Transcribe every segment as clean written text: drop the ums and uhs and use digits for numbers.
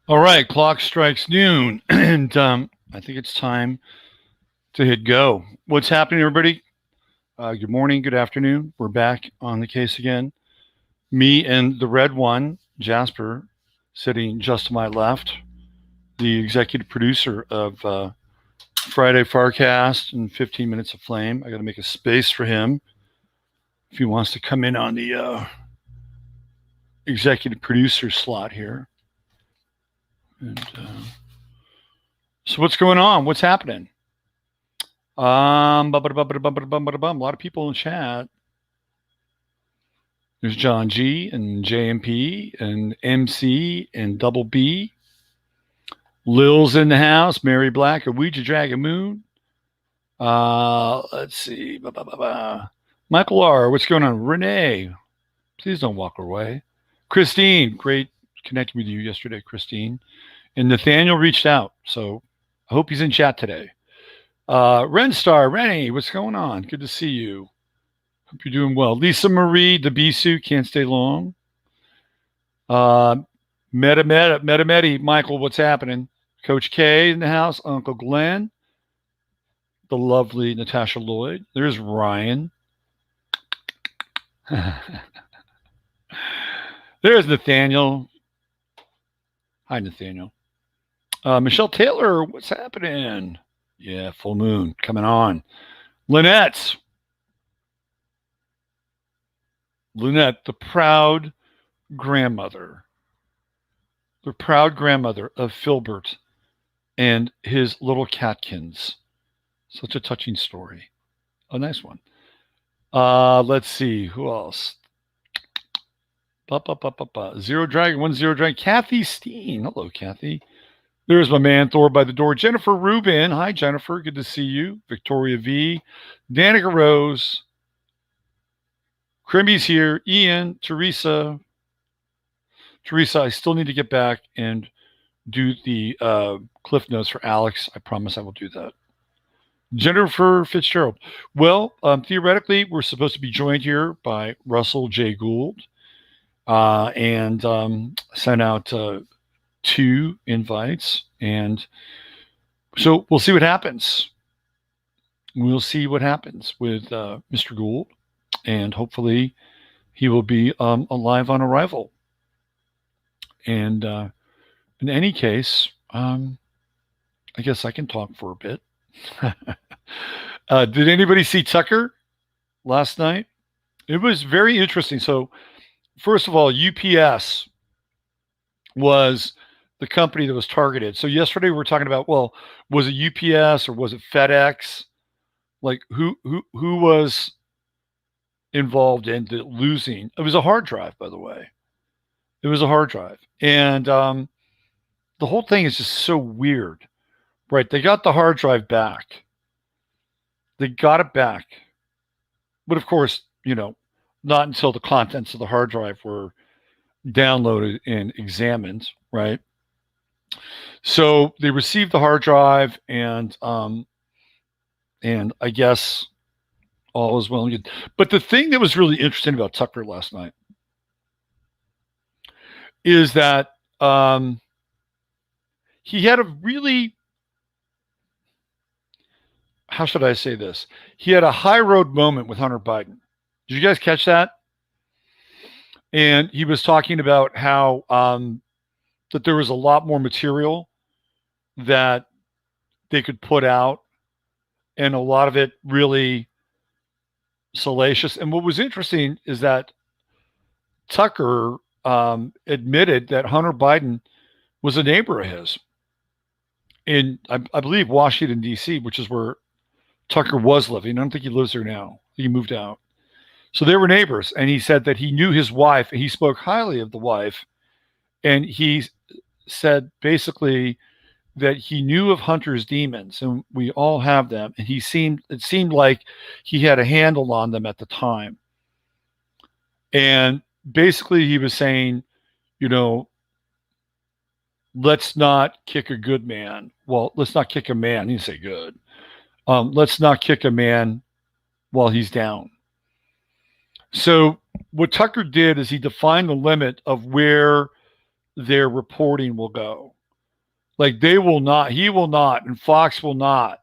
All right, clock strikes noon, and I think it's time to hit go. What's happening, everybody? Good morning, good afternoon. We're back on the case again. Me and the red one, Jasper, sitting just to my left, the executive producer of Friday FARcast and 15 Minutes of Flame. I got to make a space for him if he wants to come in on the executive producer slot here. And so, what's going on? What's happening? A lot of people in chat. There's John G and JMP and MC and Double B. Lil's in the house. Mary Black, a Ouija Dragon Moon. Let's see. Michael R. What's going on? Renee. Please don't walk away. Christine. Great connecting with you yesterday, Christine. And Nathaniel reached out. So I hope he's in chat today. Renstar, Rennie, what's going on? Good to see you. Hope you're doing well. Lisa Marie, Debisu, can't stay long. Medi, Michael, what's happening? Coach K in the house, Uncle Glenn, the lovely Natasha Lloyd. There's Ryan. There's Nathaniel. Hi, Nathaniel. Michelle Taylor, what's happening? Yeah, full moon coming on. Lynette, the proud grandmother of Filbert and his little catkins. Such a touching story. A nice one. Let's see. Who else? Zero Dragon, 1 0 Dragon. Kathy Steen. Hello, Kathy. There's my man, Thor by the door. Jennifer Rubin. Hi, Jennifer. Good to see you. Victoria V. Danica Rose. Crimmy's here. Ian. Teresa. I still need to get back and do the cliff notes for Alex. I promise I will do that. Jennifer Fitzgerald. Well, theoretically, we're supposed to be joined here by Russell J. Gould and sent out 2 invites, and so we'll see what happens. We'll see what happens with Mr. Gould, and hopefully he will be alive on arrival. And in any case, I guess I can talk for a bit. Did anybody see Tucker last night? It was very interesting. So, first of all, UPS was the company that was targeted. So yesterday we were talking about, well, was it UPS or was it FedEx? Like who was involved in the losing? It was a hard drive, by the way. It was a hard drive. And the whole thing is just so weird, right? They got the hard drive back. They got it back. But of course, not until the contents of the hard drive were downloaded and examined, right? So they received the hard drive, and I guess all is well and good. But the thing that was really interesting about Tucker last night is that he had a really, how should I say this? He had a high road moment with Hunter Biden. Did you guys catch that? And he was talking about how that there was a lot more material that they could put out, and a lot of it really salacious. And what was interesting is that Tucker admitted that Hunter Biden was a neighbor of his in, I believe, Washington, D.C., which is where Tucker was living. I don't think he lives there now. He moved out. So they were neighbors, and he said that he knew his wife, and he spoke highly of the wife, and he said basically that he knew of Hunter's demons, and we all have them, and it seemed like he had a handle on them at the time. And basically he was saying, let's not kick a good man. Well, let's not kick a man. He didn't say good. Let's not kick a man while he's down. So what Tucker did is he defined the limit of where their reporting will go. Like he will not, and Fox will not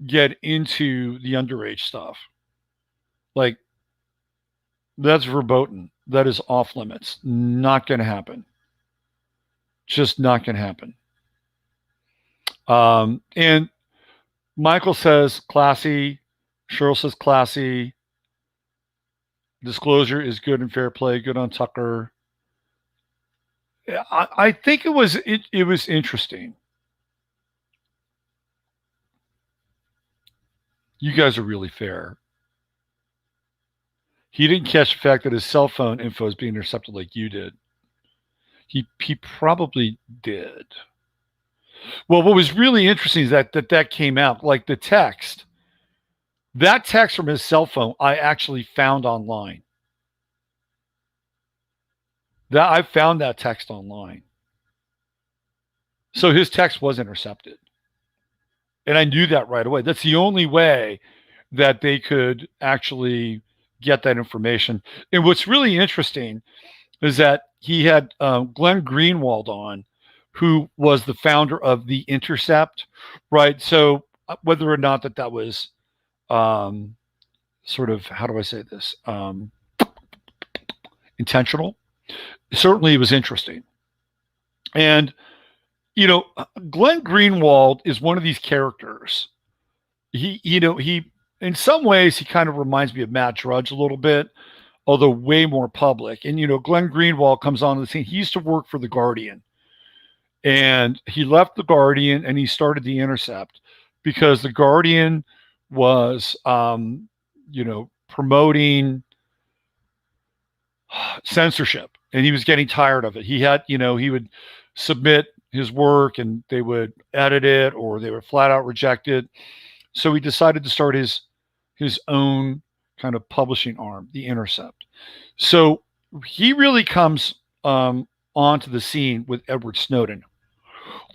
get into the underage stuff. Like that's verboten. That is off limits. Not going to happen. Just not going to happen. And Michael says classy. Cheryl says classy. Disclosure is good and fair play. Good on Tucker. I think it was interesting. You guys are really fair. He didn't catch the fact that his cell phone info is being intercepted like you did. He probably did. Well, what was really interesting is that came out, like the text. That text from his cell phone, I actually found online. I found that text online. So his text was intercepted. And I knew that right away. That's the only way that they could actually get that information. And what's really interesting is that he had Glenn Greenwald on, who was the founder of The Intercept, right? So whether or not that was sort of, how do I say this, intentional, certainly it was interesting. And, Glenn Greenwald is one of these characters. He in some ways, he kind of reminds me of Matt Drudge a little bit, although way more public. And, Glenn Greenwald comes on the scene. He used to work for The Guardian. And he left The Guardian and he started The Intercept because The Guardian was, promoting censorship. And he was getting tired of it. He had, he would submit his work and they would edit it or they would flat out reject it. So he decided to start his own kind of publishing arm, The Intercept. So he really comes onto the scene with Edward Snowden.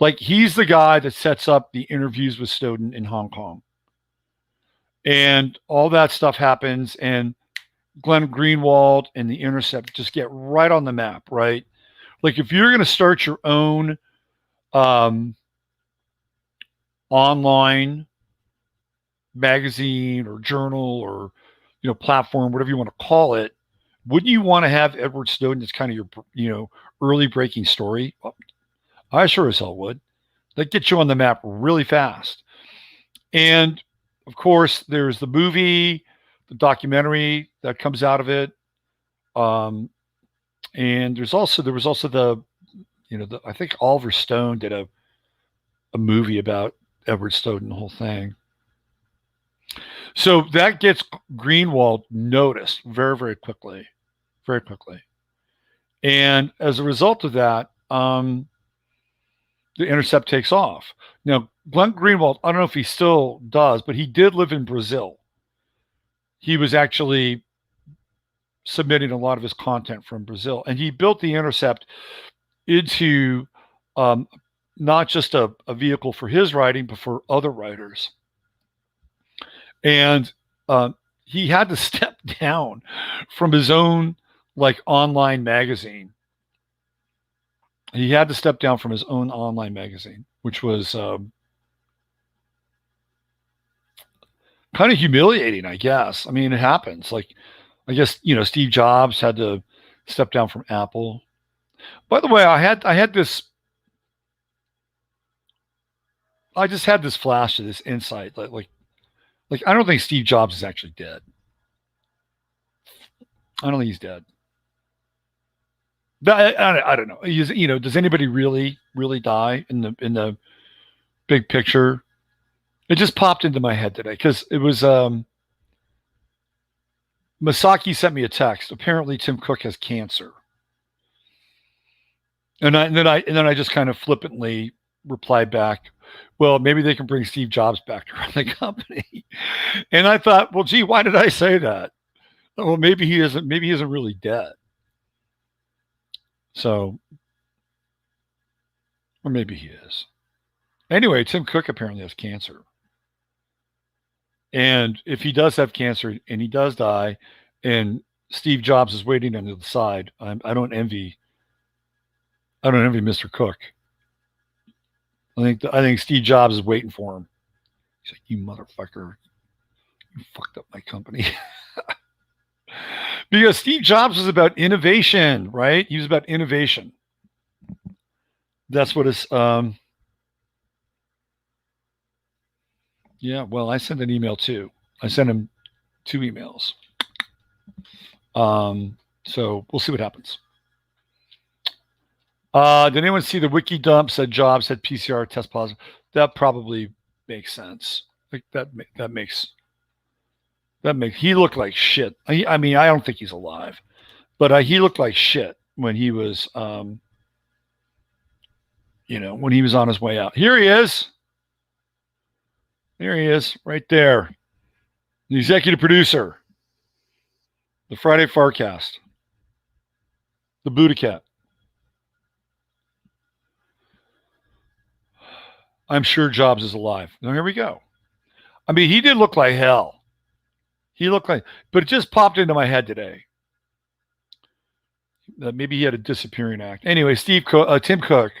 Like he's the guy that sets up the interviews with Snowden in Hong Kong. And all that stuff happens and Glenn Greenwald and The Intercept just get right on the map, right? Like if you're going to start your own online magazine or journal or platform, whatever you want to call it, wouldn't you want to have Edward Snowden as kind of your early breaking story? I sure as hell would. That gets you on the map really fast. And of course, there's the movie, the documentary that comes out of it. And there was also the I think Oliver Stone did a movie about Edward Snowden, the whole thing. So that gets Greenwald noticed very, very quickly, very quickly. And as a result of that, The Intercept takes off. Now, Glenn Greenwald, I don't know if he still does, but he did live in Brazil. He was actually submitting a lot of his content from Brazil. And he built The Intercept into not just a vehicle for his writing, but for other writers. And he had to step down from his own online magazine. He had to step down from his own online magazine, which was kind of humiliating, I guess. I mean, it happens. Like, I guess, Steve Jobs had to step down from Apple. By the way, I just had this flash of this insight. Like I don't think Steve Jobs is actually dead. I don't think he's dead. I don't know. Does anybody really, really die in the big picture? It just popped into my head today because it was Masaki sent me a text. Apparently, Tim Cook has cancer, and then I just kind of flippantly replied back, well, maybe they can bring Steve Jobs back to run the company. And I thought, well, gee, why did I say that? Well, maybe he isn't really dead. So, or maybe he is. Anyway, Tim Cook apparently has cancer. And if he does have cancer and he does die and Steve Jobs is waiting on the other side, I don't envy Mr. Cook. I think Steve Jobs is waiting for him. He's like, you motherfucker, you fucked up my company. Because Steve Jobs was about innovation, right? He was about innovation. That's what his yeah, well, I sent an email too. I sent him 2 emails. So we'll see what happens. Did anyone see the wiki dump said Jobs had PCR test positive? That probably makes sense. Like that makes he looked like shit. I mean, I don't think he's alive, but he looked like shit when he was when he was on his way out. Here he is. There he is, right there. The executive producer. The Friday FARcast. The Buddha Cat. I'm sure Jobs is alive. Now, here we go. I mean, he did look like hell. He looked like, but it just popped into my head today. Maybe he had a disappearing act. Anyway, Tim Cook.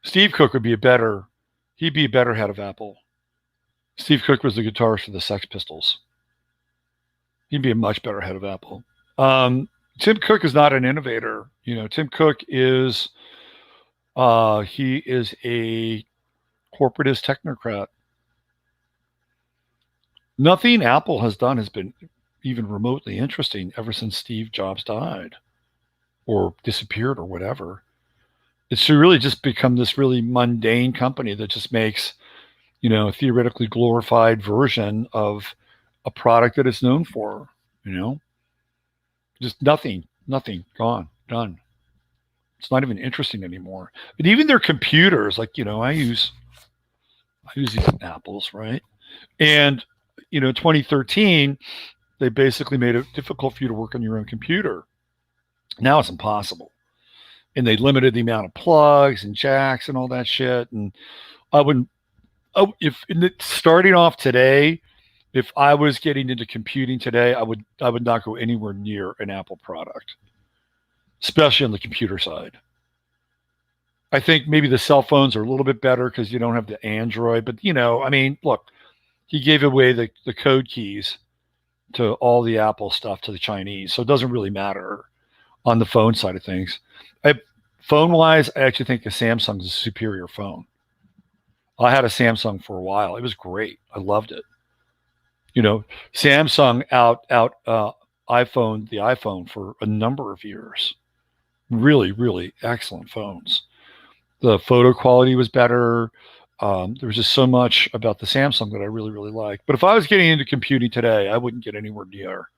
Steve Cook would be he'd be a better head of Apple. Steve Cook was the guitarist for the Sex Pistols. He'd be a much better head of Apple. Tim Cook is not an innovator. Tim Cook is, he is a corporatist technocrat. Nothing Apple has done has been even remotely interesting ever since Steve Jobs died or disappeared or whatever. It's really just become this really mundane company that just makes, a theoretically glorified version of a product that it's known for, just nothing, gone, done. It's not even interesting anymore. But even their computers, like, I use these Apples, right? And 2013, they basically made it difficult for you to work on your own computer. Now it's impossible. And they limited the amount of plugs and jacks and all that shit. And starting off today, if I was getting into computing today, I would not go anywhere near an Apple product, especially on the computer side. I think maybe the cell phones are a little bit better because you don't have the Android. But, look, he gave away the code keys to all the Apple stuff to the Chinese. So it doesn't really matter on the phone side of things. Phone-wise, I actually think the Samsung is a superior phone. I had a Samsung for a while. It was great. I loved it. Samsung out the iPhone for a number of years. Really, really excellent phones. The photo quality was better. There was just so much about the Samsung that I really, really liked. But if I was getting into computing today, I wouldn't get anywhere near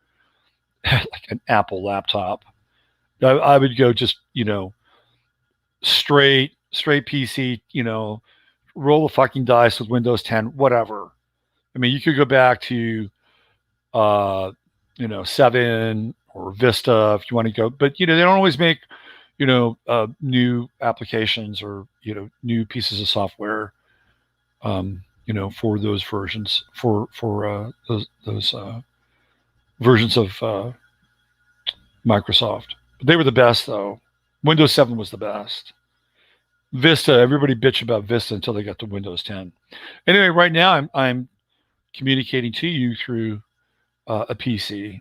like an Apple laptop. I would go just, straight PC, roll the fucking dice with Windows 10, whatever. I mean, you could go back to, 7 or Vista if you want to go, but, they don't always make, new applications or, new pieces of software, for those versions, for those versions of Microsoft. But they were the best, though. Windows 7 was the best. Vista, everybody bitched about Vista until they got to Windows 10. Anyway, right now I'm communicating to you through a PC,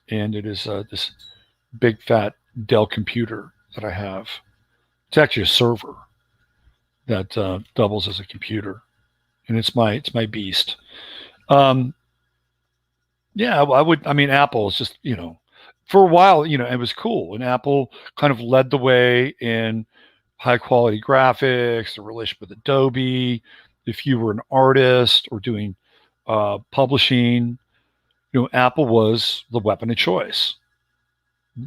and it is this big fat Dell computer that I have. It's actually a server that doubles as a computer, and it's my beast. Yeah, Apple is just, for a while, it was cool, and Apple kind of led the way in high quality graphics, the relationship with Adobe. If you were an artist or doing publishing, Apple was the weapon of choice.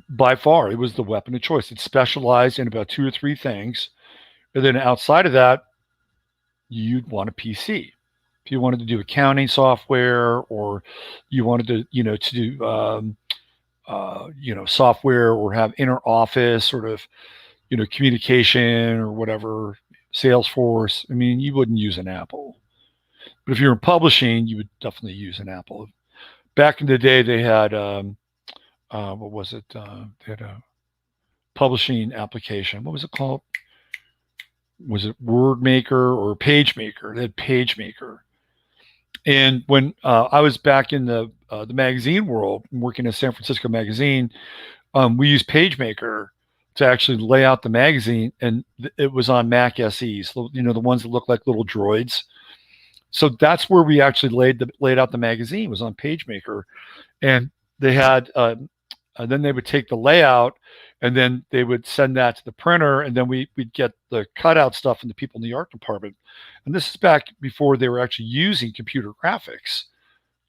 By far, it was the weapon of choice. It specialized in about 2 or 3 things. And then outside of that, you'd want a PC. If you wanted to do accounting software, or you wanted to, to do, software or have inner office sort of, communication or whatever, Salesforce, you wouldn't use an Apple. But if you're in publishing, you would definitely use an Apple. Back in the day, they had, what was it? They had a publishing application. What was it called? was it Word Maker or Page Maker? They had Page Maker. And when I was back in the magazine world, working at San Francisco Magazine, we used PageMaker to actually lay out the magazine, and it was on Mac SEs, the ones that look like little droids. So that's where we actually laid out the magazine, was on PageMaker, and they had then they would take the layout, and then they would send that to the printer, and then we'd get the cutout stuff from the people in the art department. And this is back before they were actually using computer graphics.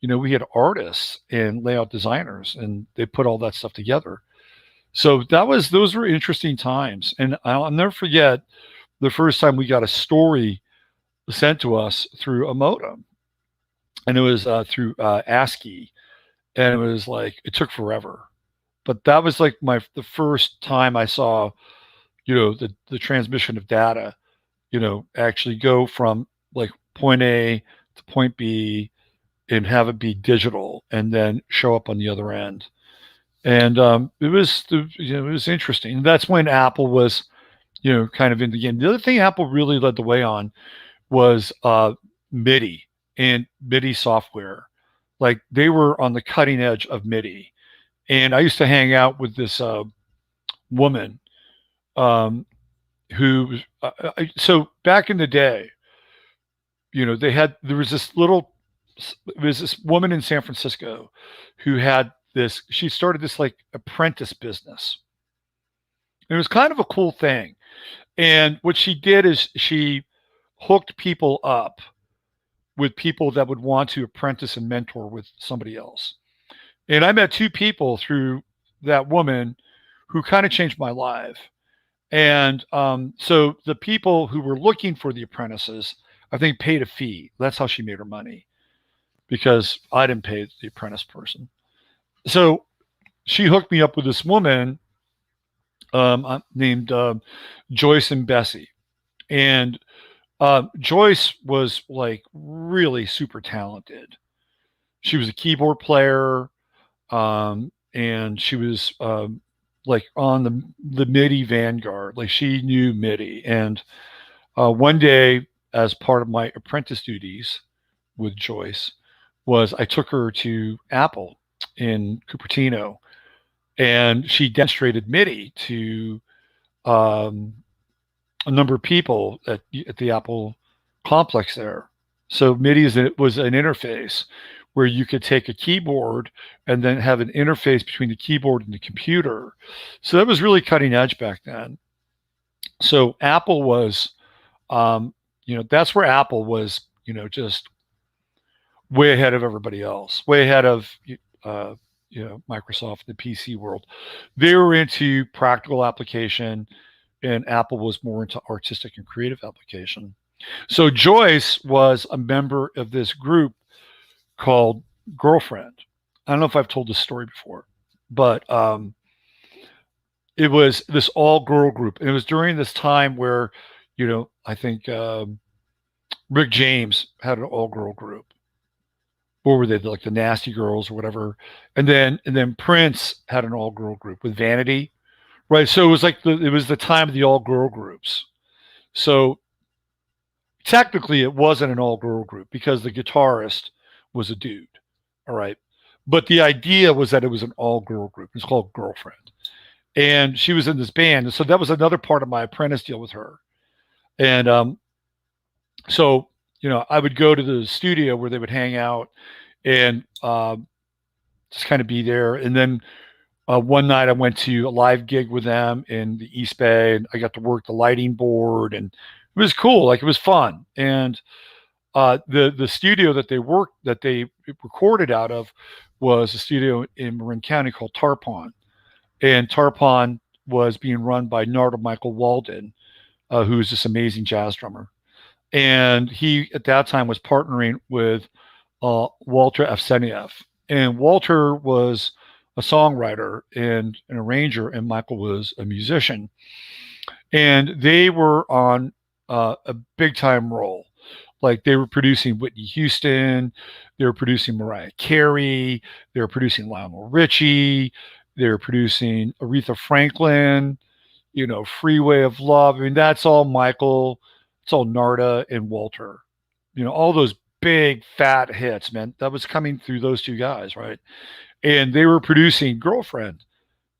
We had artists and layout designers, and they put all that stuff together. So those were interesting times. And I'll never forget the first time we got a story sent to us through a modem. And it was through ASCII. And it was like, it took forever. But that was like the first time I saw, the transmission of data, actually go from like point A to point B and have it be digital and then show up on the other end. And it was interesting. And that's when Apple was, kind of in the game. The other thing Apple really led the way on was MIDI and MIDI software. Like, they were on the cutting edge of MIDI. And I used to hang out with this woman who, so back in the day, there was this woman in San Francisco who had she started this like apprentice business. It was kind of a cool thing. And what she did is she hooked people up with people that would want to apprentice and mentor with somebody else. And I met two people through that woman who kind of changed my life. And so the people who were looking for the apprentices, I think, paid a fee. That's how she made her money, because I didn't pay the apprentice person. So she hooked me up with this woman named Joyce and Bessie. And Joyce was like really super talented. She was a keyboard player, and she was like on the MIDI vanguard. Like, she knew MIDI. And one day, as part of my apprentice duties with Joyce, I took her to Apple in Cupertino, and she demonstrated MIDI to a number of people at the Apple complex there. So MIDI was an interface where you could take a keyboard and then have an interface between the keyboard and the computer. So that was really cutting edge back then. So Apple was, that's where Apple was, just way ahead of everybody else, way ahead of, Microsoft, the PC world. They were into practical application, and Apple was more into artistic and creative application. So Joyce was a member of this group called Girlfriend. I don't know if I've told this story before, but it was this all-girl group. And it was during this time where, I think Rick James had an all-girl group. What were they, like the Nasty Girls or whatever? And then Prince had an all-girl group with Vanity, right? So it was like it was the time of the all-girl groups. So technically, it wasn't an all-girl group because the guitarist was a dude, all right? But the idea was that it was an all-girl group. It's called Girlfriend. And she was in this band. And so that was another part of my apprentice deal with her. And so, I would go to the studio where they would hang out and just kind of be there. And then one night I went to a live gig with them in the East Bay, and I got to work the lighting board, and it was cool. Like, it was fun. And the studio that they recorded out of was a studio in Marin County called Tarpon. And Tarpon was being run by Narda Michael Walden, who's this amazing jazz drummer. And he, at that time, was partnering with Walter Avseniev. And Walter was a songwriter and an arranger, and Michael was a musician. And they were on a big-time roll. Like, they were producing Whitney Houston, they were producing Mariah Carey, they were producing Lionel Richie, they were producing Aretha Franklin, Freeway of Love. I mean, that's all Michael. It's all Narda and Walter. All those big fat hits, man. That was coming through those two guys, right? And they were producing Girlfriend.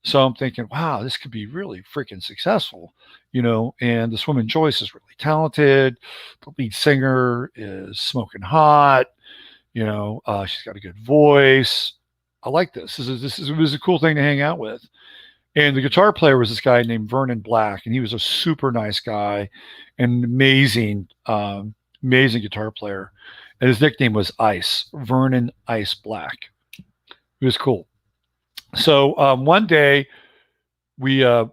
So I'm thinking, wow, this could be really freaking successful, And this woman Joyce is really talented. The lead singer is smoking hot. She's got a good voice. I like this. It was a cool thing to hang out with. And the guitar player was this guy named Vernon Black, and he was a super nice guy, and amazing guitar player. And his nickname was Ice, Vernon Ice Black. It was cool. So one day I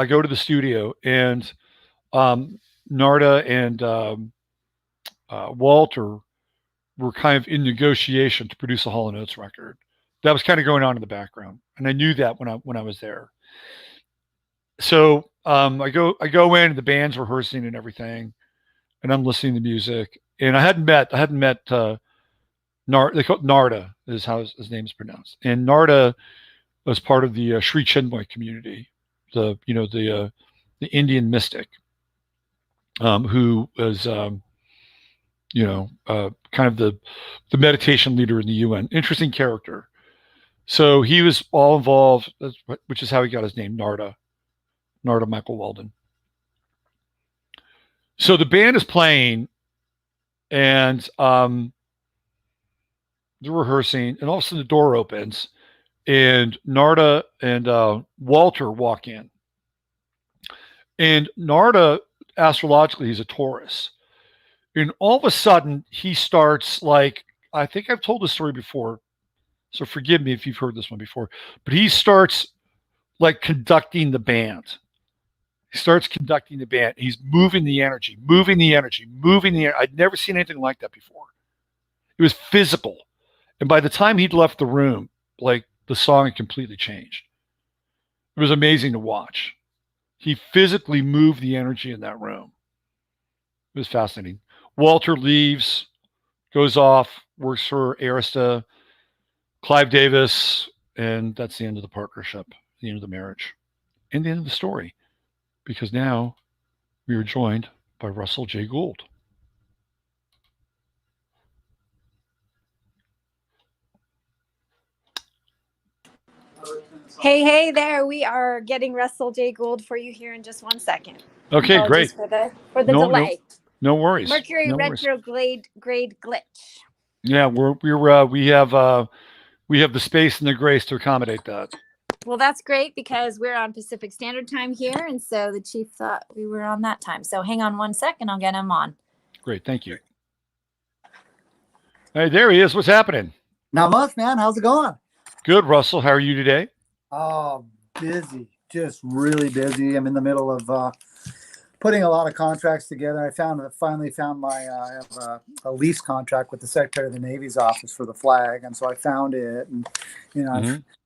go to the studio, and Narda and Walter were kind of in negotiation to produce a Hall & Oates record. That was kind of going on in the background, and I knew that when I was there. So I go in, and the band's rehearsing and everything, and I'm listening to music. And I hadn't met Narda. They call it Narda is how his name's pronounced. And Narda was part of the Sri Chinmoy community, the Indian mystic, who was kind of the meditation leader in the UN. Interesting character. So he was all involved, which is how he got his name, Narda Michael Walden. So the band is playing, and they're rehearsing, and all of a sudden the door opens, and Narda and Walter walk in. And Narda, astrologically, he's a Taurus. And all of a sudden, he starts I think I've told this story before, so forgive me if you've heard this one before, but he starts conducting the band. He starts conducting the band. He's moving the energy. I'd never seen anything like that before. It was physical. And by the time he'd left the room, the song had completely changed. It was amazing to watch. He physically moved the energy in that room. It was fascinating. Walter leaves, goes off, works for Arista, Clive Davis, and that's the end of the partnership, the end of the marriage, and the end of the story. Because now we are joined by Russell J. Gould. Hey there. We are getting Russell J. Gould for you here in just 1 second. Okay, great. For the delay. No worries. Mercury retrograde glitch. Yeah, we have the space and the grace to accommodate that. Well, that's great because we're on Pacific Standard Time here, and so the chief thought we were on that time. So hang on 1 second, I'll get him on. Great, thank you. Hey, there he is. What's happening? Not much, man. How's it going? Good, Russell. How are you today? Oh, busy. Just really busy. I'm in the middle of putting a lot of contracts together. I finally found I have a lease contract with the Secretary of the Navy's office for the flag, and so I found it. And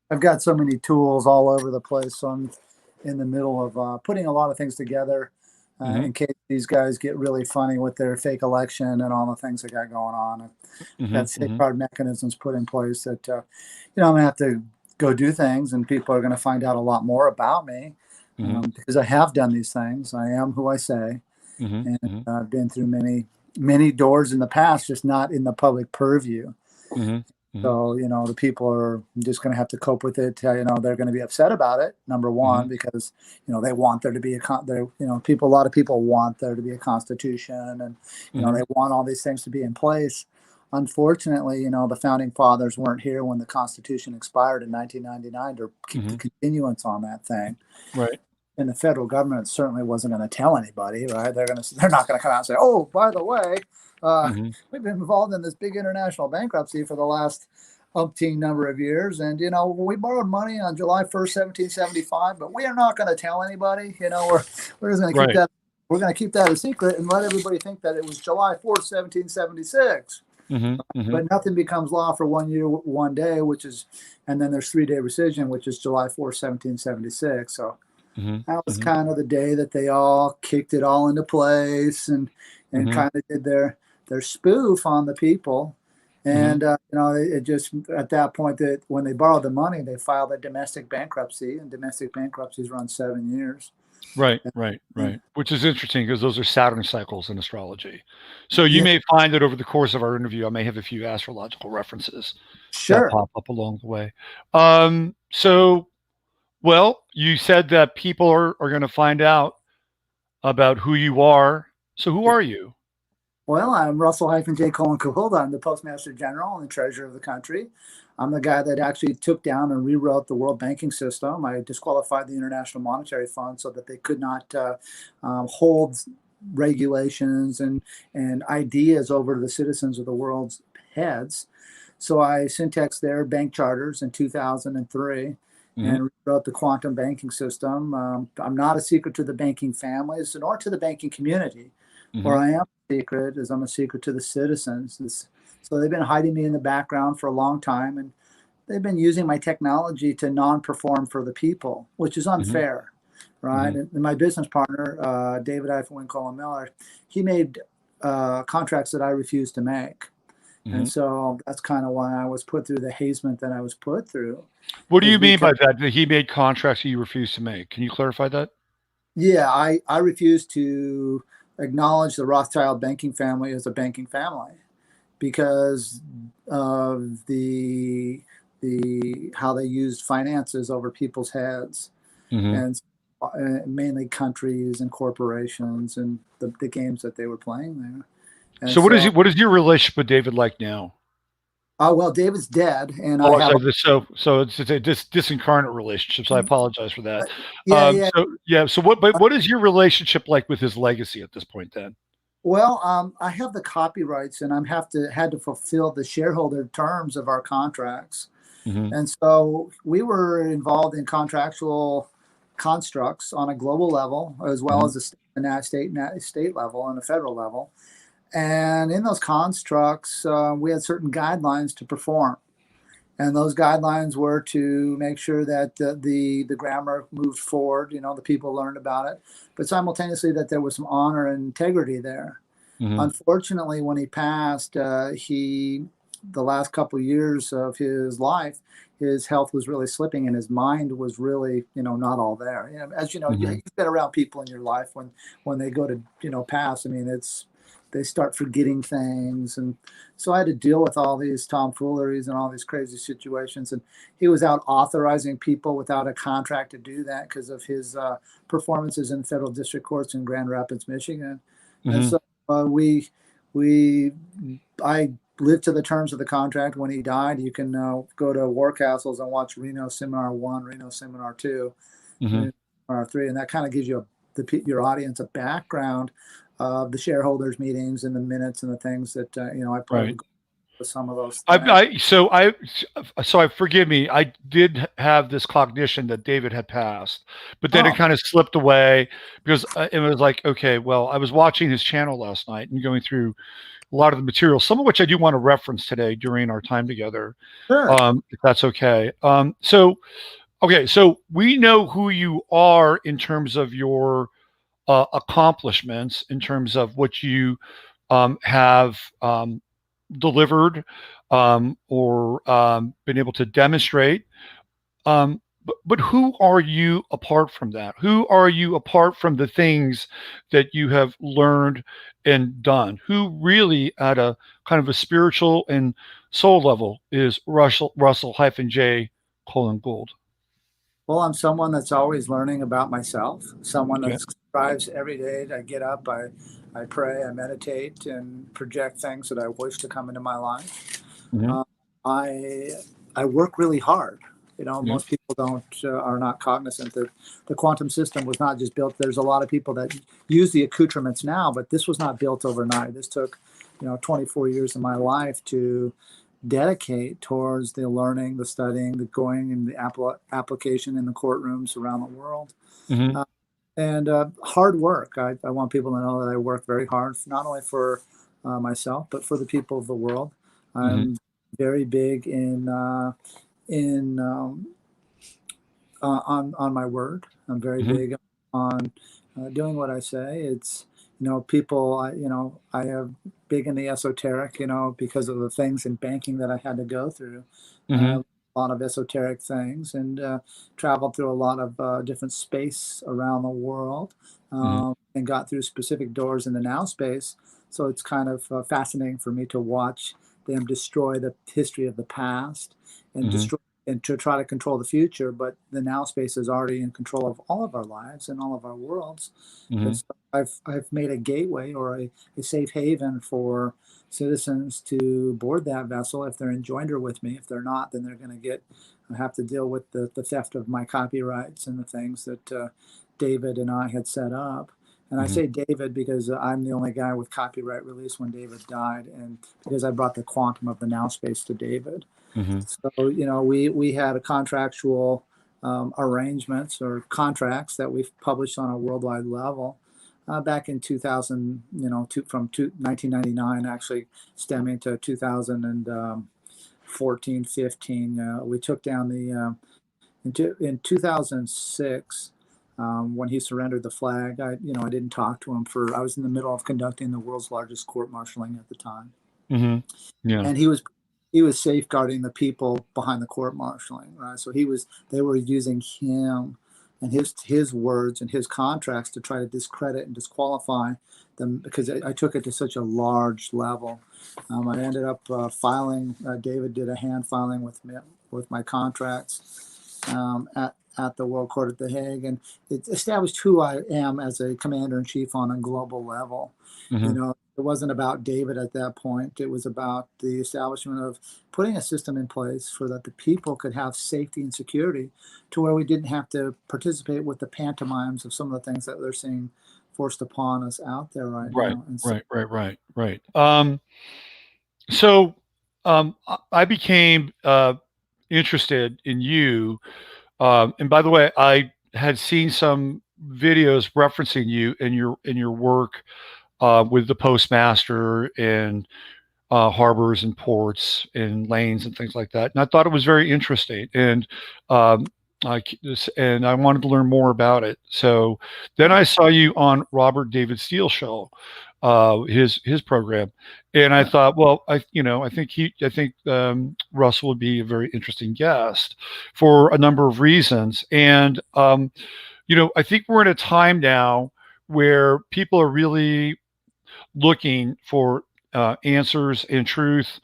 I've got so many tools all over the place, so I'm in the middle of putting a lot of things together in case these guys get really funny with their fake election and all the things they got going on. Got safeguard mechanisms put in place that I'm gonna have to go do things, and people are going to find out a lot more about me because I have done these things. I am who I say, and I've been through many doors in the past, just not in the public purview. So the people are just going to have to cope with it. They're going to be upset about it. Number one, because they want there to be a lot of people want there to be a constitution, and they want all these things to be in place. Unfortunately, the founding fathers weren't here when the Constitution expired in 1999 to keep the continuance on that thing. Right. And the federal government certainly wasn't going to tell anybody, right? They're not going to come out and say, "Oh, by the way, we've been involved in this big international bankruptcy for the last umpteen number of years, and we borrowed money on July 1st, 1775, but we are not going to tell anybody. We're just going to keep that. We're going to keep that a secret and let everybody think that it was July 4th, 1776." But nothing becomes law for 1 year, 1 day, and then there's 3-day rescission, which is July 4th, 1776. So that was kind of the day that they all kicked it all into place and kind of did their spoof on the people. And, it just at that point when they borrowed the money, they filed a domestic bankruptcy, and domestic bankruptcies run 7 years. Right, right, And right. Which is interesting because those are Saturn cycles in astrology. So you yeah, may find that over the course of our interview, I may have a few astrological references that sure. pop up along the way. So, well, you said that people are going to find out about who you are. So who Yeah. are you? Well, I'm Russell-J. Gould. I'm the Postmaster General and the Treasurer of the country. I'm the guy that actually took down and rewrote the world banking system. I disqualified the International Monetary Fund so that they could not hold regulations and ideas over to the citizens of the world's heads. So I syntaxed their bank charters in 2003 Mhm, and rewrote the quantum banking system. I'm not a secret to the banking families nor to the banking community. Where mhm, I am a secret is I'm a secret to the citizens. So they've been hiding me in the background for a long time, and they've been using my technology to non-perform for the people, which is mhm, unfair, right? mhm, And my business partner, David-Wynn Miller, he made contracts that I refused to make. And mhm. so that's kind of why I was put through the hazement that I was put through, What do is you mean because, by that? That he made contracts that you refused to make? Can you clarify that? yeah, I refused to acknowledge the Rothschild banking family as a banking family because of the how they used finances over people's heads, Mhm. and mainly countries and corporations and the games that they were playing there. And So so, what is your relationship with David like now? well, David's dead, and I Oh, have, so it's a disincarnate relationship. So I apologize for that. yeah, yeah. So yeah. So what is your relationship like with his legacy at this point then? Well, I have the copyrights, and had to fulfill the shareholder terms of our contracts. Hmm. And so we were involved in contractual constructs on a global level, as well Hmm. as state level and a federal level. And in those constructs, we had certain guidelines to perform. And those guidelines were to make sure that the grammar moved forward, the people learned about it, but simultaneously that there was some honor and integrity there. Hmm. Unfortunately, when he passed, the last couple of years of his life, his health was really slipping, and his mind was really, not all there. As you know, Hmm. you've been around people in your life when they go to, pass. I mean, they start forgetting things, and so I had to deal with all these tomfooleries and all these crazy situations. And he was out authorizing people without a contract to do that because of his performances in federal district courts in Grand Rapids, Michigan. And Hmm. so we I lived to the terms of the contract. When he died, you can go to War Castles and watch Reno Seminar 1, Reno Seminar 2, Hmm. Reno Seminar 3, and that kind of gives you your audience a background of the shareholders meetings and the minutes and the things that I probably Right. would go with some of those I, things. forgive me. I did have this cognition that David had passed, but then it Oh, kind of slipped away because it was like, okay, well, I was watching his channel last night and going through a lot of the material, some of which I do want to reference today during our time together, sure. if that's okay. So we know who you are in terms of your accomplishments, in terms of what you have delivered or been able to demonstrate. But who are you apart from that? Who are you apart from the things that you have learned and done? Who really, at a kind of a spiritual and soul level, is Russell-J. Gould? Well, I'm someone that's always learning about myself, someone Okay. that strives every day to get up. I pray, I meditate, and project things that I wish to come into my life. Hmm. Uh, I I work really hard. Yeah. Most people don't are not cognizant that the quantum system was not just built. There's a lot of people that use the accoutrements now, but this was not built overnight. This took, 24 years of my life to dedicate towards the learning, the studying, the going, and the application in the courtrooms around the world. Hmm. Uh, and hard work. I want people to know that I work very hard, not only for myself, but for the people of the world. Hmm. I'm very big in on my word. I'm very Hmm. big on doing what I say. It's people. I have big in the esoteric. Because of the things in banking that I had to go through. Hmm. a lot of esoteric things, and traveled through a lot of different space around the world, and got through specific doors in the now space. So it's kind of fascinating for me to watch them destroy the history of the past and destroy and to try to control the future. But the now space is already in control of all of our lives and all of our worlds. And so I've made a gateway or a safe haven for citizens to board that vessel if they're in joinder with me. If they're not, then they're going to have to deal with the theft of my copyrights and the things that David and I had set up. And I say David because I'm the only guy with copyright release when David died, and because I brought the quantum of the now space to David. So, we had a contractual arrangements or contracts that we've published on a worldwide level back in 2000, from 1999, actually stemming to 2014, 15. We took down in 2006, when he surrendered the flag. I didn't talk to him I was in the middle of conducting the world's largest court-martialing at the time. Yeah. And he was safeguarding the people behind the court-martialing, right? So they were using him and his words and his contracts to try to discredit and disqualify them, because I took it to such a large level. I ended up filing. David did a hand filing with my contracts at the World Court at The Hague, and it established who I am as a commander-in-chief on a global level. It wasn't about David at that point. It was about the establishment of putting a system in place so that the people could have safety and security, to where we didn't have to participate with the pantomimes of some of the things that they're seeing forced upon us out there right now. And so, Right. So I became interested in you. And by the way, I had seen some videos referencing you in your work with the postmaster and harbors and ports and lanes and things like that. And I thought it was very interesting, and I wanted to learn more about it. So then I saw you on Robert David Steele's show, his program, and I thought, well, I think Russell would be a very interesting guest for a number of reasons. And I think we're in a time now where people are really looking for answers and truth,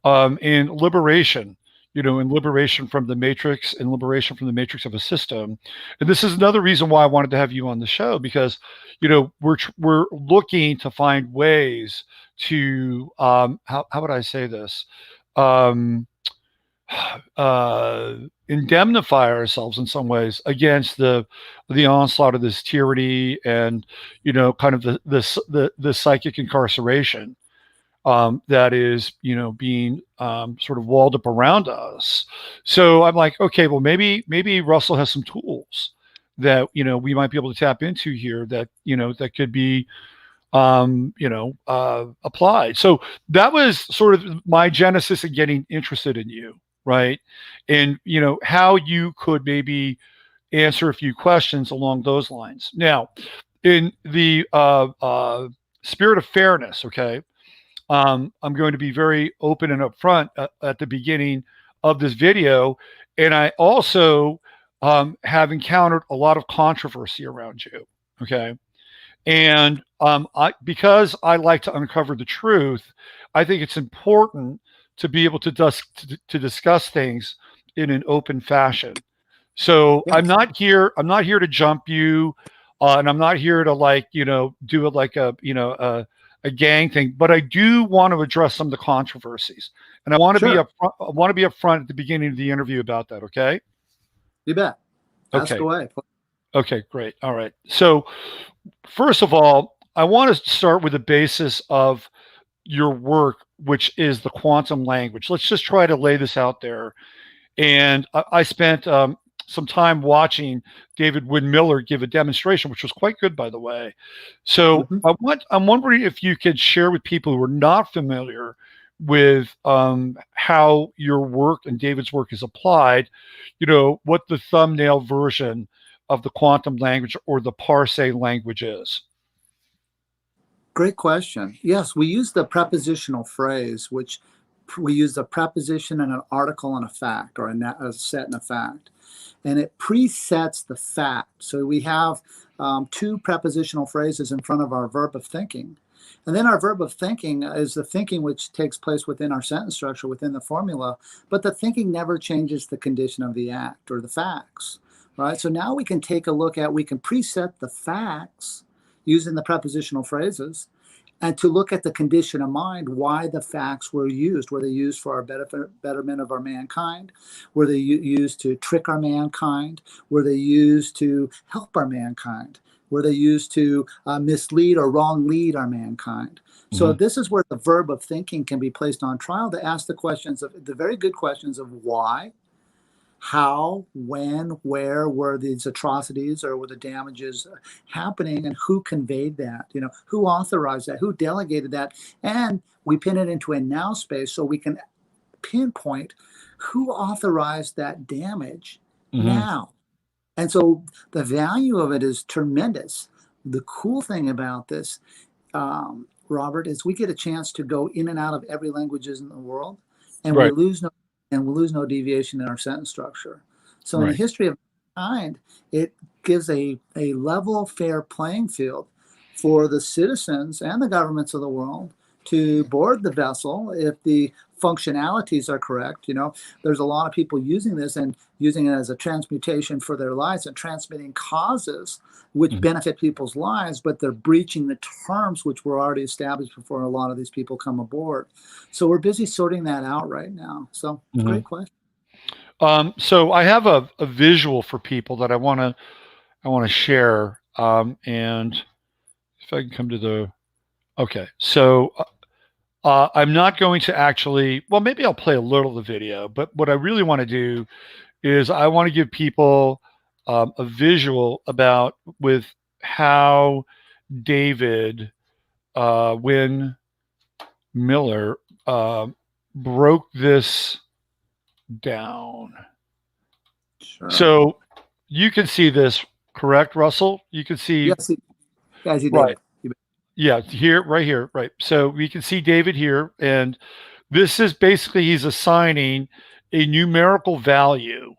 and liberation, and liberation from the matrix, and liberation from the matrix of a system. And this is another reason why I wanted to have you on the show, because we're looking to find ways to how would I say this, indemnify ourselves in some ways against the onslaught of this tyranny and kind of the psychic incarceration that is being sort of walled up around us. So I'm like, okay, well maybe Russell has some tools that we might be able to tap into here that that could be applied. So that was sort of my genesis in getting interested in you, right? And how you could maybe answer a few questions along those lines. Now, in the spirit of fairness, okay, I'm going to be very open and upfront at the beginning of this video, and I also have encountered a lot of controversy around you, okay? And because I like to uncover the truth, I think it's important to be able to discuss things in an open fashion. So Yes. I'm not here to jump you, and I'm not here to do it like a gang thing. But I do want to address some of the controversies, and I want to be upfront. I want to be upfront at the beginning of the interview about that. Okay. You bet. Ask Okay. away. Okay, great. All right. So first of all, I want to start with the basis of your work, which is the quantum language. Let's just try to lay this out there. And I spent some time watching David-Wynn give a demonstration, which was quite good, by the way. So I'm wondering if you could share with people who are not familiar with how your work and David's work is applied, what the thumbnail version of the quantum language or the PARSE language is. Great question. Yes, we use the prepositional phrase, which we use a preposition and an article and a fact, or a set and a fact. And it presets the fact. So we have two prepositional phrases in front of our verb of thinking. And then our verb of thinking is the thinking which takes place within our sentence structure, within the formula. But the thinking never changes the condition of the act or the facts, right? So now we can take a look at, we can preset the facts using the prepositional phrases, and to look at the condition of mind, why the facts were used. Were they used for our betterment of our mankind? Were they used to trick our mankind? Were they used to help our mankind? Were they used to mislead or wrong lead our mankind? So this is where the verb of thinking can be placed on trial to ask the questions of the very good questions of why, how, when, where were these atrocities or were the damages happening, and who conveyed that? You know, who authorized that? Who delegated that? And we pin it into a now space so we can pinpoint who authorized that damage now. And so the value of it is tremendous. The cool thing about this, Robert, is we get a chance to go in and out of every languages in the world, and we lose no deviation in our sentence structure. So in the history of mankind, it gives a level, fair playing field for the citizens and the governments of the world to board the vessel if the functionalities are correct. You know, there's a lot of people using this and using it as a transmutation for their lives and transmitting causes which benefit people's lives, but they're breaching the terms which were already established before a lot of these people come aboard. So we're busy sorting that out right now. So great question. So I have a visual for people that I want to share. And if I can come to the, okay. So I'm not going to actually, well, maybe I'll play a little of the video, but what I really want to do is I want to give people a visual about with how David-Wynn Miller broke this down. Sure. So you can see this, correct, Russell? You can see. Yes, guys, you did. Right. Yeah, here, right here, right. So we can see David here, and this is basically he's assigning a numerical value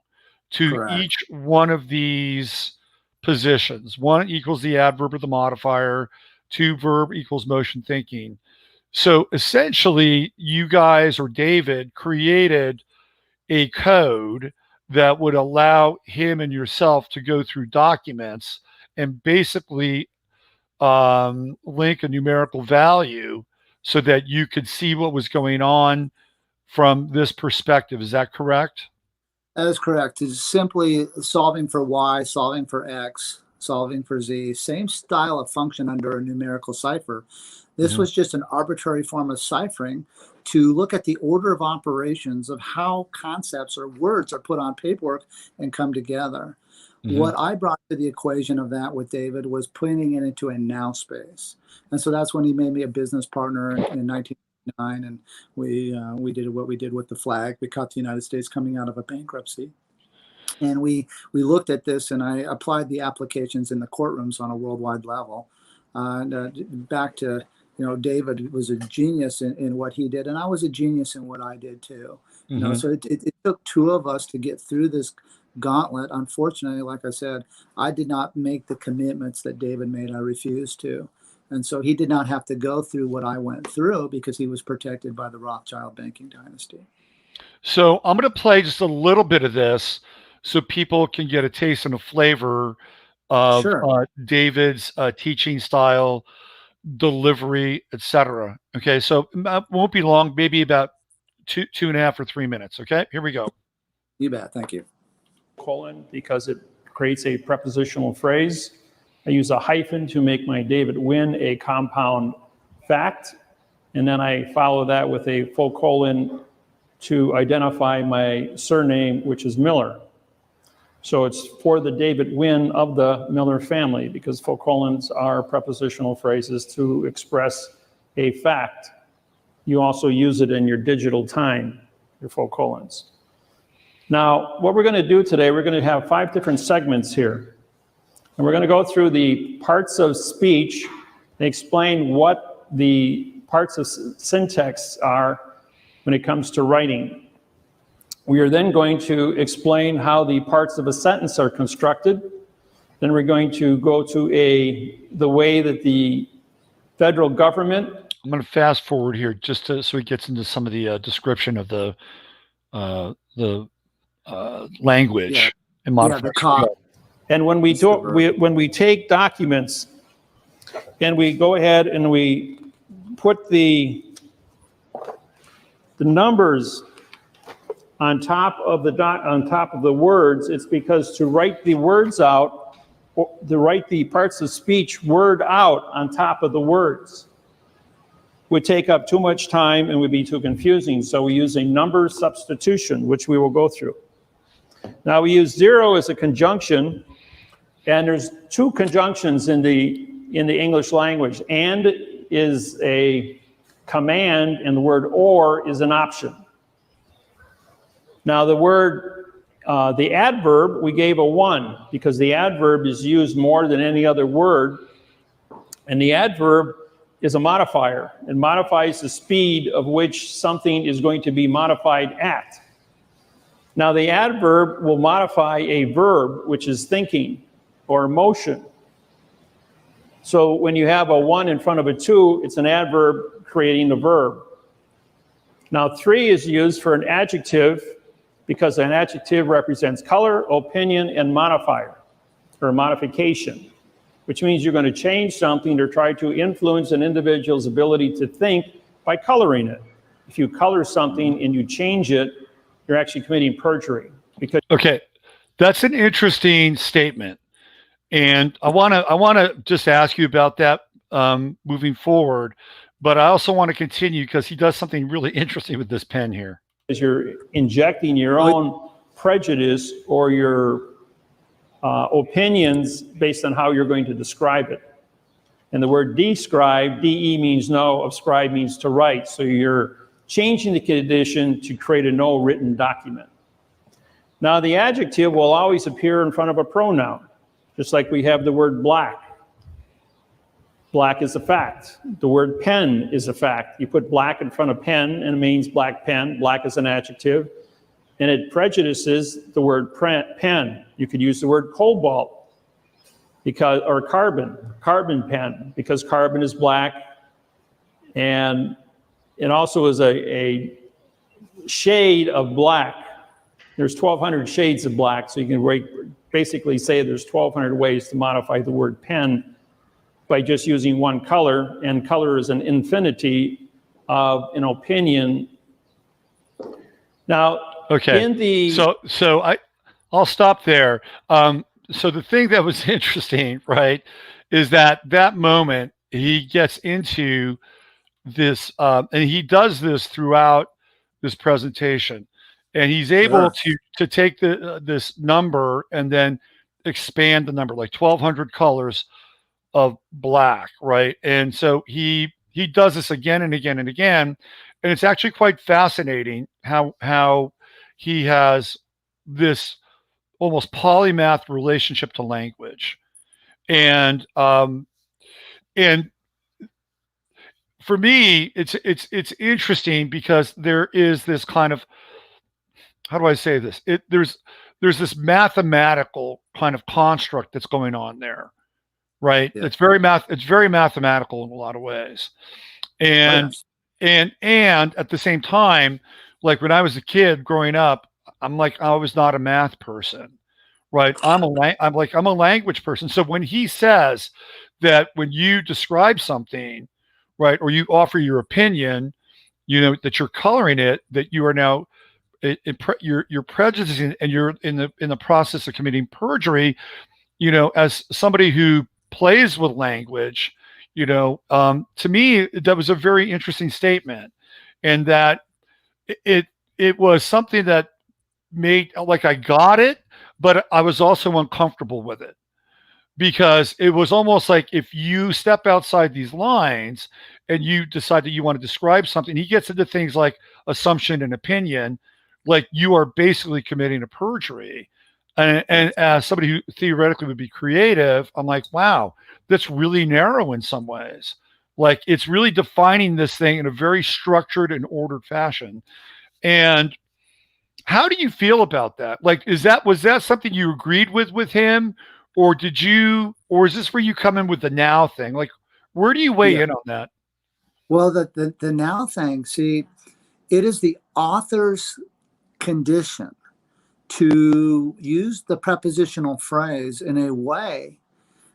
to each one of these positions. 1 equals the adverb or the modifier, 2 verb equals motion thinking. So essentially, you guys or David created a code that would allow him and yourself to go through documents and basically link a numerical value so that you could see what was going on from this perspective. Is that correct? That is correct. It's simply solving for Y, solving for X, solving for Z. Same style of function under a numerical cipher. This was just an arbitrary form of ciphering to look at the order of operations of how concepts or words are put on paperwork and come together. What I brought to the equation of that with David was putting it into a now space. And so that's when he made me a business partner in 1999. And we did what we did with the flag. We caught the United States coming out of a bankruptcy. And we looked at this, and I applied the applications in the courtrooms on a worldwide level. Back to, you know, David was a genius in what he did, and I was a genius in what I did too. You know, so it took two of us to get through this gauntlet. Unfortunately, like I said, I did not make the commitments that David made. I refused to. And so he did not have to go through what I went through because he was protected by the Rothschild banking dynasty. So I'm going to play just a little bit of this so people can get a taste and a flavor of David's teaching style, delivery, etc. Okay, so it won't be long, maybe about two and a half or 3 minutes. Okay, here we go. You bet. Thank you. Colon, because it creates a prepositional phrase. I use a hyphen to make my David-Wynn a compound fact, and then I follow that with a full colon to identify my surname, which is Miller. So it's for the David-Wynn of the Miller family, because full colons are prepositional phrases to express a fact. You also use it in your digital time, your full colons. Now, what we're going to do today, we're going to have 5 different segments here. And we're going to go through the parts of speech and explain what the parts of syntax are when it comes to writing. We are then going to explain how the parts of a sentence are constructed. Then we're going to go to the way that the federal government. I'm going to fast forward here just so he gets into some of the description of the language and modification. And when we take documents and we go ahead and we put the numbers on top of the words, it's because to write the words out, or to write the parts of speech word out on top of the words would take up too much time and would be too confusing. So we use a number substitution, which we will go through. Now we use 0 as a conjunction, and there's 2 conjunctions in the English language. And is a command, and the word or is an option. Now the word, the adverb, we gave a 1 because the adverb is used more than any other word, and the adverb is a modifier. It modifies the speed of which something is going to be modified at. Now the adverb will modify a verb, which is thinking or motion. So when you have a 1 in front of a 2, it's an adverb creating a verb. Now 3 is used for an adjective because an adjective represents color, opinion, and modifier or modification, which means you're going to change something or try to influence an individual's ability to think by coloring it. If you color something and you change it, you're actually committing perjury. Okay, that's an interesting statement, and I want to just ask you about that moving forward. But I also want to continue because he does something really interesting with this pen here. As you're injecting your own prejudice or your opinions based on how you're going to describe it. And the word describe, de means know, ascribe means to write. So you're changing the condition to create a no written document. Now the adjective will always appear in front of a pronoun, just like we have the word black. Black is a fact. The word pen is a fact. You put black in front of pen and it means black pen. Black is an adjective. And it prejudices the word pen. You could use the word cobalt or carbon pen, because carbon is black. And it also is a shade of black. There's 1,200 shades of black, so you can basically say there's 1,200 ways to modify the word pen by just using one color, and color is an infinity of an opinion. Now, okay. So I'll stop there. So the thing that was interesting, right, is that moment he gets into this, and he does this throughout this presentation, and he's able to take this number and then expand the number, like 1,200 colors of black, right? And so he does this again and again and again, and it's actually quite fascinating how he has this almost polymath relationship to language, and for me, it's interesting because there is this kind of, how do I say this? There's this mathematical kind of construct that's going on there, right? Yeah. It's very mathematical in a lot of ways, and at the same time, like when I was a kid growing up, I'm like, I was not a math person, right? I'm a language person. So when he says that when you describe something, right, or you offer your opinion, that you're coloring it, that you are now you're prejudicing, and you're in the process of committing perjury. As somebody who plays with language, to me that was a very interesting statement, and that it was something that made, like, I got it, but I was also uncomfortable with it, because it was almost like if you step outside these lines and you decide that you want to describe something, he gets into things like assumption and opinion, like you are basically committing a perjury. And as somebody who theoretically would be creative, I'm like, wow, that's really narrow in some ways. Like it's really defining this thing in a very structured and ordered fashion. And how do you feel about that? Like, was that something you agreed with him, or or is this where you come in with the now thing? Like, where do you weigh in on that? Well, the now thing, see, it is the author's condition to use the prepositional phrase in a way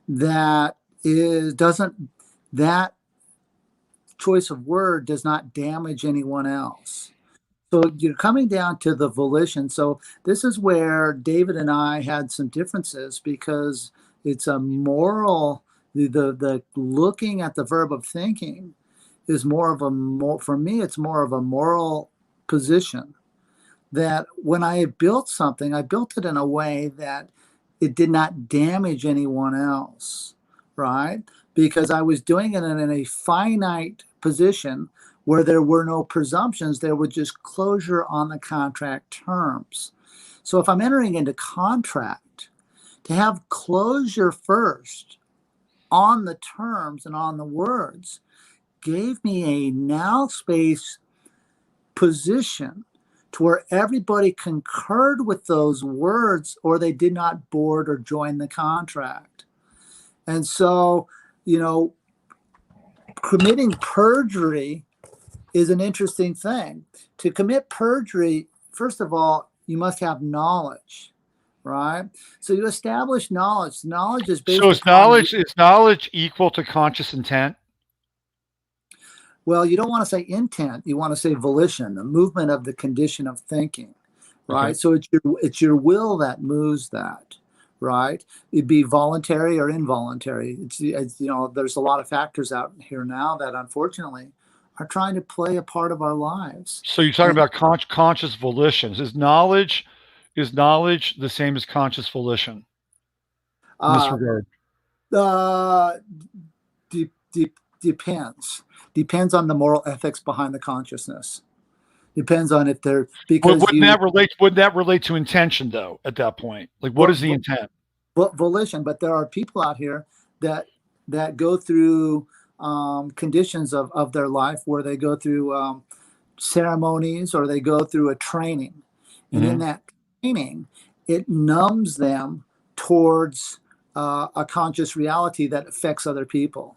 that that choice of word does not damage anyone else. So you're coming down to the volition. So this is where David and I had some differences, because it's a moral, the looking at the verb of thinking is for me, it's more of a moral position, that when I built something, I built it in a way that it did not damage anyone else, right? Because I was doing it in a finite position where there were no presumptions, there was just closure on the contract terms. So if I'm entering into contract, to have closure first on the terms and on the words gave me a now space position to where everybody concurred with those words, or they did not board or join the contract. And so, committing perjury is an interesting thing. To commit perjury, first of all, you must have knowledge, right? So you establish knowledge. Knowledge is based. So is knowledge equal to conscious intent? Well, you don't want to say intent. You want to say volition, the movement of the condition of thinking, right? Okay. So it's your will that moves that, right? It'd be voluntary or involuntary. It's there's a lot of factors out here now that unfortunately are trying to play a part of our lives. So you're talking about conscious volitions. Is knowledge the same as conscious volition in this regard? Depends on the moral ethics behind the consciousness. Depends on if they're, because wouldn't that relate to intention though at that point? Like what is the intent? Volition, but there are people out here that go through conditions of their life where they go through ceremonies, or they go through a training. And in that training, it numbs them towards a conscious reality that affects other people.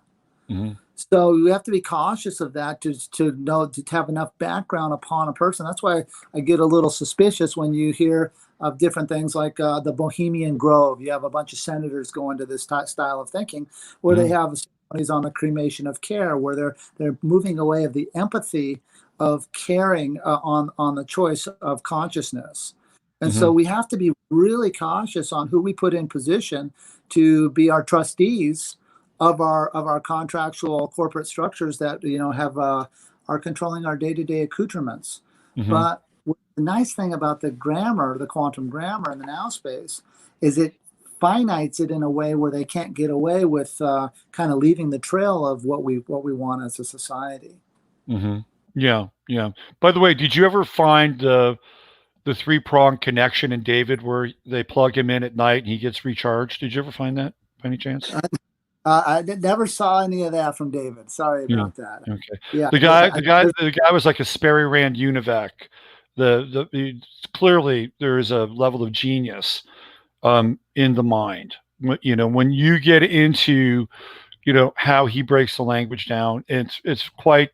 Mm-hmm. So you have to be cautious of that to know, to have enough background upon a person. That's why I get a little suspicious when you hear of different things like the Bohemian Grove. You have a bunch of senators going to this style of thinking, where they have ceremonies on the cremation of care, where they're moving away of the empathy of caring on the choice of consciousness. And so we have to be really cautious on who we put in position to be our trustees of our contractual corporate structures that are controlling our day-to-day accoutrements. But the nice thing about the grammar, the quantum grammar in the now space, is it finites it in a way where they can't get away with kind of leaving the trail of what we want as a society. Yeah. By the way, did you ever find the three-pronged connection in David where they plug him in at night and he gets recharged? Did you ever find that by any chance? I never saw any of that from David. Sorry about that. Okay. Yeah. The guy was like a Sperry Rand UNIVAC. Clearly there is a level of genius in the mind. When you get into how he breaks the language down, it's quite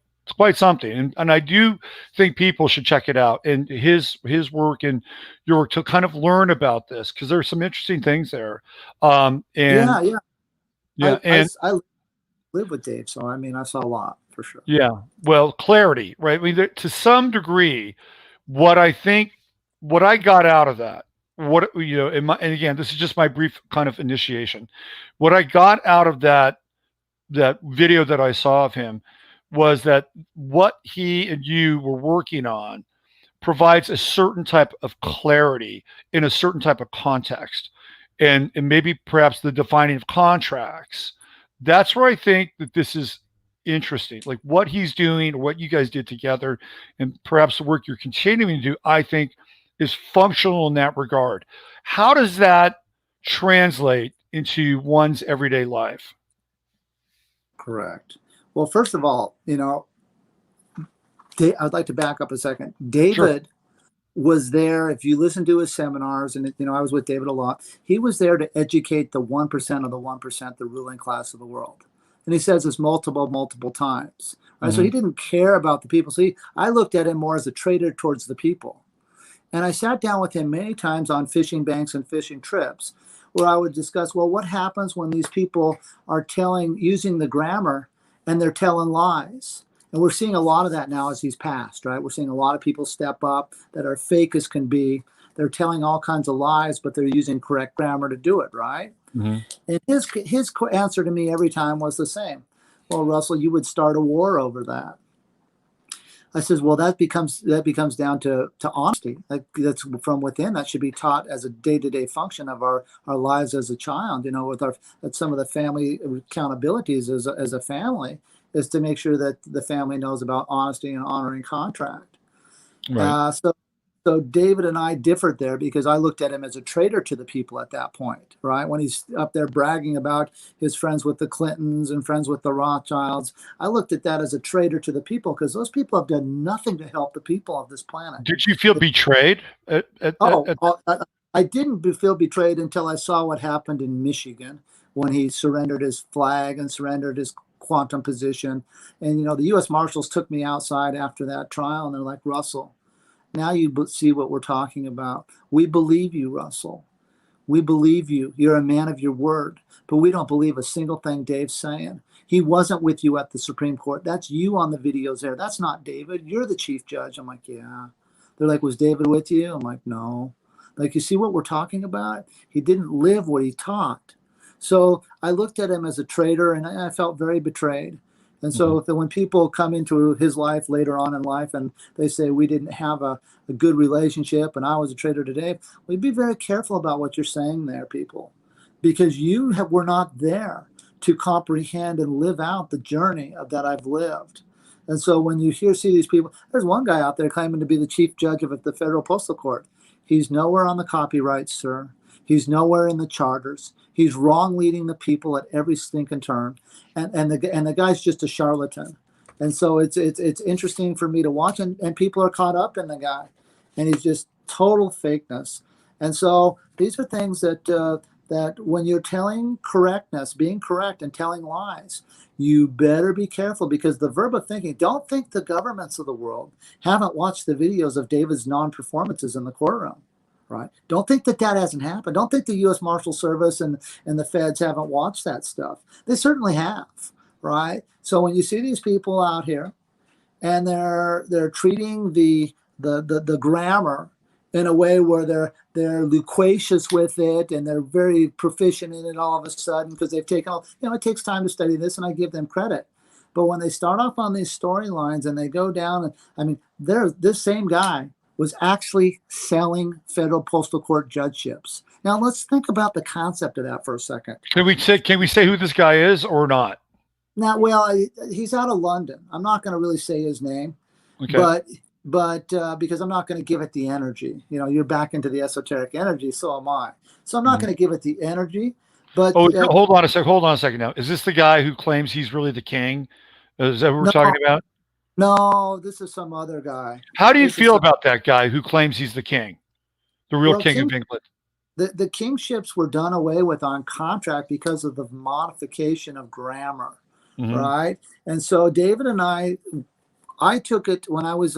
something. And I do think people should check it out, and his work and your work, to kind of learn about this, because there's some interesting things there. I live with Dave, so I saw a lot for sure. Yeah, well, clarity, right? To some degree, what I got out of that, and again, this is just my brief kind of initiation. What I got out of that video that I saw of him was that what he and you were working on provides a certain type of clarity in a certain type of context. And maybe perhaps the defining of contracts. That's where I think that this is interesting. Like what he's doing, or what you guys did together, and perhaps the work you're continuing to do, I think is functional in that regard. How does that translate into one's everyday life? Correct. Well, first of all, I'd like to back up a second. David was there. If you listen to his seminars, and I was with David a lot, he was there to educate the 1% of the 1%, the ruling class of the world. And he says this multiple times. Right? So he didn't care about the people. So I looked at him more as a traitor towards the people. And I sat down with him many times on fishing banks and fishing trips, where I would discuss, well, what happens when these people are using the grammar and they're telling lies? And we're seeing a lot of that now as he's passed, right? We're seeing a lot of people step up that are fake as can be. They're telling all kinds of lies, but they're using correct grammar to do it, right? And his answer to me every time was the same. Well, Russell, you would start a war over that. I says, well, that becomes down to honesty. That's from within. That should be taught as a day-to-day function of our lives as a child. With some of the family accountabilities as a family is to make sure that the family knows about honesty and honoring contract. Right. So David and I differed there because I looked at him as a traitor to the people at that point, right? When he's up there bragging about his friends with the Clintons and friends with the Rothschilds, I looked at that as a traitor to the people because those people have done nothing to help the people of this planet. Did you feel betrayed? I didn't feel betrayed until I saw what happened in Michigan when he surrendered his flag and surrendered his quantum position. And, the U.S. Marshals took me outside after that trial and they're like, Russell, now you see what we're talking about. We believe you, Russell. We believe you. You're a man of your word. But we don't believe a single thing Dave's saying. He wasn't with you at the Supreme Court. That's you on the videos there. That's not David. You're the chief judge. I'm like, yeah. They're like, was David with you? I'm like, no. Like, you see what we're talking about? He didn't live what he taught. So I looked at him as a traitor, and I felt very betrayed. And so when people come into his life later on in life and they say we didn't have a good relationship and I was a traitor to Dave, we'd be very careful about what you're saying there, people, because were not there to comprehend and live out the journey that I've lived. And so when you see these people, there's one guy out there claiming to be the chief judge of the Federal Postal Court. He's nowhere on the copyright, sir. He's nowhere in the charters. He's wrong leading the people at every stinking turn, and the guy's just a charlatan. And so it's interesting for me to watch, and people are caught up in the guy, and he's just total fakeness. And so these are things that when you're telling correctness, being correct and telling lies, you better be careful, because the verb of thinking, don't think the governments of the world haven't watched the videos of David's non-performances in the courtroom. Right. Don't think that hasn't happened. Don't think the U.S. Marshal Service and the feds haven't watched that stuff. They certainly have. Right. So when you see these people out here and they're treating the grammar in a way where they're loquacious with it and they're very proficient in it all of a sudden because they've taken it takes time to study this, and I give them credit. But when they start off on these storylines and they go down, and this same guy was actually selling federal postal court judgeships. Now let's think about the concept of that for a second. Can we say who this guy is or not? Now, well, he's out of London. I'm not going to really say his name, okay. but because I'm not going to give it the energy. You're back into the esoteric energy, so am I. So I'm not going to give it the energy. But hold on a second. Now, is this the guy who claims he's really the king? Is that what we're talking about? No, this is some other guy. How do you feel about that guy who claims he's the king, the real king of England? The kingships were done away with on contract because of the modification of grammar, right? And so David and I took it when I was,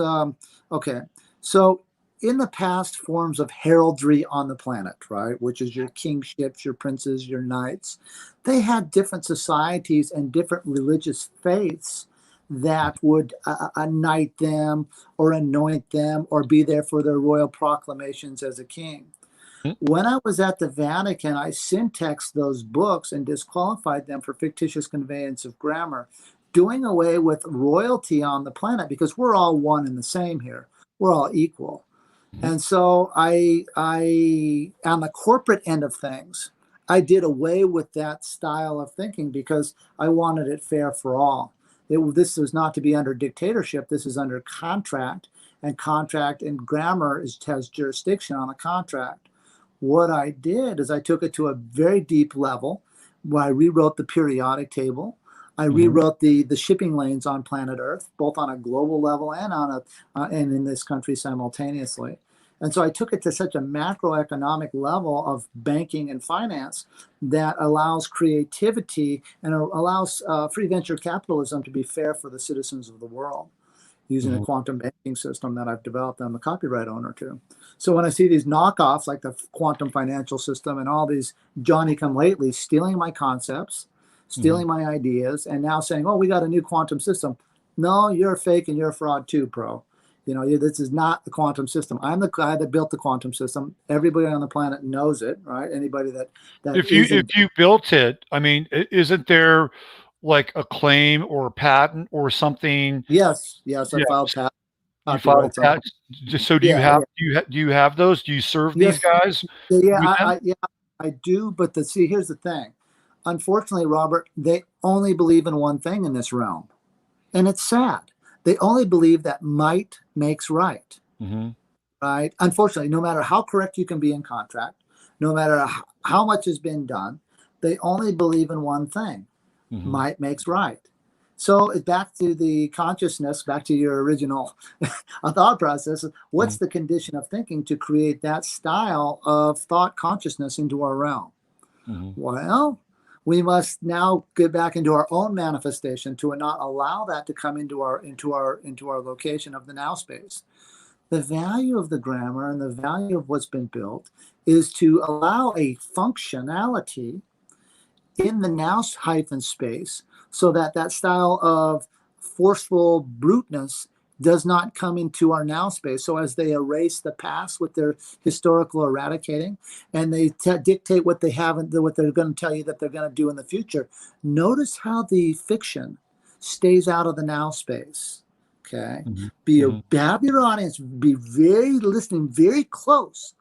so in the past forms of heraldry on the planet, right, which is your kingships, your princes, your knights, they had different societies and different religious faiths that would knight them or anoint them or be there for their royal proclamations as a king. When I was at the Vatican, I syntaxed those books and disqualified them for fictitious conveyance of grammar, doing away with royalty on the planet, because we're all one and the same here. We're all equal. And so I on the corporate end of things, I did away with that style of thinking because I wanted it fair for all. This is not to be under dictatorship. This is under contract, and grammar has jurisdiction on the contract. What I did is I took it to a very deep level where I rewrote the periodic table. I rewrote the shipping lanes on planet Earth, both on a global level and and in this country simultaneously. And so I took it to such a macroeconomic level of banking and finance that allows creativity and allows free venture capitalism to be fair for the citizens of the world, using a quantum banking system that I've developed. I'm the copyright owner to. So when I see these knockoffs like the quantum financial system and all these Johnny-come-lately stealing my concepts, stealing my ideas, and now saying, oh, we got a new quantum system. No, you're fake and you're a fraud too, bro. This is not the quantum system. I'm the guy that built the quantum system. Everybody on the planet knows it, right? Anybody that if you built it, I mean, isn't there like a claim or a patent or something? Yes, I filed patent. You filed patents. So do you have those? Do you serve these guys? Yeah, I do. But here's the thing. Unfortunately, Robert, they only believe in one thing in this realm, and it's sad. They only believe that might makes right. Right? Unfortunately, no matter how correct you can be in contract, no matter how much has been done, they only believe in one thing: might makes right. So back to the consciousness, back to your original thought process. What's the condition of thinking to create that style of thought consciousness into our realm? Well, we must now get back into our own manifestation to not allow that to come into our location of the now space. The value of the grammar and the value of what's been built is to allow a functionality in the now hyphen space, so that style of forceful bruteness does not come into our now space. So as they erase the past with their historical eradicating, and they dictate what they haven't, what they're going to tell you that they're going to do in the future, notice how the fiction stays out of the now space. Okay, have your audience be listening very close.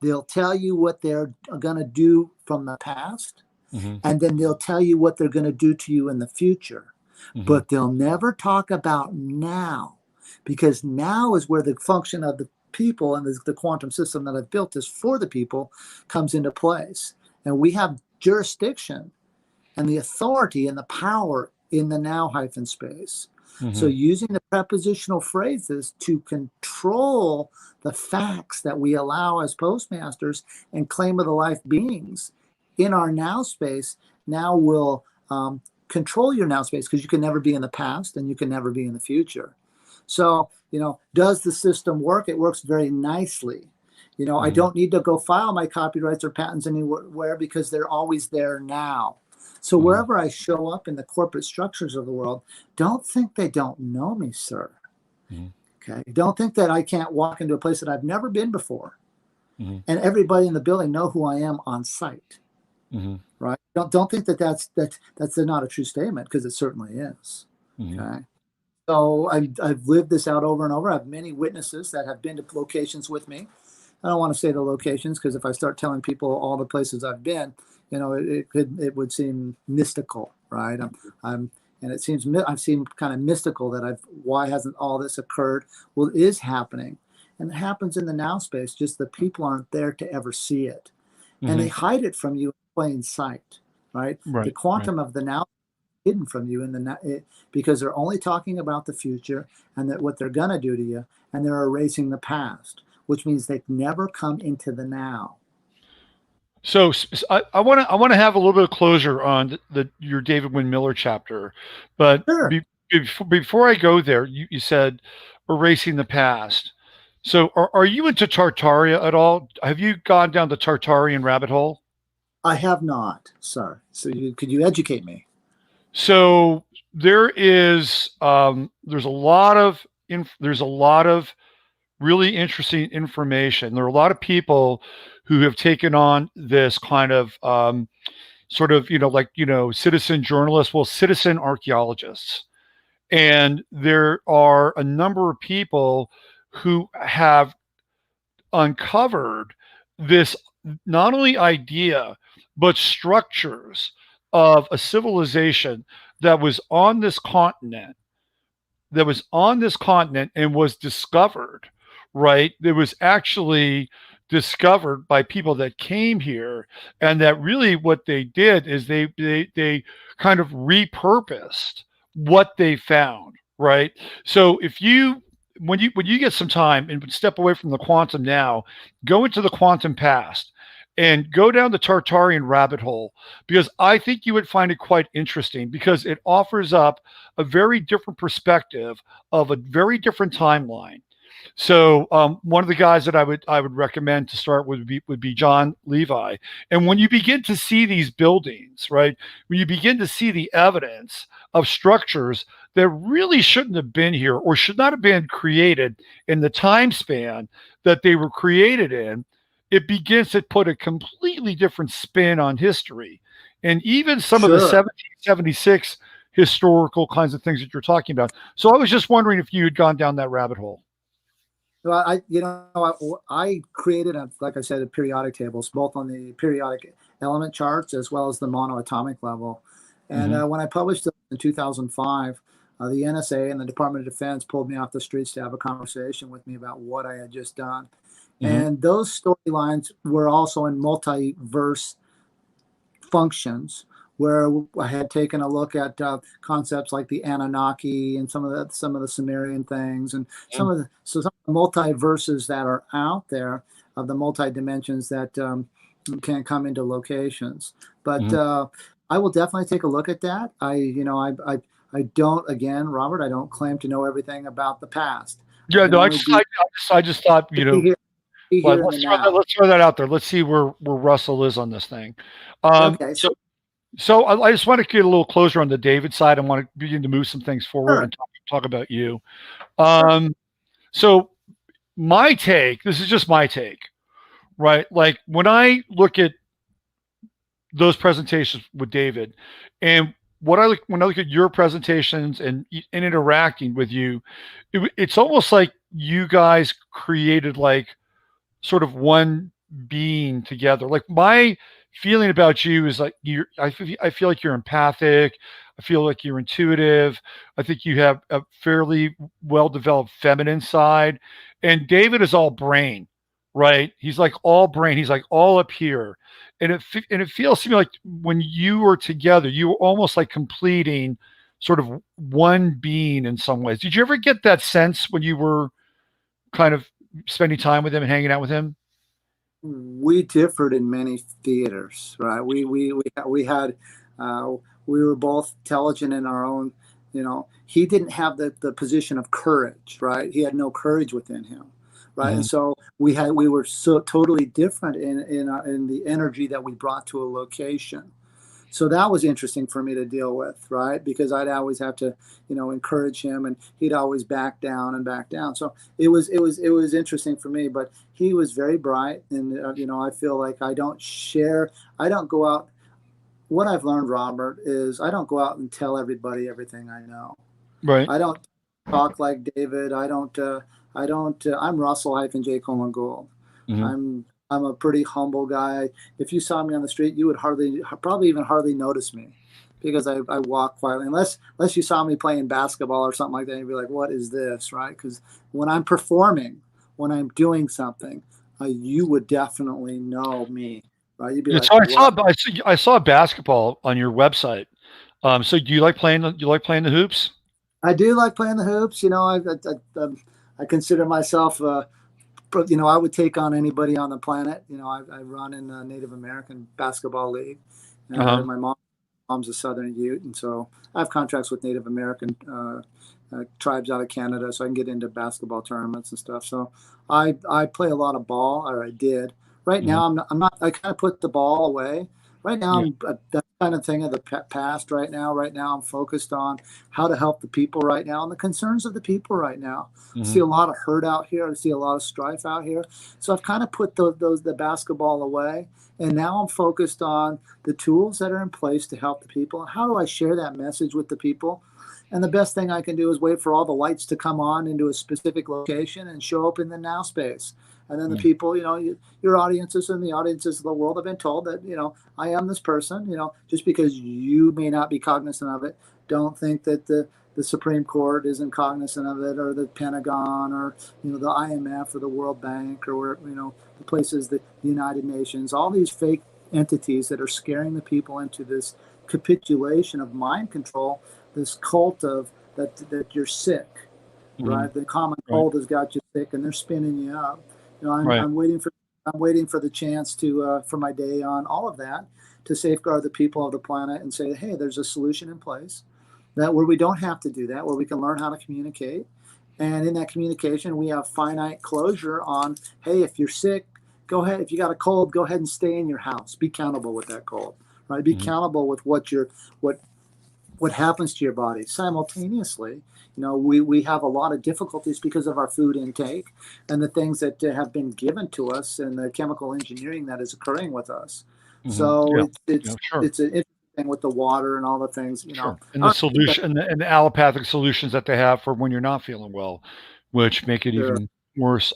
They'll tell you what they're going to do from the past, and then they'll tell you what they're going to do to you in the future. But they'll never talk about now. Because now is where the function of the people and the quantum system that I've built is for the people comes into place. And we have jurisdiction and the authority and the power in the now hyphen space. So using the prepositional phrases to control the facts that we allow as postmasters and claim of the life beings in our now space now will control your now space, because you can never be in the past and you can never be in the future. So, does the system work? It works very nicely. I don't need to go file my copyrights or patents anywhere because they're always there now. So wherever I show up in the corporate structures of the world, don't think they don't know me, sir. Okay. Don't think that I can't walk into a place that I've never been before. And everybody in the building know who I am on site. Right? Don't think that's not a true statement, because it certainly is. Okay. So I've lived this out over and over. I have many witnesses that have been to locations with me. I don't want to say the locations, because if I start telling people all the places I've been, it would seem mystical, right? And it seems I've seen kind of mystical that why hasn't all this occurred? Well, it is happening, and it happens in the now space. Just the people aren't there to ever see it, and they hide it from you in plain sight, right? The quantum of the now hidden from you because they're only talking about the future and that what they're going to do to you, and they're erasing the past, which means they never come into the now. So I want to have a little bit of closure on your David-Wynn Miller chapter, but before I go there, you said erasing the past. So are you into Tartaria at all? Have you gone down the Tartarian rabbit hole? I have not, sir. So could you educate me? So there's a lot of really interesting information. There are a lot of people who have taken on this kind of citizen journalists, citizen archaeologists. And there are a number of people who have uncovered this not only idea, but structures of a civilization that was on this continent, and was discovered, right? There was actually discovered by people that came here, and that really what they did is they kind of repurposed what they found, right? So if you when you get some time and step away from the quantum now, go into the quantum past and go down the Tartarian rabbit hole, because I think you would find it quite interesting, because it offers up a very different perspective of a very different timeline. So one of the guys that I would recommend to start would be John Levi. And when you begin to see these buildings, right, when you begin to see the evidence of structures that really shouldn't have been here or should not have been created in the time span that they were created in, it begins to put a completely different spin on history. And even some of the 1776 historical kinds of things that you're talking about. So I was just wondering if you had gone down that rabbit hole. Well, I created, like I said, periodic tables, both on the periodic element charts as well as the monoatomic level. And when I published it in 2005, the NSA and the Department of Defense pulled me off the streets to have a conversation with me about what I had just done. And those storylines were also in multiverse functions, where I had taken a look at concepts like the Anunnaki and some of the Sumerian things, and some of the multiverses that are out there, of the multi dimensions that can come into locations. But I will definitely take a look at that. I don't, again, Robert, I don't claim to know everything about the past. Yeah, no, I just thought, let's throw that out there. Let's see where Russell is on this thing. Okay. So I just want to get a little closer on the David side. I want to begin to move some things forward and talk about you. So my take, this is just my take, right? Like when I look at those presentations with David, and when I look at your presentations and interacting with you, it's almost like you guys created like sort of one being together. Like my feeling about you is like I feel like you're empathic. I feel like you're intuitive. I think you have a fairly well-developed feminine side. And David is all brain, right? He's like all brain. He's like all up here. And it feels to me like when you were together, you were almost like completing sort of one being in some ways. Did you ever get that sense when you were kind of spending time with him and hanging out with him? We differed in many theaters, right? We were both intelligent in our own, he didn't have the position of courage, right? He had no courage within him, right? And so we were so totally different in the energy that we brought to a location. So that was interesting for me to deal with, right? Because I'd always have to, encourage him, and he'd always back down and back down. So it was interesting for me. But he was very bright, and I feel like I don't go out. What I've learned, Robert, is I don't go out and tell everybody everything I know. Right. I don't talk like David. I'm Russell J. Gould. I'm a pretty humble guy. If you saw me on the street, you would probably hardly notice me, because I walk quietly. Unless you saw me playing basketball or something like that, you'd be like, what is this, right? Because when I'm performing, when I'm doing something, you would definitely know me, right? You'd be like, I saw basketball on your website. So do you like playing the hoops? I do like playing the hoops. I consider myself I would take on anybody on the planet. I run in the Native American Basketball League. My mom's a Southern Ute, and so I have contracts with Native American tribes out of Canada, so I can get into basketball tournaments and stuff. So I play a lot of ball, or I did. Right now, I'm not. I kind of put the ball away. Right now, that kind of thing of the past. Right now, I'm focused on how to help the people right now and the concerns of the people right now. I see a lot of hurt out here. I see a lot of strife out here. So I've kind of put the basketball away, and now I'm focused on the tools that are in place to help the people. And how do I share that message with the people? And the best thing I can do is wait for all the lights to come on into a specific location and show up in the now space. And then the people, your audiences and the audiences of the world have been told that, I am this person, just because you may not be cognizant of it. Don't think that the the Supreme Court isn't cognizant of it, or the Pentagon, or the IMF, or the World Bank, or where the places, the United Nations, all these fake entities that are scaring the people into this capitulation of mind control, this cult of that you're sick, right? The common cold has got you sick, and they're spinning you up. I'm waiting for the chance to for my day on all of that, to safeguard the people of the planet and say, hey, there's a solution in place that where we don't have to do that, where we can learn how to communicate. And in that communication, we have finite closure on, hey, if you're sick, go ahead. If you got a cold, go ahead and stay in your house. Be accountable with that cold, right? Be accountable with what happens to your body. Simultaneously, we have a lot of difficulties because of our food intake and the things that have been given to us and the chemical engineering that is occurring with us. So it's an interesting thing with the water and all the things, And the solution and the allopathic solutions that they have for when you're not feeling well, which make it even worse.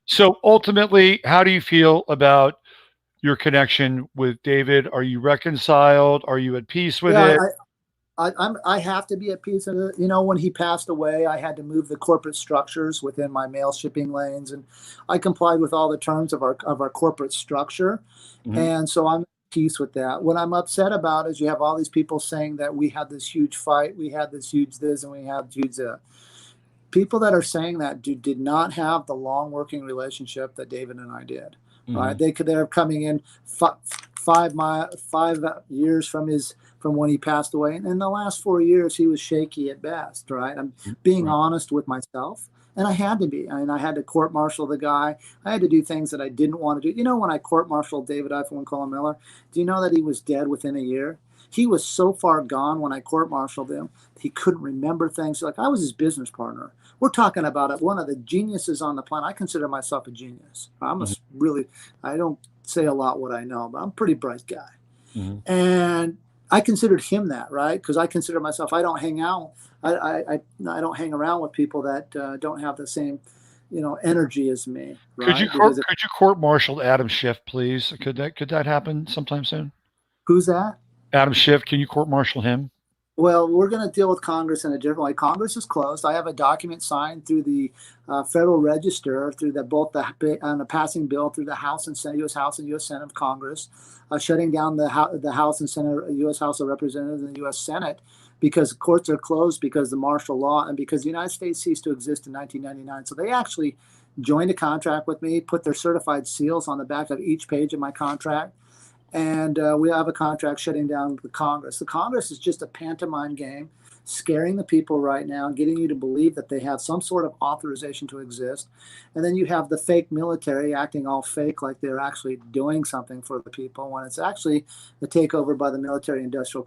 So ultimately, how do you feel about your connection with David? Are you reconciled? Are you at peace with it? I have to be at peace with it. When he passed away, I had to move the corporate structures within my mail shipping lanes, and I complied with all the terms of our corporate structure. And so I'm at peace with that. What I'm upset about is you have all these people saying that we had this huge fight, we had this huge this, and we have huge that. People that are saying that did not have the long working relationship that David and I did. Right? They're coming in 5 years from when he passed away, and in the last 4 years he was shaky at best. Right? I'm being honest with myself, and I had to be. I had to court-martial the guy. I had to do things that I didn't want to do. When I court-martialed David-Wynn Miller, do you know that he was dead within a year? He was so far gone when I court-martialed him, he couldn't remember things. Like, I was his business partner. We're talking about it, one of the geniuses on the planet. I consider myself a genius. I don't say a lot what I know, but I'm a pretty bright guy. And I considered him that, right? Because I consider myself, I don't hang out. I don't hang around with people that don't have the same, energy as me. Right? Could you court-martial Adam Schiff, please? Could that happen sometime soon? Who's that? Adam Schiff. Can you court-martial him? Well, we're going to deal with Congress in a different way. Congress is closed. I have a document signed through the Federal Register, through on the passing bill through the House and Senate, U.S. House and U.S. Senate of Congress, shutting down the House and Senate, U.S. House of Representatives and the U.S. Senate, because courts are closed because of the martial law and because the United States ceased to exist in 1999. So they actually joined a contract with me, put their certified seals on the back of each page of my contract. And we have a contract shutting down the Congress. The Congress is just a pantomime game, scaring the people right now, getting you to believe that they have some sort of authorization to exist. And then you have the fake military acting all fake, like they're actually doing something for the people, when it's actually the takeover by the military-industrial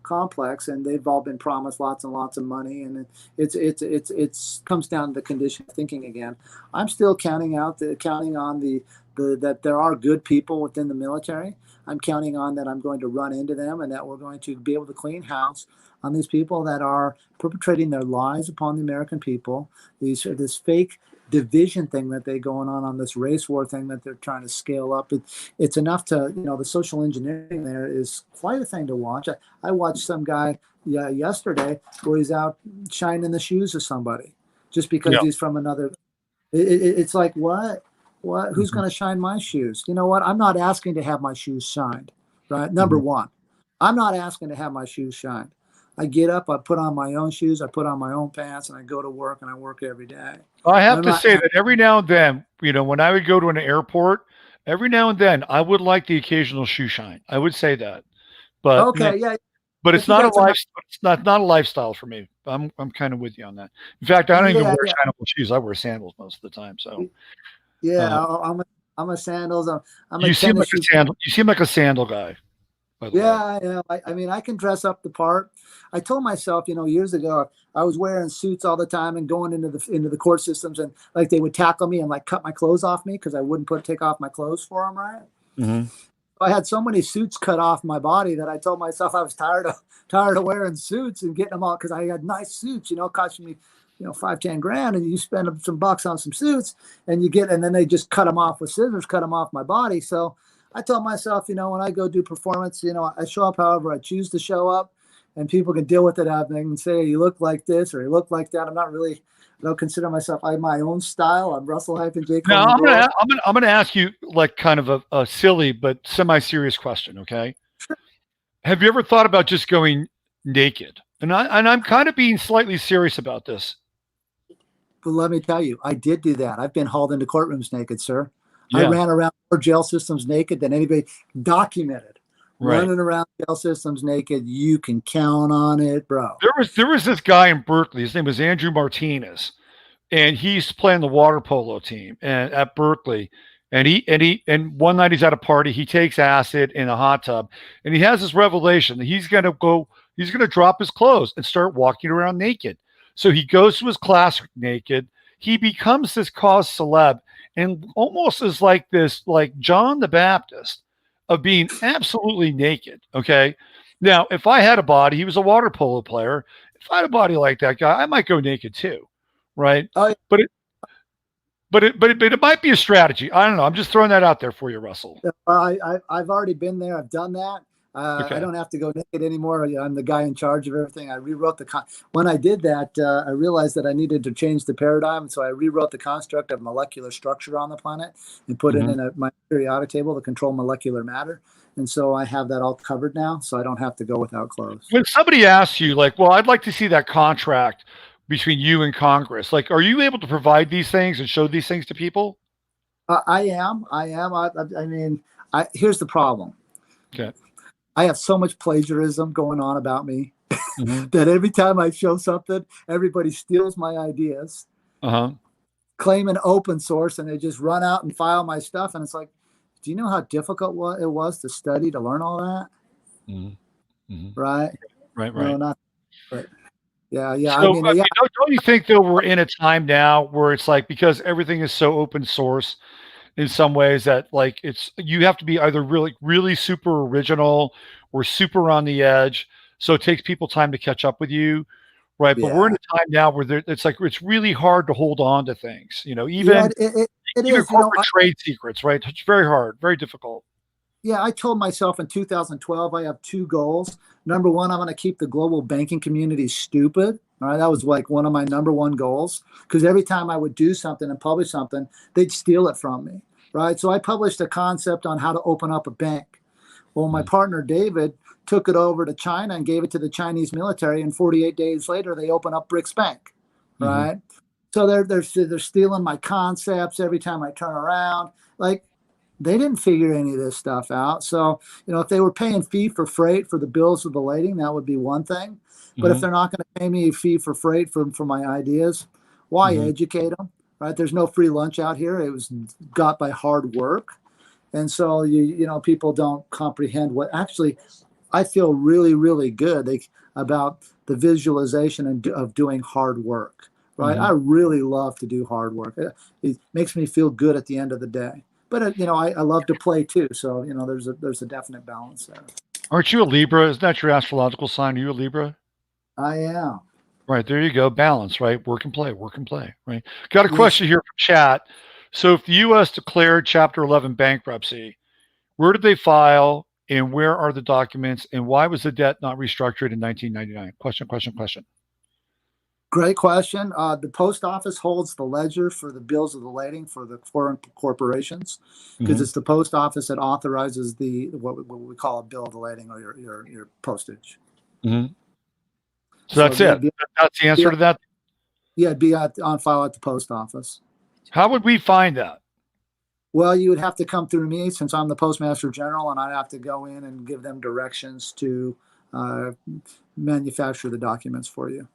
complex, and they've all been promised lots and lots of money, and it's comes down to the condition of thinking again. I'm still counting on that there are good people within the military. I'm counting on that I'm going to run into them, and that we're going to be able to clean house on these people that are perpetrating their lies upon the American people. This fake division thing that they're going on this race war thing that they're trying to scale up. It's enough to, the social engineering there is quite a thing to watch. I watched some guy yesterday where he's out shining the shoes of somebody just because he's from another. It's like, what? Who's going to shine my shoes? You know what? I'm not asking to have my shoes shined, right? Number one, I'm not asking to have my shoes shined. I get up, I put on my own shoes, I put on my own pants, and I go to work, and I work every day. I have to say that every now and then, when I would go to an airport, every now and then I would like the occasional shoe shine. I would say that, but but it's not a lifestyle. It's not a lifestyle for me. I'm kind of with you on that. In fact, I don't even wear shineable shoes. I wear sandals most of the time. So I'm a sandals. You seem like a sandal guy. I mean, I can dress up the part. I told myself, years ago, I was wearing suits all the time and going into the court systems, and like they would tackle me and like cut my clothes off me because I wouldn't take off my clothes for them, right? I had so many suits cut off my body that I told myself I was tired of wearing suits and getting them all, because I had nice suits, costing me $5-10 grand, and you spend some bucks on some suits, and then they just cut them off with scissors, cut them off my body. So I told myself, when I go do performance, I show up however I choose to show up. and people can deal with it. They can say, you look like this or you look like that. I don't consider myself, I have my own style. I'm Russell-J. Now Coleman. I'm gonna ask you like kind of a silly but semi-serious question. Okay. Have you ever thought about just going naked? And I'm kind of being slightly serious about this. But let me tell you, I did do that. I've been hauled into courtrooms naked, sir. Yeah. I ran around more jail systems naked than anybody documented. Right. Running around jail systems naked, you can count on it, bro. There was this guy in Berkeley. His name was Andrew Martinez, and he's playing the water polo team and at Berkeley. And one night he's at a party. He takes acid in a hot tub, and he has this revelation that he's gonna drop his clothes and start walking around naked. So he goes to his class naked. He becomes this cause celeb, and almost is like this, like John the Baptist, of being absolutely naked. Okay. Now, if I had a body, he was a water polo player. If I had a body like that guy, I might go naked too. Right. But it might be a strategy. I don't know. I'm just throwing that out there for you, Russell. I've already been there. I've done that. Okay. I don't have to go naked anymore. I'm the guy in charge of everything. I rewrote when I did that, I realized that I needed to change the paradigm. So I rewrote the construct of molecular structure on the planet and put it in my periodic table to control molecular matter. And so I have that all covered now. So I don't have to go without clothes. When somebody asks you like, well, I'd like to see that contract between you and Congress, like, are you able to provide these things and show these things to people? I am. Here's the problem. Okay. I have so much plagiarism going on about me that every time I show something, everybody steals my ideas, claim an open source, and they just run out and file my stuff. And it's like, do you know how difficult it was to study to learn all that? Right. No, not. But yeah. So, don't you think though we're in a time now where it's like, because everything is so open source in some ways, that like you have to be either really super original or super on the edge. So it takes people time to catch up with you. Right. But we're in a time now where it's like, it's really hard to hold on to things, even corporate trade secrets, right? It's very hard, very difficult. Yeah. I told myself in 2012, I have 2 goals. Number one, I'm going to keep the global banking community stupid. All right. That was like one of my number 1 goals, because every time I would do something and publish something, they'd steal it from me. Right. So I published a concept on how to open up a bank. Well, my partner, David, took it over to China and gave it to the Chinese military. And 48 days later, they open up Brick's Bank. Right. So they're stealing my concepts every time I turn around. Like, they didn't figure any of this stuff out. So, if they were paying fee for freight for the bills of the lading, that would be one thing. But if they're not going to pay me a fee for freight for my ideas, why educate them? Right? There's no free lunch out here. It was got by hard work. And so, people don't comprehend what actually, I feel really, really good about the visualization of doing hard work. Right? I really love to do hard work. It makes me feel good at the end of the day. But, I love to play too. So, there's a definite balance there. Aren't you a Libra? Isn't that your astrological sign? Are you a Libra? I am. Right. There you go. Balance, right? Work and play, right? Got a question here from chat. So if the U.S. declared Chapter 11 bankruptcy, where did they file and where are the documents and why was the debt not restructured in 1999? Question. Great question. The post office holds the ledger for the bills of the lading for the foreign corporations, because it's the post office that authorizes what we call a bill of the lading or your postage. So that's it. That's the answer to that. Yeah, it'd be on file at the post office. How would we find that? Well, you would have to come through me, since I'm the postmaster general, and I'd have to go in and give them directions to manufacture the documents for you.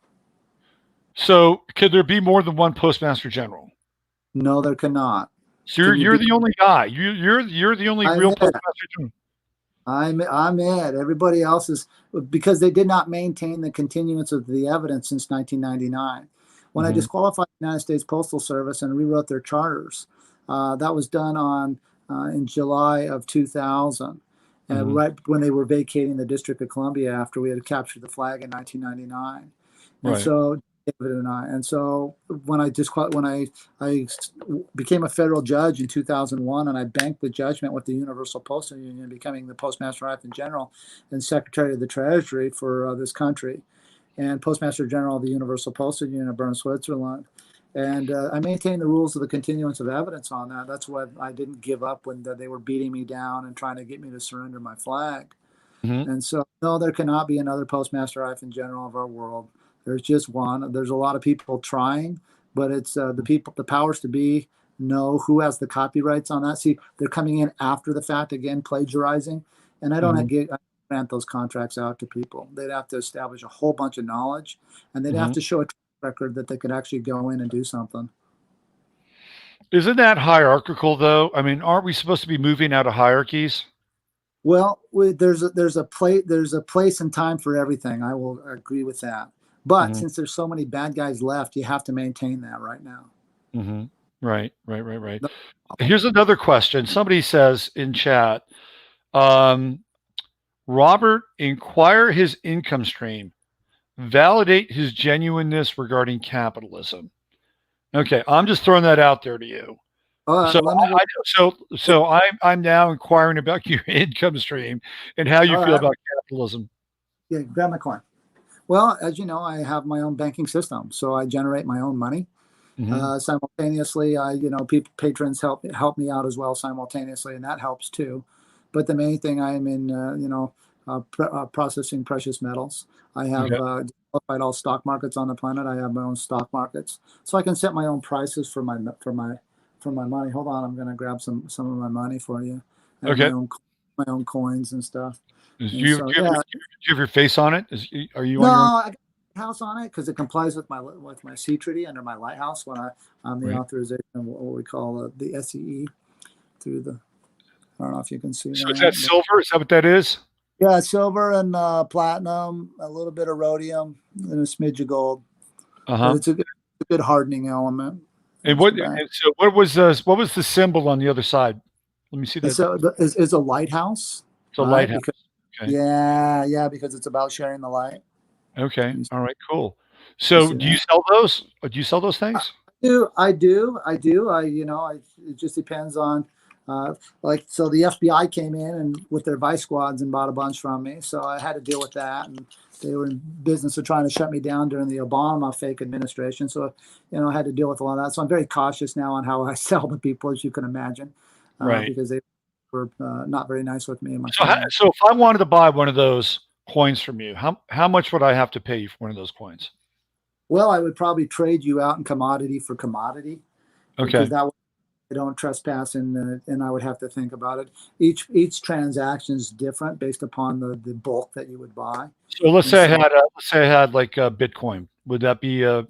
So could there be more than one postmaster general? No, there cannot. So you're the only guy. You're the only real postmaster general. I'm it. Everybody else is, because they did not maintain the continuance of the evidence since 1999. When I disqualified the United States Postal Service and rewrote their charters, that was done in July of 2000, and right when they were vacating the District of Columbia after we had captured the flag in 1999. And so David and I. And so when I became a federal judge in 2001, and I banked the judgment with the Universal Postal Union, becoming the Postmaster General and Secretary of the Treasury for this country, and Postmaster General of the Universal Postal Union of Bern, Switzerland. And I maintained the rules of the continuance of evidence on that. That's why I didn't give up when they were beating me down and trying to get me to surrender my flag. Mm-hmm. And so, no, there cannot be another Postmaster General of our world. There's just one. There's a lot of people trying, but it's the powers to be know who has the copyrights on that. See, they're coming in after the fact, again, plagiarizing. And I don't grant those contracts out to people. They'd have to establish a whole bunch of knowledge, and they'd have to show a track record that they could actually go in and do something. Isn't that hierarchical, though? I mean, aren't we supposed to be moving out of hierarchies? Well, there's a place and time for everything. I will agree with that. But since there's so many bad guys left, you have to maintain that right now. Mm-hmm. Right. Here's another question. Somebody says in chat, Robert, inquire his income stream, validate his genuineness regarding capitalism. Okay, I'm just throwing that out there to you. I'm now inquiring about your income stream and how you feel about capitalism. Yeah, grab my coin. Well, as you know, I have my own banking system, so I generate my own money. Simultaneously, patrons help me out as well simultaneously, and that helps too. But the main thing, I'm in, processing precious metals. I have qualified all stock markets on the planet. I have my own stock markets, so I can set my own prices for my money. Hold on, I'm going to grab some of my money for you. I have my own coins and stuff. Do you have your face on it? Are you? No, I got a house on it because it complies with my sea treaty under my lighthouse when I'm the authorization of what we call the SEE through the. I don't know if you can see. So is that silver? Is that what that is? Yeah, silver and platinum, a little bit of rhodium, and a smidge of gold. It's a good hardening element. And what was the symbol on the other side? Let me see that. It's a lighthouse. It's a lighthouse. Because it's about sharing the light. Okay. All right. Cool. So, do you sell those? Do you sell those things? I do. It just depends on. So the FBI came in and with their vice squads and bought a bunch from me. So I had to deal with that, and they were in business of trying to shut me down during the Obama fake administration. So, I had to deal with a lot of that. So I'm very cautious now on how I sell to people, as you can imagine, because they were not very nice with me and my family. So if I wanted to buy one of those coins from you, how much would I have to pay you for one of those coins? Well, I would probably trade you out in commodity for commodity. Okay. Because that way I don't trespass, and I would have to think about it. Each transaction is different based upon the bulk that you would buy. So let's say I had like a Bitcoin. Would that be a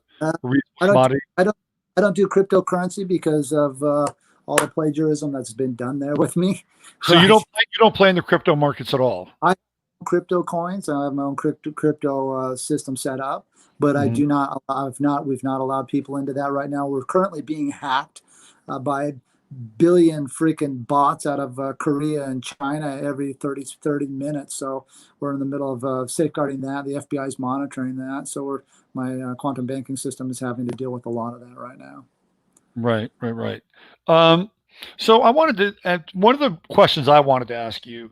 commodity? I don't do cryptocurrency because of all the plagiarism that's been done there with me. So you don't play in the crypto markets at all. I have crypto coins. I have my own crypto system set up, but I do not. We've not allowed people into that right now. We're currently being hacked by a billion freaking bots out of Korea and China every 30 minutes. So we're in the middle of safeguarding that. The FBI is monitoring that. So my quantum banking system is having to deal with a lot of that right now. Right. So I wanted to, one of the questions I wanted to ask you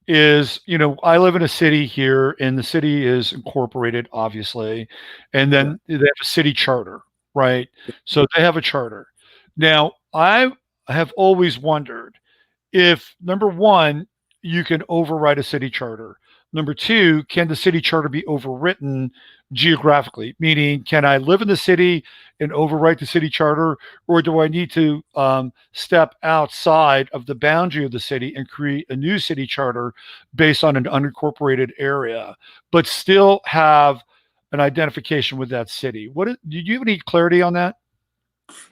is, I live in a city here, and the city is incorporated, obviously, and then they have a city charter, right? So they have a charter. Now, I have always wondered if, number one, you can override a city charter. Number two, can the city charter be overwritten geographically? Meaning, can I live in the city and overwrite the city charter, or do I need to step outside of the boundary of the city and create a new city charter based on an unincorporated area, but still have an identification with that city? Do you have any clarity on that?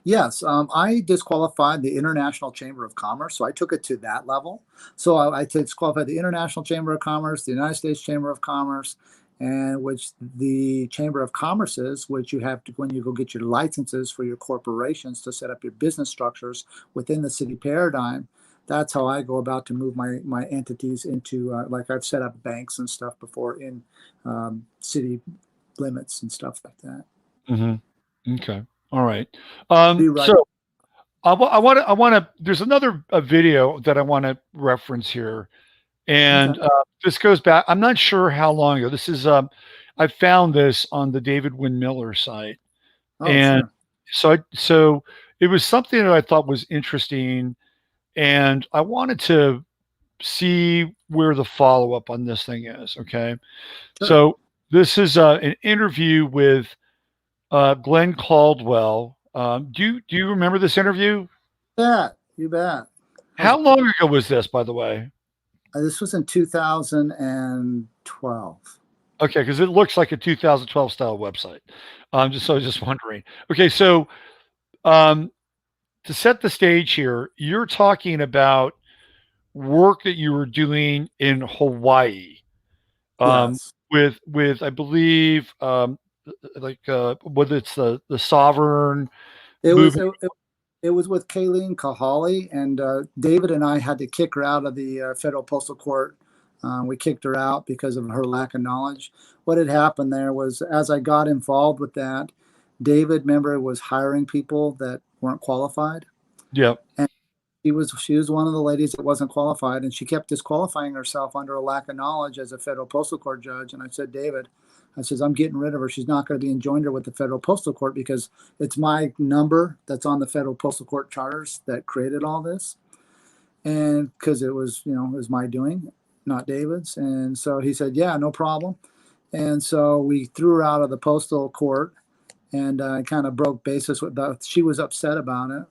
Yes, I disqualified the International Chamber of Commerce, so I took it to that level. So I disqualified the International Chamber of Commerce, the United States Chamber of Commerce, and which the Chamber of Commerce is, which you have to, when you go get your licenses for your corporations to set up your business structures within the city paradigm. That's how I go about to move my entities into, like I've set up banks and stuff before in city limits and stuff like that. Okay. All right. Be right. So I want to. There's another video that I want to reference here, and Okay. this goes back. I'm not sure how long ago. This is. I found this on the David-Wynn Miller site, Oh, and sure. so it was something that I thought was interesting, and I wanted to see where the follow up on this thing is. Okay. Sure. So this is an interview with Glenn Caldwell. Do you remember this interview? Yeah, you bet. How long ago was this, by the way? This was in 2012. Okay, because it looks like a 2012 style website. I was just wondering. Okay, so um, to set the stage here, you're talking about work that you were doing in Hawaii Yes. with I believe whether it's the sovereign It was movement. it was with Kayleen Kahali, and David and I had to kick her out of the federal postal court. We kicked her out because of her lack of knowledge. What had happened there was, as I got involved with that, David, remember, was hiring people that weren't qualified. Yeah. And she was one of the ladies that wasn't qualified, and she kept disqualifying herself under a lack of knowledge as a federal postal court judge. And I said, David, I says, I'm getting rid of her. She's not going to be in joinder with the federal postal court because it's my number that's on the federal postal court charters that created all this. And because it was, it was my doing, not David's. And so he said, yeah, no problem. And so we threw her out of the postal court, and I kind of broke basis with that. She was upset about it.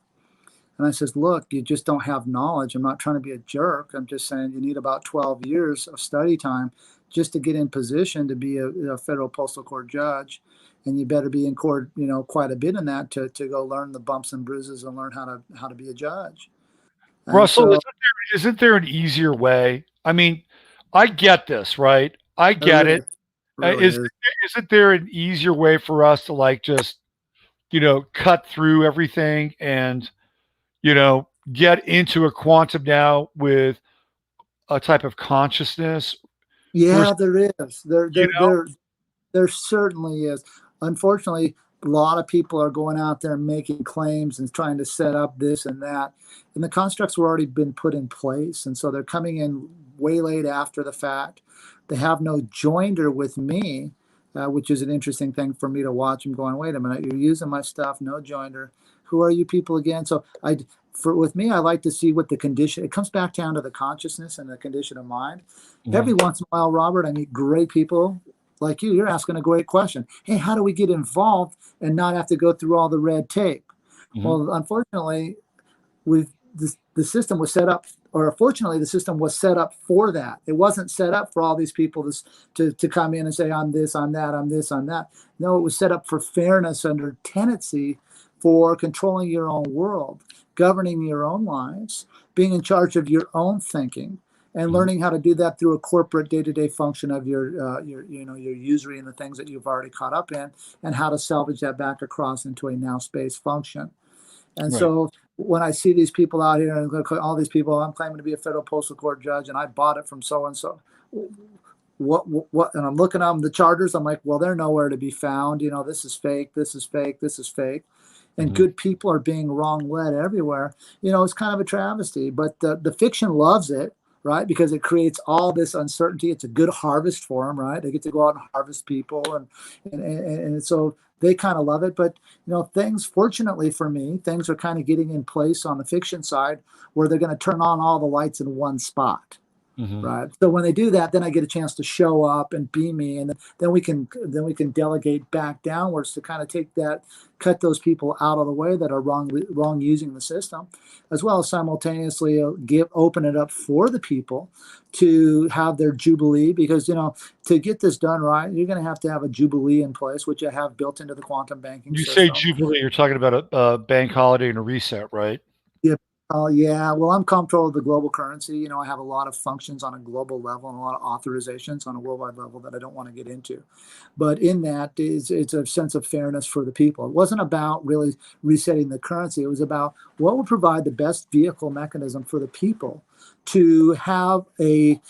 And I says, look, you just don't have knowledge. I'm not trying to be a jerk. I'm just saying you need about 12 years of study time just to get in position to be a federal postal court judge. And you better be in court, quite a bit in that to go learn the bumps and bruises and learn how to be a judge. And Russell, so isn't there an easier way? I mean, I get this, right? I get it. really is. Isn't there an easier way for us to like just, cut through everything and, get into a quantum now with a type of consciousness? Yeah, versus- there is. There certainly is. Unfortunately, a lot of people are going out there making claims and trying to set up this and that. And the constructs were already been put in place. And so they're coming in way late after the fact. They have no joinder with me, which is an interesting thing for me to watch. I'm going, wait a minute, you're using my stuff, no joinder. Who are you people again? So with me, I like to see what the condition, it comes back down to the consciousness and the condition of mind. Mhm. Every once in a while, Robert, I meet great people like you. You're asking a great question. Hey, how do we get involved and not have to go through all the red tape? Mhm. Well, unfortunately, the system was set up, or fortunately, the system was set up for that. It wasn't set up for all these people to come in and say, I'm this, I'm that, I'm this, I'm that. No, it was set up for fairness under tenancy, for controlling your own world, governing your own lives, being in charge of your own thinking, and learning how to do that through a corporate day-to-day function of your usury and the things that you've already caught up in, and how to salvage that back across into a now space function. And Right. so when I see these people out here and all these people, I'm claiming to be a federal postal court judge and I bought it from so-and-so. What, and I'm looking at the charters. I'm like, well, they're nowhere to be found. This is fake. This is fake. This is fake. And good people are being wrong led everywhere. It's kind of a travesty, but the fiction loves it, right? Because it creates all this uncertainty. It's a good harvest for them, right? They get to go out and harvest people. And so they kind of love it. But, things, fortunately for me, things are kind of getting in place on the fiction side where they're going to turn on all the lights in one spot. Right. So when they do that, then I get a chance to show up and be me, and then we can delegate back downwards to kind of cut those people out of the way that are wrong using the system, as well as simultaneously open it up for the people to have their jubilee, because to get this done right, you're going to have a jubilee in place, which I have built into the quantum banking system. You say jubilee, you're talking about a bank holiday and a reset, right? Yeah. Yeah. Well, I'm comptroller of the global currency. I have a lot of functions on a global level and a lot of authorizations on a worldwide level that I don't want to get into. But in that, it's a sense of fairness for the people. It wasn't about really resetting the currency. It was about what would provide the best vehicle mechanism for the people to have a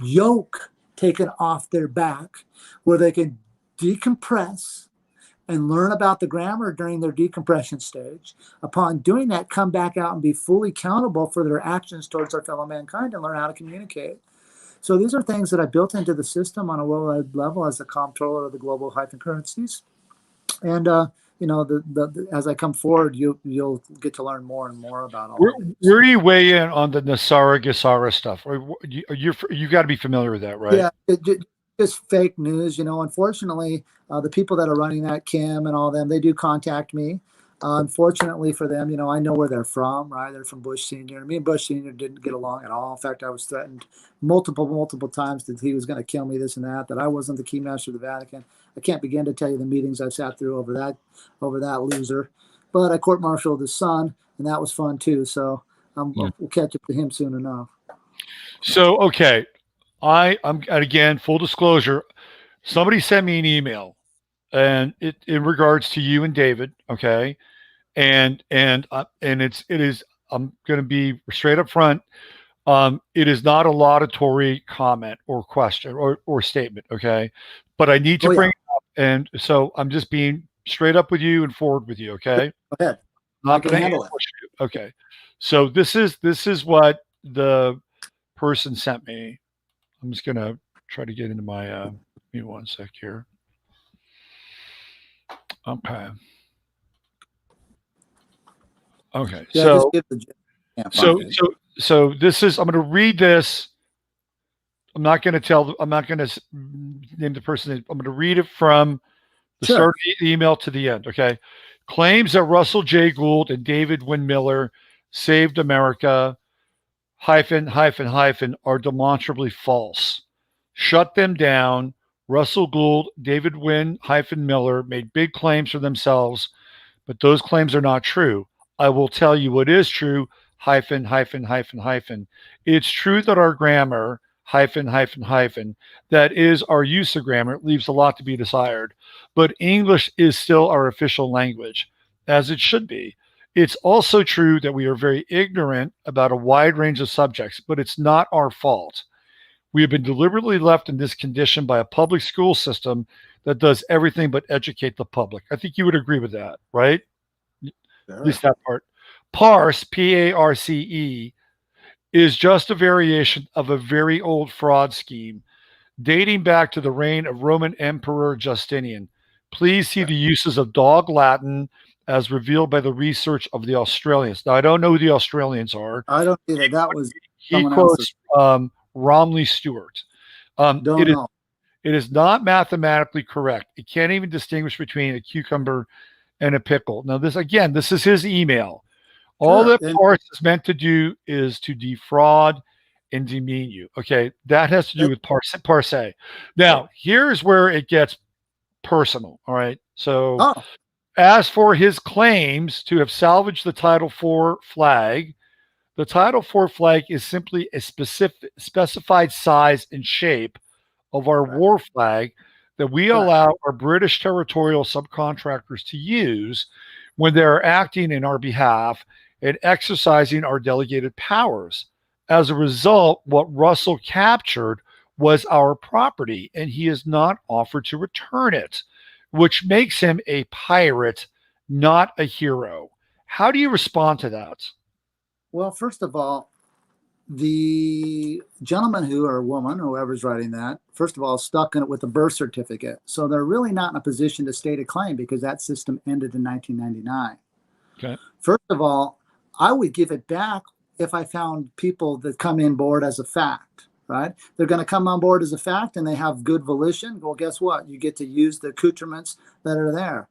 yoke taken off their back where they can decompress, and learn about the grammar during their decompression stage. Upon doing that, come back out and be fully accountable for their actions towards our fellow mankind and learn how to communicate. So these are things that I built into the system on a worldwide level as the comptroller of the global hyphen currencies. And you know, as I come forward, you'll get to learn more and more about all of this. Where do you weigh in on the Nasara Gisara stuff? You got to be familiar with that, right? Yeah, just fake news. You know, unfortunately, the people that are running that, Kim and all them, they do contact me. Unfortunately for them, you know, I know where they're from, right? They're from Bush Sr. Me and Bush Sr. didn't get along at all. In fact, I was threatened multiple times that he was going to kill me, this and that I wasn't the keymaster of the Vatican. I can't begin to tell you the meetings I've sat through over that loser. But I court-martialed his son, and that was fun too. So we'll catch up to him soon enough. So, okay. I'm again, full disclosure, somebody sent me an email and it in regards to you and David. Okay. And it is, I'm going to be straight up front. It is not a laudatory comment or question or statement. Okay. But I need to bring it up. And so I'm just being straight up with you and forward with you. Okay. Go ahead. Not going to handle it. Okay. So this is what the person sent me. I'm just going to try to get into my, give me one sec here. Okay. Okay. Yeah, So this is, I'm going to read this. I'm not going to name the person. I'm going to read it from the start of the email to the end. Okay. Claims that Russell J. Gould and David-Wynn Miller saved America -- are demonstrably false. Shut them down. Russell Gould, David-Wynn - Miller made big claims for themselves, but those claims are not true. I will tell you what is true -- It's true that our grammar -- that is our use of grammar leaves a lot to be desired, but English is still our official language, as it should be. It's also true that we are very ignorant about a wide range of subjects, but it's not our fault. We have been deliberately left in this condition by a public school system that does everything but educate the public. I think you would agree with that, right? Sure. At least that part. PARSE, PARCE, is just a variation of a very old fraud scheme dating back to the reign of Roman Emperor Justinian. Please see the uses of dog Latin as revealed by the research of the Australians. Now, I don't know who the Australians are. I don't either. That was he quotes Romley Stewart. It is not mathematically correct. It can't even distinguish between a cucumber and a pickle. Now, this is his email. All that PARSE is meant to do is to defraud and demean you. Okay, that has to do with PARSE. Now, here's where it gets personal. All right, so as for his claims to have salvaged the Title IV flag, the Title IV flag is simply a specified size and shape of our war flag that we allow our British territorial subcontractors to use when they're acting in our behalf and exercising our delegated powers. As a result, what Russell captured was our property, and he has not offered to return it, which makes him a pirate, not a hero. How do you respond to that? Well, first of all, the gentleman or woman, whoever's writing that, first of all, stuck in it with a birth certificate. So they're really not in a position to state a claim because that system ended in 1999. Okay. First of all, I would give it back if I found people that come in board as a fact, right? They're going to come on board as a fact and they have good volition. Well, guess what? You get to use the accoutrements that are there.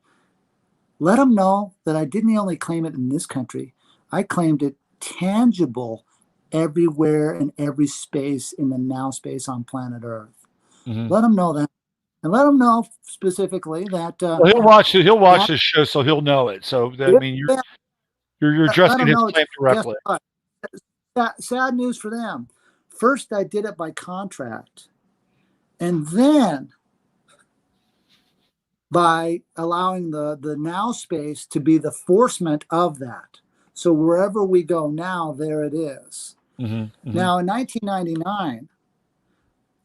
Let them know that I didn't only claim it in this country. I claimed it tangible everywhere in every space in the now space on planet Earth. Mm-hmm. Let them know that. And let them know specifically that he'll watch it. He'll watch this show, so he'll know it. So that, I mean, you're addressing his claim directly. Sad news for them. First, I did it by contract, and then by allowing the now space to be the forcement of that. So wherever we go now, there it is. Mm-hmm, mm-hmm. Now, in 1999,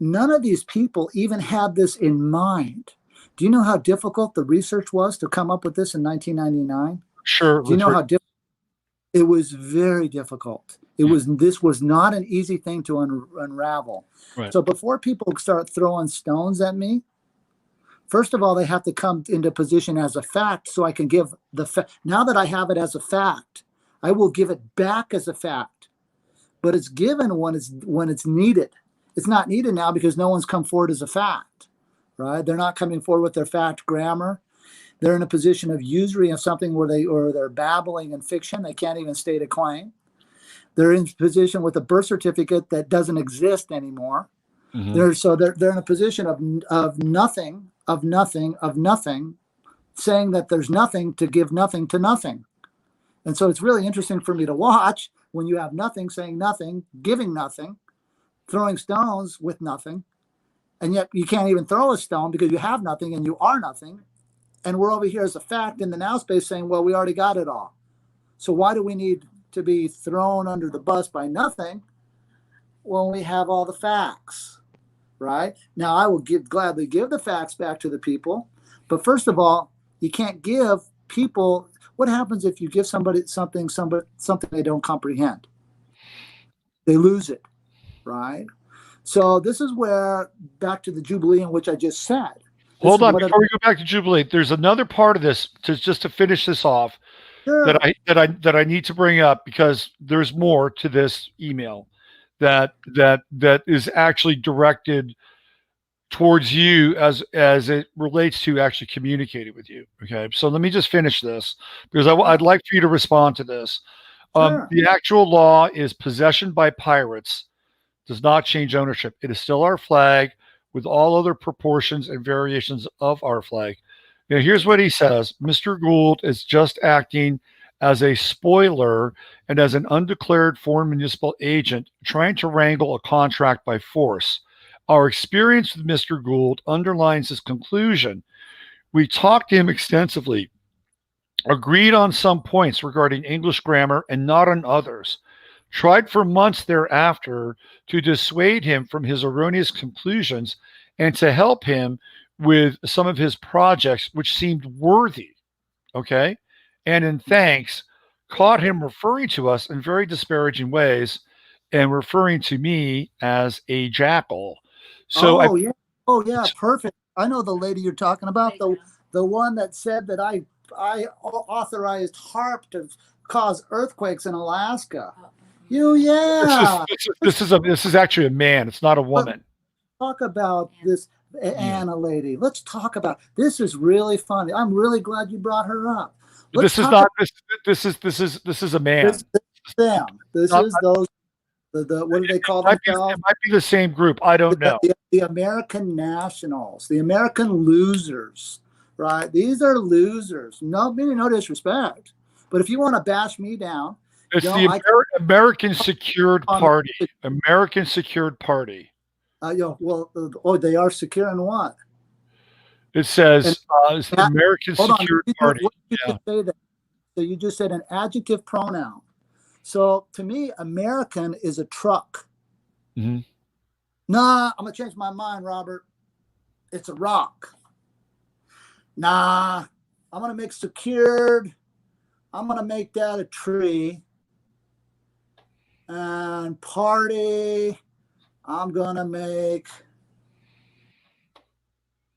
none of these people even had this in mind. Do you know how difficult the research was to come up with this in 1999? Sure. Do you know how difficult? It was very difficult. This was not an easy thing to unravel. Right. So before people start throwing stones at me, first of all, they have to come into position as a fact, so I can give the fact. Now that I have it as a fact, I will give it back as a fact. But it's given when it's needed. It's not needed now because no one's come forward as a fact, right? They're not coming forward with their fact grammar. They're in a position of usury of something where they're babbling in fiction. They can't even state a claim. They're in position with a birth certificate that doesn't exist anymore. Mm-hmm. They're in a position of nothing, saying that there's nothing to give nothing to nothing. And so it's really interesting for me to watch when you have nothing, saying nothing, giving nothing, throwing stones with nothing, and yet you can't even throw a stone because you have nothing and you are nothing. And we're over here as a fact in the now space saying, well, we already got it all. So why do we need to be thrown under the bus by nothing when we have all the facts, right? Now, I will gladly give the facts back to the people. But first of all, you can't give people, what happens if you give somebody something they don't comprehend? They lose it, right? So this is where, back to the Jubilee in which I just said. Hold on, before we go back to Jubilee, there's another part of this to finish this off. Sure. that I need to bring up because there's more to this email that is actually directed towards you as it relates to actually communicating with you. Okay, so let me just finish this because I'd like for you to respond to this. Sure. The actual law is possession by pirates does not change ownership. It is still our flag with all other proportions and variations of our flag. Now, here's what he says. Mr. Gould is just acting as a spoiler and as an undeclared foreign municipal agent trying to wrangle a contract by force. Our experience with Mr. Gould underlines this conclusion. We talked to him extensively, agreed on some points regarding English grammar and not on others, tried for months thereafter to dissuade him from his erroneous conclusions and to help him with some of his projects, which seemed worthy, okay? And in thanks, caught him referring to us in very disparaging ways and referring to me as a jackal. So Oh, yeah, perfect. I know the lady you're talking about, the one that said that I authorized HARP to cause earthquakes in Alaska. This is actually a man. It's not a woman. Talk about this Anna lady. Let's talk about this. Is really funny. I'm really glad you brought her up. This is a man. This is them. This is those. The what do they call themselves? It might be the same group. I don't know. The American nationals, the American losers, right? These are losers. No, meaning no disrespect. But if you want to bash me down, it's the American Secured Party. American Secured Party. They are secure in what? It says it's the American Secured Party. What did you say that? So you just said an adjective pronoun. So to me, American is a truck. Mm-hmm. Nah, I'm gonna change my mind, Robert. It's a rock. Nah, I'm gonna make secured. I'm gonna make that a tree. And party, I'm gonna make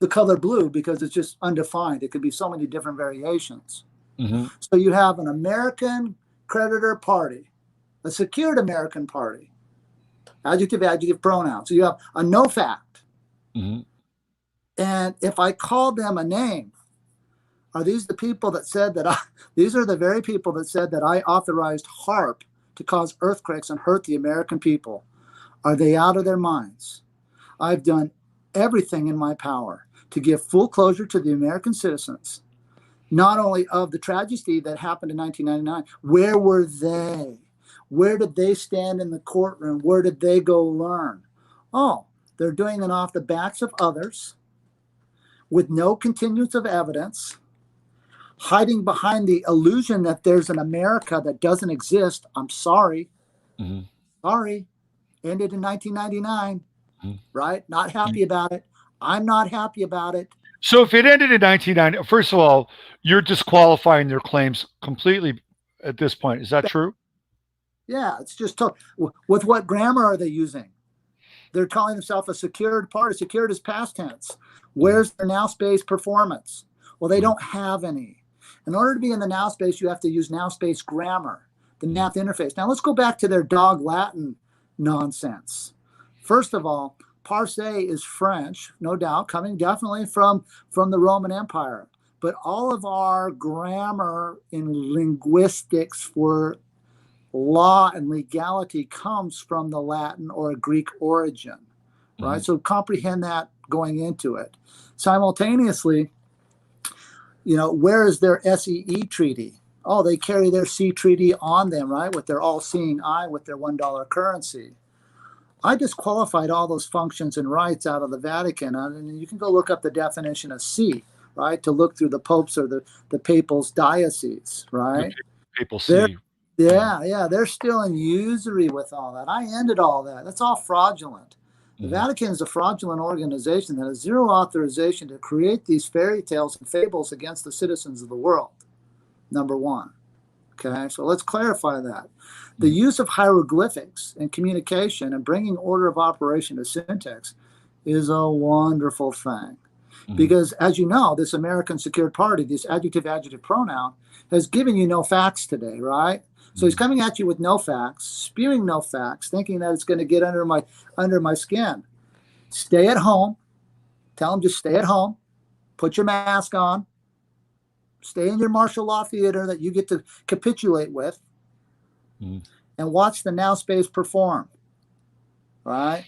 the color blue because it's just undefined. It could be so many different variations. Mm-hmm. So you have an American creditor party, a secured American party, adjective pronoun. So you have a no fact. Mm-hmm. And if I call them a name, are these the people that said that these are the very people that said that I authorized HARP to cause earthquakes and hurt the American people? Are they out of their minds? I've done everything in my power to give full closure to the American citizens, not only of the tragedy that happened in 1999. Where were they? Where did they stand in the courtroom? Where did they go learn? Oh, they're doing it off the backs of others with no continuance of evidence, hiding behind the illusion that there's an America that doesn't exist. I'm sorry. Mm-hmm. Sorry. Ended in 1999, mm-hmm. right? Not happy about it. I'm not happy about it. So if it ended in 1990, first of all, you're disqualifying their claims completely at this point. Is that true? Yeah, it's just with what grammar are they using? They're calling themselves a secured party. Secured is past tense. Where's their now space performance? Well, they don't have any. In order to be in the now space, you have to use now space grammar, the math interface. Now let's go back to their dog Latin nonsense. First of all, Parse is French, no doubt, coming definitely from the Roman Empire. But all of our grammar in linguistics for law and legality comes from the Latin or a Greek origin, right? So comprehend that going into it. Simultaneously, where is their SEE treaty? Oh, they carry their C treaty on them, right? With their all-seeing eye, with their $1 currency. I disqualified all those functions and rights out of the Vatican. And you can go look up the definition of C, right? To look through the popes or the papal's diocese, right? Papal C. Yeah, they're still in usury with all that. I ended all that. That's all fraudulent. The Vatican is a fraudulent organization that has zero authorization to create these fairy tales and fables against the citizens of the world, number one. Okay, so let's clarify that. The use of hieroglyphics in communication and bringing order of operation to syntax is a wonderful thing. Because, as you know, this American secured party, this adjective pronoun, has given you no facts today, right? So he's coming at you with no facts, spewing no facts, thinking that it's going to get under my skin. Stay at home. Tell him just stay at home. Put your mask on. Stay in your martial law theater that you get to capitulate with, and watch the now space perform. Right?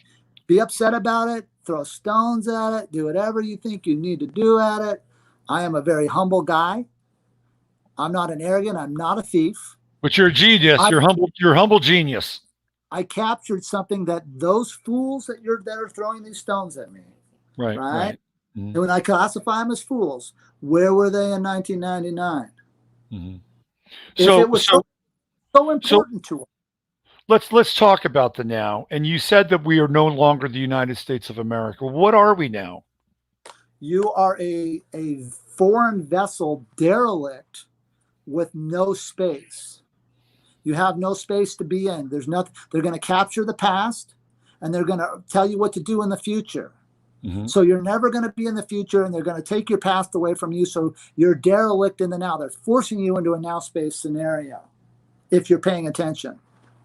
Be upset about it. Throw stones at it. Do whatever you think you need to do at it. I am a very humble guy. I'm not an arrogant. I'm not a thief. But you're a genius. You're humble. You're a humble genius. I captured something that those fools that are throwing these stones at me. Right. And when I classify them as fools, where were they in 1999? If it was so important to them. Let's talk about the now. And you said that we are no longer the United States of America. What are we now? You are a foreign vessel derelict with no space. You have no space to be in. There's nothing. They're going to capture the past, and they're going to tell you what to do in the future. So you're never going to be in the future, and they're going to take your past away from you. So you're derelict in the now. They're forcing you into a now space scenario. If you're paying attention,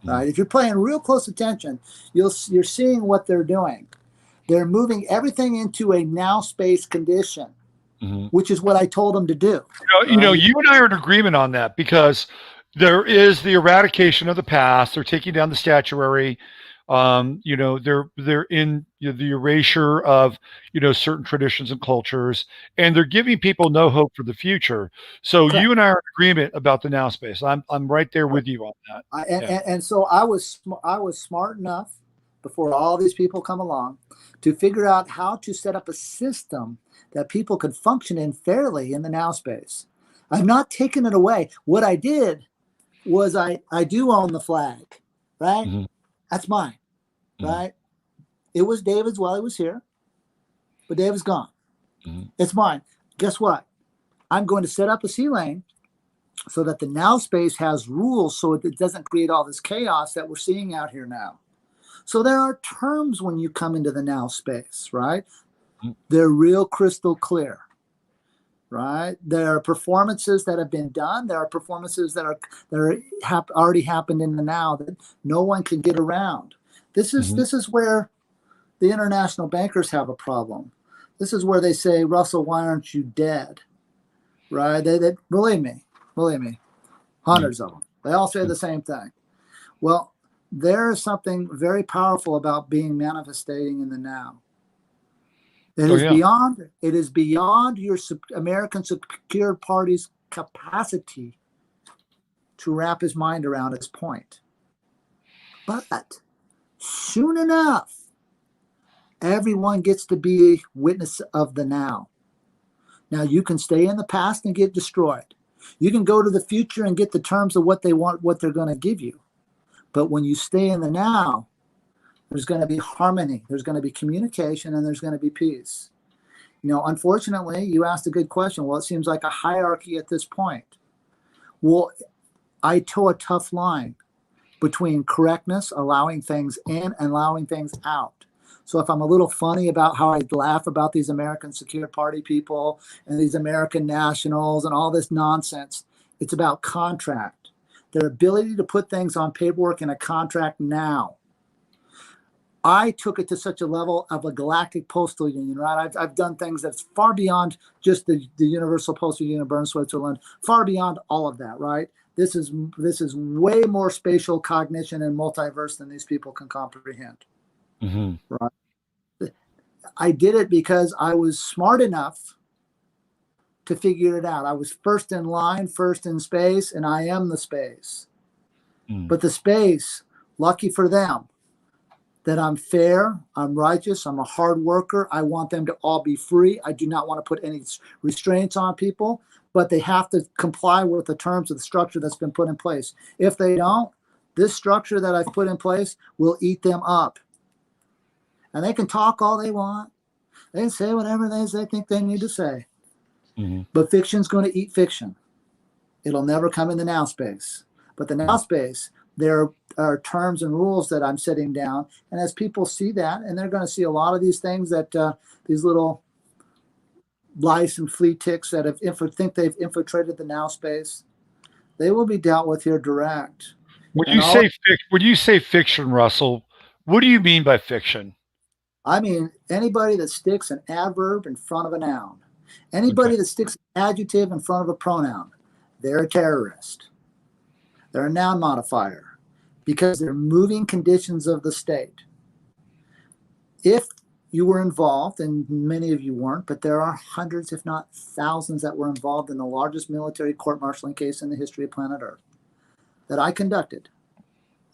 right? If you're paying real close attention, you're seeing what they're doing. They're moving everything into a now space condition, which is what I told them to do. You and I are in agreement on that, because there is the eradication of the past. They're taking down the statuary. They're in the erasure of certain traditions and cultures, and they're giving people no hope for the future. So you and I are in agreement about the now space. I'm right there with you on that. And so I was smart enough before all these people come along to figure out how to set up a system that people could function in fairly in the now space. I've not taken it away. What I did was I do own the flag, right? That's mine, right? It was David's while he was here, but David's gone. It's mine. Guess what? I'm going to set up a C lane so that the now space has rules so it doesn't create all this chaos that we're seeing out here now. So there are terms when you come into the now space, right? They're real crystal clear, right? There are performances that have been done. There are performances that already happened in the now that no one can get around. This is where the international bankers have a problem. This is where they say, Russell, why aren't you dead? Right? They believe me, hundreds of them. They all say the same thing. Well, there is something very powerful about being manifesting in the now. It is beyond your American secured party's capacity to wrap his mind around its point. But soon enough, everyone gets to be a witness of the now. Now, you can stay in the past and get destroyed. You can go to the future and get the terms of what they want, what they're going to give you. But when you stay in the now, there's going to be harmony, there's going to be communication, and there's going to be peace. unfortunately, you asked a good question. Well, it seems like a hierarchy at this point. Well, I toe a tough line between correctness, allowing things in and allowing things out. So if I'm a little funny about how I laugh about these American Secure Party people and these American nationals and all this nonsense, it's about contract, their ability to put things on paperwork in a contract now. I took it to such a level of a galactic postal union, right? I've done things that's far beyond just the Universal Postal Union of Bern, Switzerland, far beyond all of that, right? This is way more spatial cognition and multiverse than these people can comprehend. Mm-hmm. Right? I did it because I was smart enough to figure it out. I was first in line, first in space, and I am the space. But the space, lucky for them, that I'm fair, I'm righteous, I'm a hard worker. I want them to all be free. I do not want to put any restraints on people, but they have to comply with the terms of the structure that's been put in place. If they don't, this structure that I've put in place will eat them up. And they can talk all they want. They can say whatever they think they need to say. Mm-hmm. But fiction's going to eat fiction. It'll never come in the now space. But the now space, there are terms and rules that I'm setting down. And as people see that, and they're going to see a lot of these things that these little lice and flea ticks that think they've infiltrated the now space, they will be dealt with here direct. When you say fiction, Russell, what do you mean by fiction? I mean, anybody that sticks an adverb in front of a noun, anybody that sticks an adjective in front of a pronoun, they're a terrorist. They're a noun modifier because they're moving conditions of the state. If you were involved, and many of you weren't, but there are hundreds, if not thousands, that were involved in the largest military court-martialing case in the history of planet Earth that I conducted,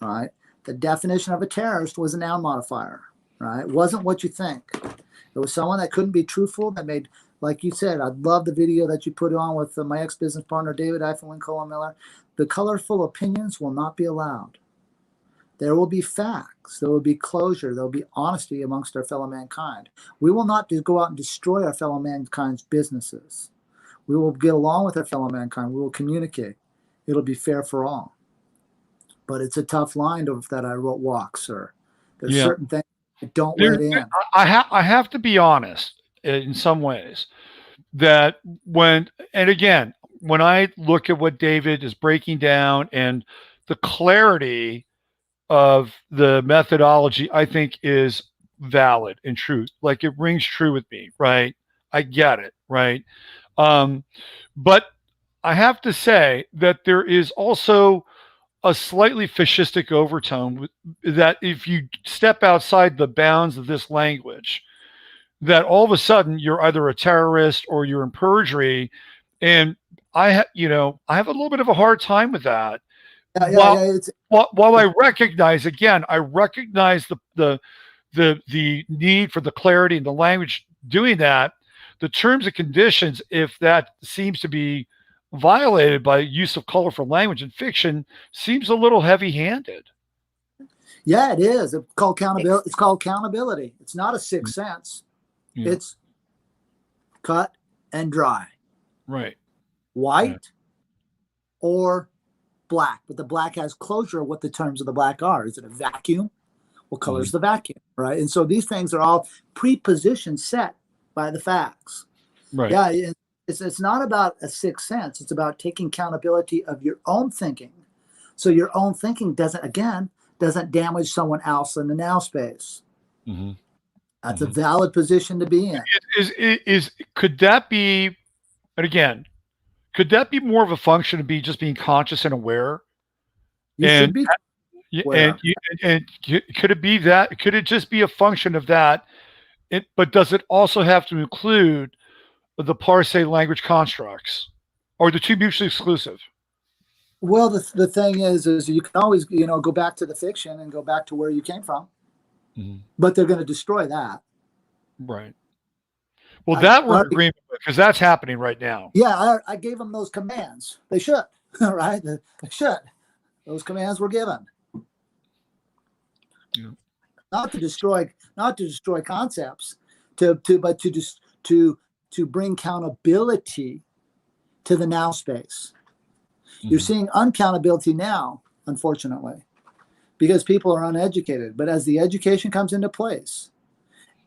right? The definition of a terrorist was a noun modifier, right? It wasn't what you think. It was someone that couldn't be truthful, that made, like you said, I love the video that you put on with my ex-business partner, David-Wynn Miller. The colorful opinions will not be allowed. There will be facts. There will be closure. There will be honesty amongst our fellow mankind. We will not go out and destroy our fellow mankind's businesses. We will get along with our fellow mankind. We will communicate. It'll be fair for all. But it's a tough line that I walk, sir. There's certain things that don't let in. I have to be honest in some ways that when I look at what David is breaking down and the clarity of the methodology, I think is valid and true. Like it rings true with me, right? I get it, right? But I have to say that there is also a slightly fascistic overtone that if you step outside the bounds of this language, that all of a sudden you're either a terrorist or you're in perjury. And I have a little bit of a hard time with that. While I recognize the need for the clarity in the language doing that, the terms and conditions, if that seems to be violated by use of colorful language in fiction, seems a little heavy-handed. Yeah, it is. It's called accountability. It's called accountability. It's not a sixth sense. Yeah. It's cut and dry. Right. White or black, but the black has closure of what the terms of the black are. Is it a vacuum? What color is the vacuum, right? And so these things are all pre-positioned, set by the facts. Right. Yeah, it's not about a sixth sense. It's about taking accountability of your own thinking, so your own thinking doesn't damage someone else in the now space. Mm-hmm. That's a valid position to be in. Could that be? And again, could that be more of a function of just being conscious and aware? Should be aware. And could it be that? Could it just be a function of that? But does it also have to include the PARSE language constructs, or the two mutually exclusive? Well, the thing is you can always go back to the fiction and go back to where you came from, but they're going to destroy that. Right. Well, that we're in agreement with, because that's happening right now. Yeah, I gave them those commands. They should, right? They should. Those commands were given. Yeah. Not to destroy concepts, but to to bring countability to the now space. You're seeing uncountability now, unfortunately, because people are uneducated. But as the education comes into place,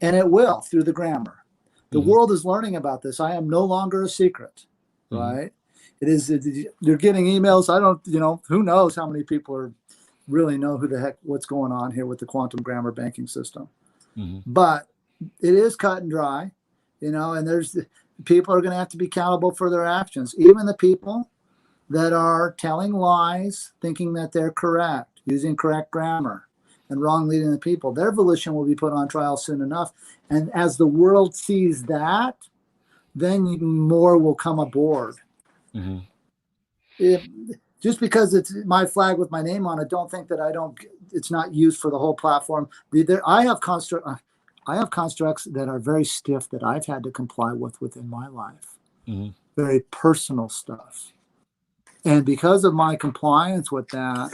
and it will through the grammar, the world is learning about this. I am no longer a secret, right? You're getting emails. I don't, who knows how many people really know who the heck, what's going on here with the quantum grammar banking system. But it is cut and dry, and there's people are going to have to be accountable for their actions. Even the people that are telling lies, thinking that they're correct, using correct grammar, and wrong leading the people, their volition will be put on trial soon enough. And as the world sees that, then more will come aboard. Just because it's my flag with my name on it, don't think that it's not used for the whole platform. I have constructs that are very stiff that I've had to comply with within my life. Very personal stuff. And because of my compliance with that,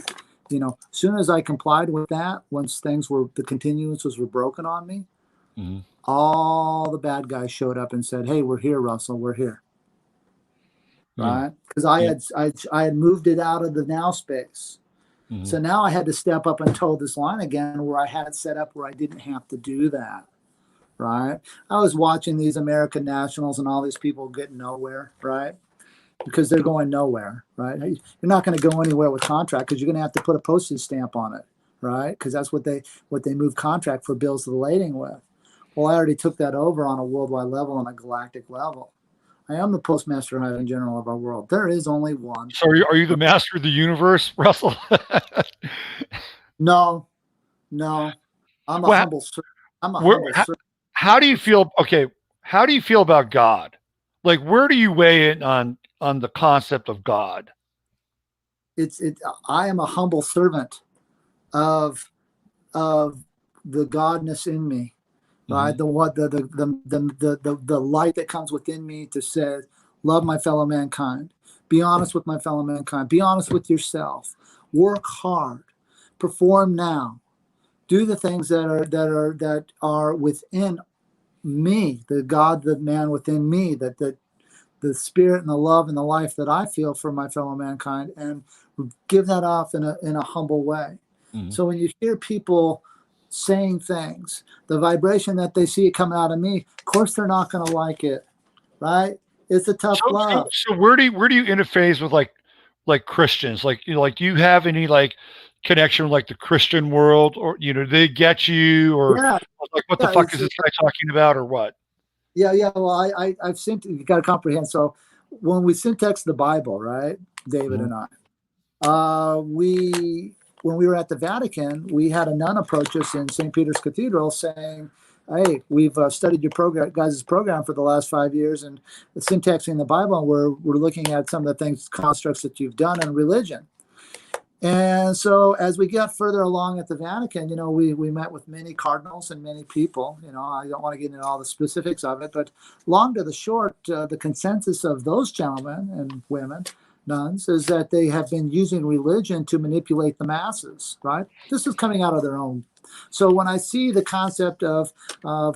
as soon as I complied with that, once the continuances were broken on me, all the bad guys showed up and said, "Hey, we're here, Russell, we're here." Right? Because I had moved it out of the now space. So now I had to step up and toe this line again, where I had it set up where I didn't have to do that. Right? I was watching these American nationals and all these people getting nowhere, right? Because they're going nowhere, right? You're not going to go anywhere with contract because you're going to have to put a postage stamp on it, right? Because that's what they move contract for bills relating with. Well, I already took that over on a worldwide level, on a galactic level. I am the postmaster and general of our world. There is only one. So are you the master of the universe, Russell? No. I'm a humble servant. How do you feel? Okay. How do you feel about God? Like, where do you weigh in on the concept of God? I am a humble servant of the godness in me, right? The light that comes within me to say, love my fellow mankind, be honest with my fellow mankind, be honest with yourself, work hard, perform now, do the things that are within me, the God, the man within me, that the spirit and the love and the life that I feel for my fellow mankind, and give that off in a humble way. So when you hear people saying things, the vibration that they see coming out of me, of course they're not going to like it, right? It's a tough love. So where do you interface with like Christians? Like, do you have any connection with the Christian world, or they get you, or what the fuck is this guy talking about, or what? Yeah. Well, I've seen, you got to comprehend. So when we syntax the Bible, right, David and I, when we were at the Vatican, we had a nun approach us in St. Peter's Cathedral saying, "Hey, we've studied your guys' program for the last 5 years, and syntaxing the Bible, and we're looking at some of the constructs that you've done in religion." And so as we got further along at the Vatican, we met with many cardinals and many people. I don't want to get into all the specifics of it, but long to the short, the consensus of those gentlemen and women, nuns, is that they have been using religion to manipulate the masses, right? This is coming out of their own. So when I see the concept of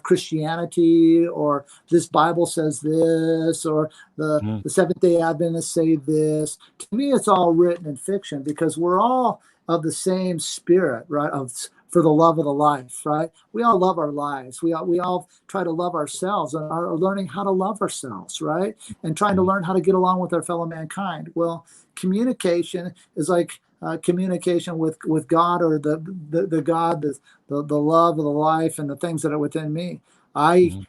Christianity, or this Bible says this, or the Seventh-day Adventists say this, to me it's all written in fiction, because we're all of the same spirit, right? For the love of the life, right? We all love our lives. We all try to love ourselves, and are learning how to love ourselves, right? And trying to learn how to get along with our fellow mankind. Well, communication is like communication with God, or the God, the love of the life, and the things that are within me. I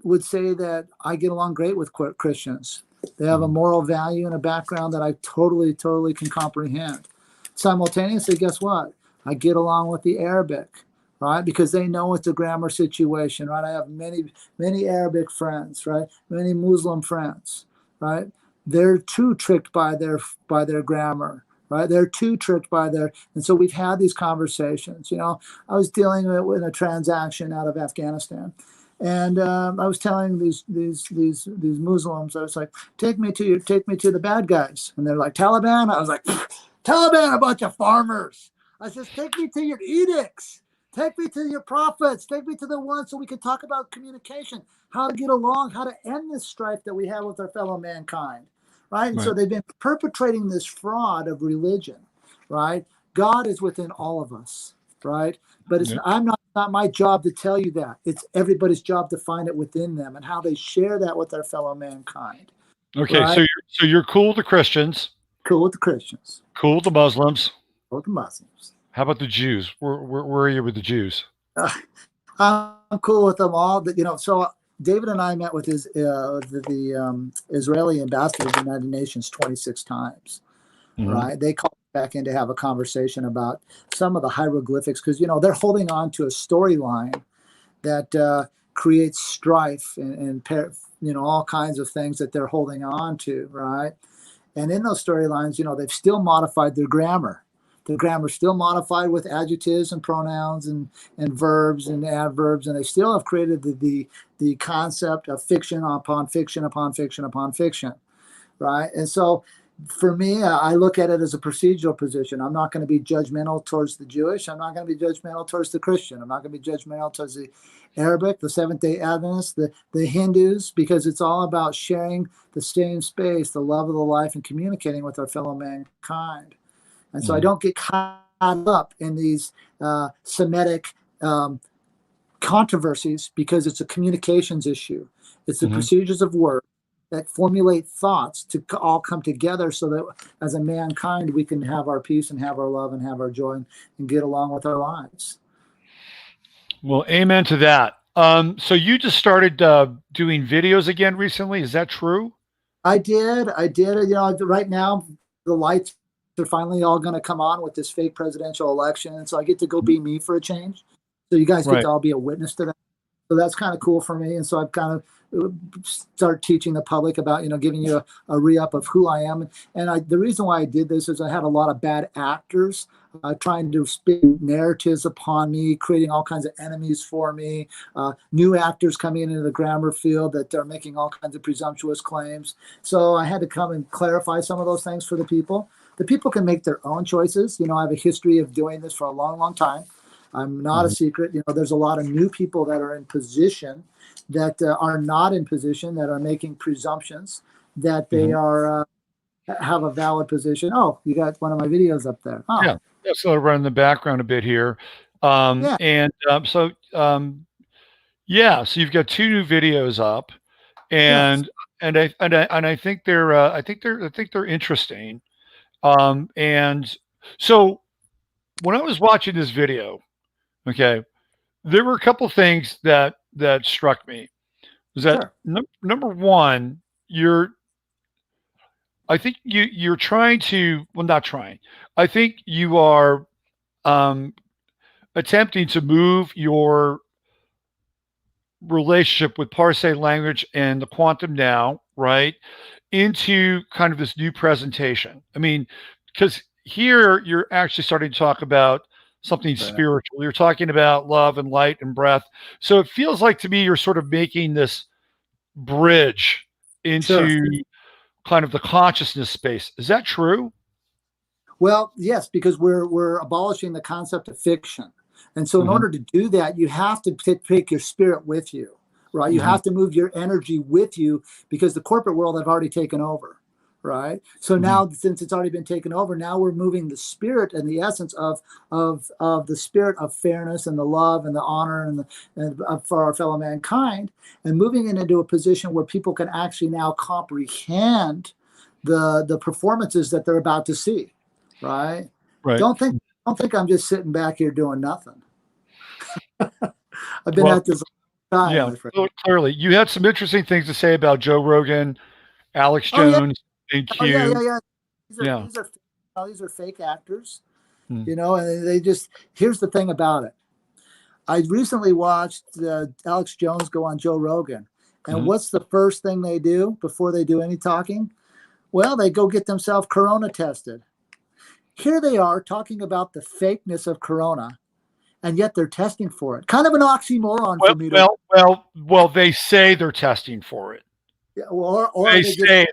would say that I get along great with Christians. They have a moral value and a background that I totally can comprehend. Simultaneously, guess what? I get along with the Arabic, right? Because they know it's a grammar situation, right? I have many Arabic friends, right? Many Muslim friends, right? They're too tricked by their grammar, right? They're too tricked by and so we've had these conversations. I was dealing with a transaction out of Afghanistan, and I was telling these Muslims, I was like, take me to the bad guys, and they're like, Taliban. I was like, Taliban, a bunch of farmers. I says, take me to your edicts. Take me to your prophets. Take me to the ones so we can talk about communication, how to get along, how to end this strife that we have with our fellow mankind, right? And so they've been perpetrating this fraud of religion, right? God is within all of us, right? But it's not my job to tell you that. It's everybody's job to find it within them and how they share that with their fellow mankind. Okay, right? so you're cool with the Christians, Cool with the Christians, cool with the Muslims. cool with the Muslims. How about the Jews? Where are you with the Jews? I'm cool with them all. But, so David and I met with the Israeli ambassador to the United Nations 26 times, right? They called back in to have a conversation about some of the hieroglyphics because, they're holding on to a storyline that creates strife and all kinds of things that they're holding on to, right? And in those storylines, they've still modified their grammar. The grammar's still modified with adjectives and pronouns and verbs and adverbs, and they still have created the concept of fiction upon fiction upon fiction upon fiction, right? And so for me, I look at it as a procedural position. I'm not going to be judgmental towards the Jewish. I'm not going to be judgmental towards the Christian. I'm not going to be judgmental towards the Arabic, the Seventh-day Adventists, the Hindus, because it's all about sharing the same space, the love of the life, and communicating with our fellow mankind. And so I don't get caught up in these Semitic controversies because it's a communications issue. It's the procedures of work that formulate thoughts to all come together so that as a mankind, we can have our peace and have our love and have our joy and get along with our lives. Well, amen to that. So you just started doing videos again recently. Is that true? I did. Right now the lights are finally all going to come on with this fake presidential election. And so I get to go be me for a change. So you guys get to all be a witness to that. So that's kind of cool for me. And so I've kind of start teaching the public about, giving you a re-up of who I am. And the reason why I did this is I had a lot of bad actors trying to spin narratives upon me, creating all kinds of enemies for me, new actors coming into the grammar field that are making all kinds of presumptuous claims. So I had to come and clarify some of those things for the people. The people can make their own choices. I have a history of doing this for a long, long time. I'm not a secret. There's a lot of new people that are in position that are not in position, that are making presumptions that they are have a valid position. Oh, you got one of my videos up there. Oh. Yeah, so I'll run in the background a bit here. So you've got 2 new videos up, and I think they're interesting. And so when I was watching this video, okay, there were a couple things that struck me. Was that number one, I think you're trying to, well, not trying. I think you are attempting to move your relationship with Parse language and the quantum now, right, into kind of this new presentation. I mean, because here you're actually starting to talk about something spiritual. You're talking about love and light and breath. So it feels like to me you're sort of making this bridge into kind of the consciousness space. Is that true? Well, yes, because we're abolishing the concept of fiction. And so in order to do that, you have to take your spirit with you, right? You have to move your energy with you because the corporate world have already taken over. Right. So now, since it's already been taken over, now we're moving the spirit and the essence of the spirit of fairness and the love and the honor and for our fellow mankind, and moving it into a position where people can actually now comprehend the performances that they're about to see. Right. Don't think I'm just sitting back here doing nothing. I've been at this time. Yeah, clearly. You had some interesting things to say about Joe Rogan, Alex Jones. These are fake actors, and they just, here's the thing about it. I recently watched Alex Jones go on Joe Rogan, and what's the first thing they do before they do any talking? Well, they go get themselves Corona tested. Here they are talking about the fakeness of Corona, and yet they're testing for it. Kind of an oxymoron for me. Well, they say they're testing for it. Or they say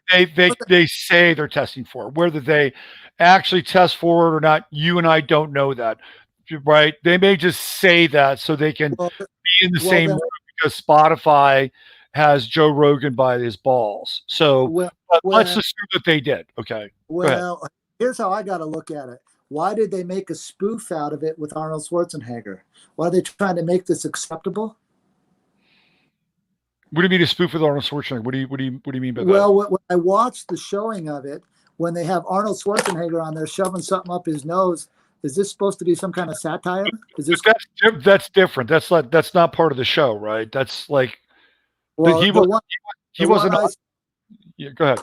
they're testing for it. Whether they actually test for it or not, you and I don't know that. right? They may just say that so they can Well, be in the well, same then- room because Spotify has Joe Rogan by his balls. So well, let's well, assume that they did. Okay. Go ahead. well, here's how I got to look at it. Why did they make a spoof out of it with Arnold Schwarzenegger? Why are they trying to make this acceptable? What do you mean a spoof with Arnold Schwarzenegger? What do you mean by that? Well, when I watched the showing of it, when they have Arnold Schwarzenegger on there shoving something up his nose, is this supposed to be some kind of satire? Is this That's different. That's not part of the show, right? That's like well, he the was one, he the one wasn't. I, Yeah, go ahead.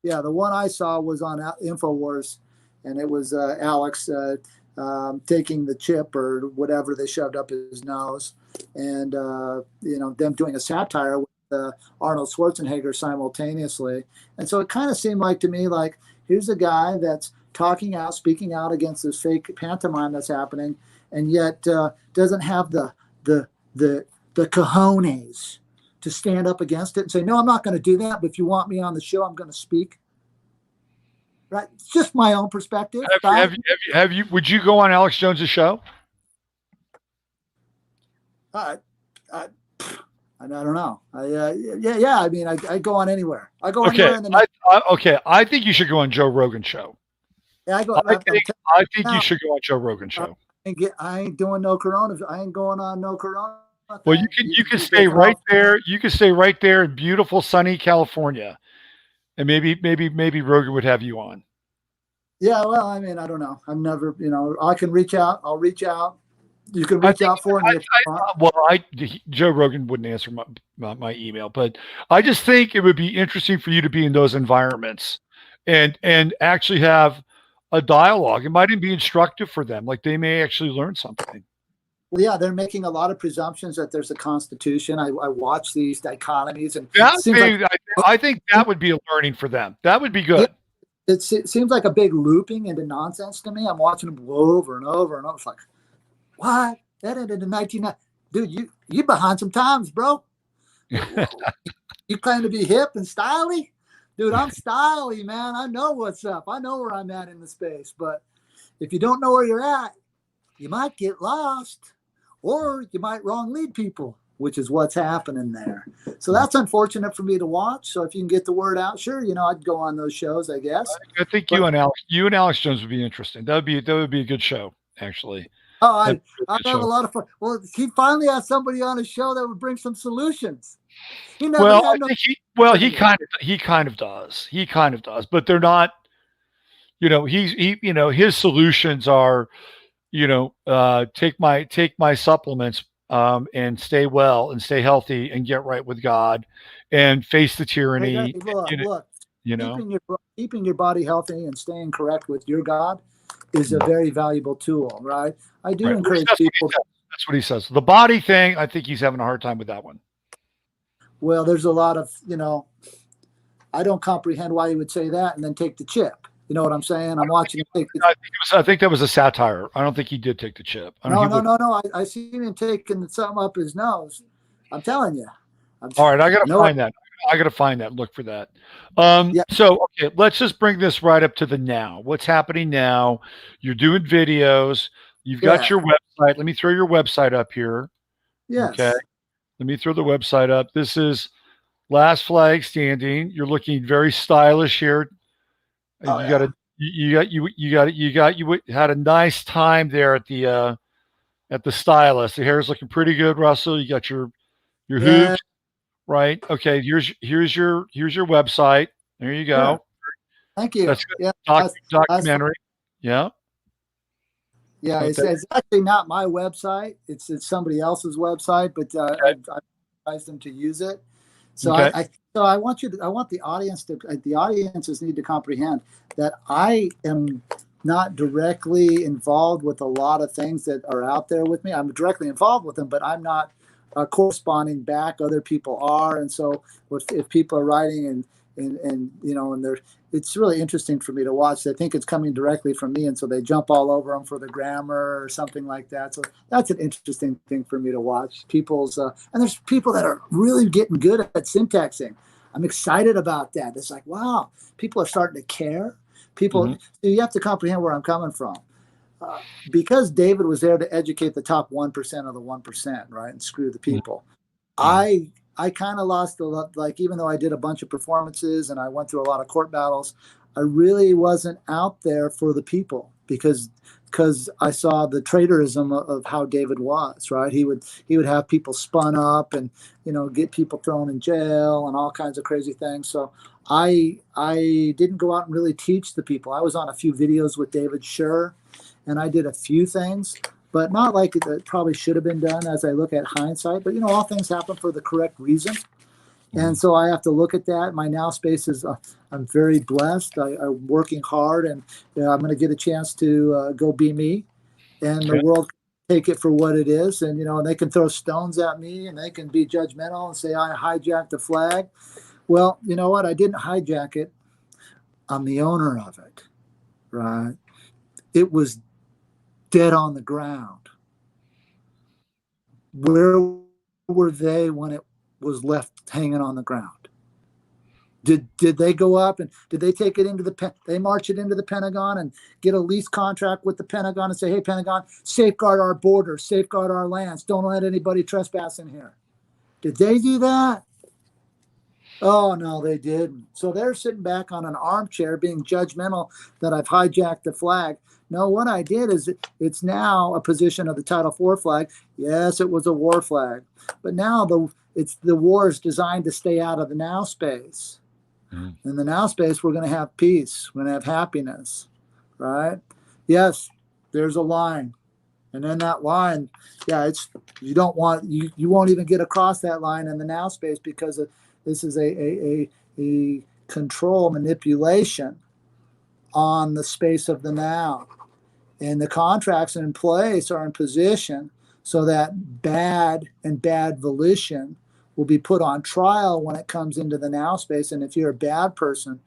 yeah, the one I saw was on InfoWars, and it was Alex taking the chip or whatever they shoved up his nose, and them doing a satire with Arnold Schwarzenegger simultaneously. And so it kind of seemed like to me like here's a guy that's talking out, speaking out against this fake pantomime that's happening, and yet doesn't have the cojones to stand up against it and say, no, I'm not going to do that. But if you want me on the show, I'm going to speak. Right? It's just my own perspective. Have you? Would you go on Alex Jones's show? I don't know. I mean, I go on anywhere. I go anywhere. In the I think you should go on Joe Rogan's show. Yeah, I go. I think you should go on Joe Rogan's show. I ain't doing no Corona. I ain't going on no Corona. Well, you can stay right there. You can stay right there in beautiful sunny California, and maybe Rogan would have you on. Yeah, well, I mean, I don't know. I'm never, I can reach out. I'll reach out. You can reach out for me if you want. Joe Rogan wouldn't answer my email, but I just think it would be interesting for you to be in those environments and actually have a dialogue. It might even be instructive for them. Like they may actually learn something. Well, yeah, they're making a lot of presumptions that there's a constitution. I watch these dichotomies, and I think that would be a learning for them. That would be good. It seems like a big looping into nonsense to me. I'm watching them blow over and over and over. It's like, what? That ended in 1990. Dude, you behind some times, bro. You claim to be hip and styly? Dude, I'm styly, man. I know what's up. I know where I'm at in the space. But if you don't know where you're at, you might get lost. Or you might wrong lead people, which is what's happening there. So that's unfortunate for me to watch. So if you can get the word out, sure, I'd go on those shows, I guess. I think you and Alex Jones would be interesting. That would be a good show, actually. Oh, I'd have a lot of fun. Well, he finally has somebody on his show that would bring some solutions. He kind of does. He kind of does, but they're not. His solutions are. Take my supplements and stay well and stay healthy and get right with God and face the tyranny. Look, keeping your body healthy and staying correct with your God is a very valuable tool, right? I do encourage people. That's what he says. The body thing, I think he's having a hard time with that one. Well, there's a lot of, I don't comprehend why he would say that and then take the chip. You know what I'm saying? I'm watching him take the chip. I think that was a satire. I don't think he did take the chip. No. I seen him taking something up his nose. I'm telling you. All right, I got to find that. I got to find that. Look for that. So, okay, let's just bring this right up to the now. What's happening now? You're doing videos. You've got your website. Let me throw your website up here. Yes. Okay. Let me throw the website up. This is Last Flag Standing. You're looking very stylish here. You had a nice time there at the stylist. The hair is looking pretty good, Russell. You got your hoops, right? Okay, here's your website. There you go. Yeah. Thank you. That's good. Documentary. Yeah. Yeah, it's actually not my website. It's somebody else's website, but I advised them to use it. So I want the audiences need to comprehend that I am not directly involved with a lot of things that are out there with me. I'm directly involved with them, but I'm not corresponding back. Other people are, and so if people are writing and it's really interesting for me to watch. They think it's coming directly from me, and so they jump all over them for the grammar or something like that. So that's an interesting thing for me to watch. And there's people that are really getting good at syntaxing. I'm excited about that. It's like, wow, people are starting to care. So you have to comprehend where I'm coming from. because David was there to educate the top 1% of the 1%, right, and screw the people. I kind of lost the, like, even though I did a bunch of performances and I went through a lot of court battles, I really wasn't out there for the people because I saw the traitorism of how David was, right? He would have people spun up and, you know, get people thrown in jail and all kinds of crazy things. So I didn't go out and really teach the people. I was on a few videos with David, sure, and I did a few things, but not like it probably should have been done as I look at hindsight. But, you know, all things happen for the correct reason. And so I have to look at that. My now space is, I'm very blessed. I'm working hard, and I'm going to get a chance to go be me, and the world take it for what it is. And, you know, they can throw stones at me and they can be judgmental and say I hijacked the flag. Well, you know what? I didn't hijack it. I'm the owner of it, right? It was dead on the ground. Where were they when it was left hanging on the ground? Did they go up and did they take it into they march it into the Pentagon and get a lease contract with the Pentagon and say, hey, Pentagon, safeguard our borders, safeguard our lands, don't let anybody trespass in here? Did they do that? Oh, no, they didn't. So they're sitting back on an armchair being judgmental that I've hijacked the flag. No, what I did is it's now a position of the Title IV flag. Yes, it was a war flag. But now the war is designed to stay out of the now space. In the now space, we're going to have peace. We're going to have happiness, right? Yes, there's a line. And then that line, you won't even get across that line in the now space because this is a control manipulation on the space of the now. And the contracts in place are in position so that bad and bad volition will be put on trial when it comes into the now space. And if you're a bad person,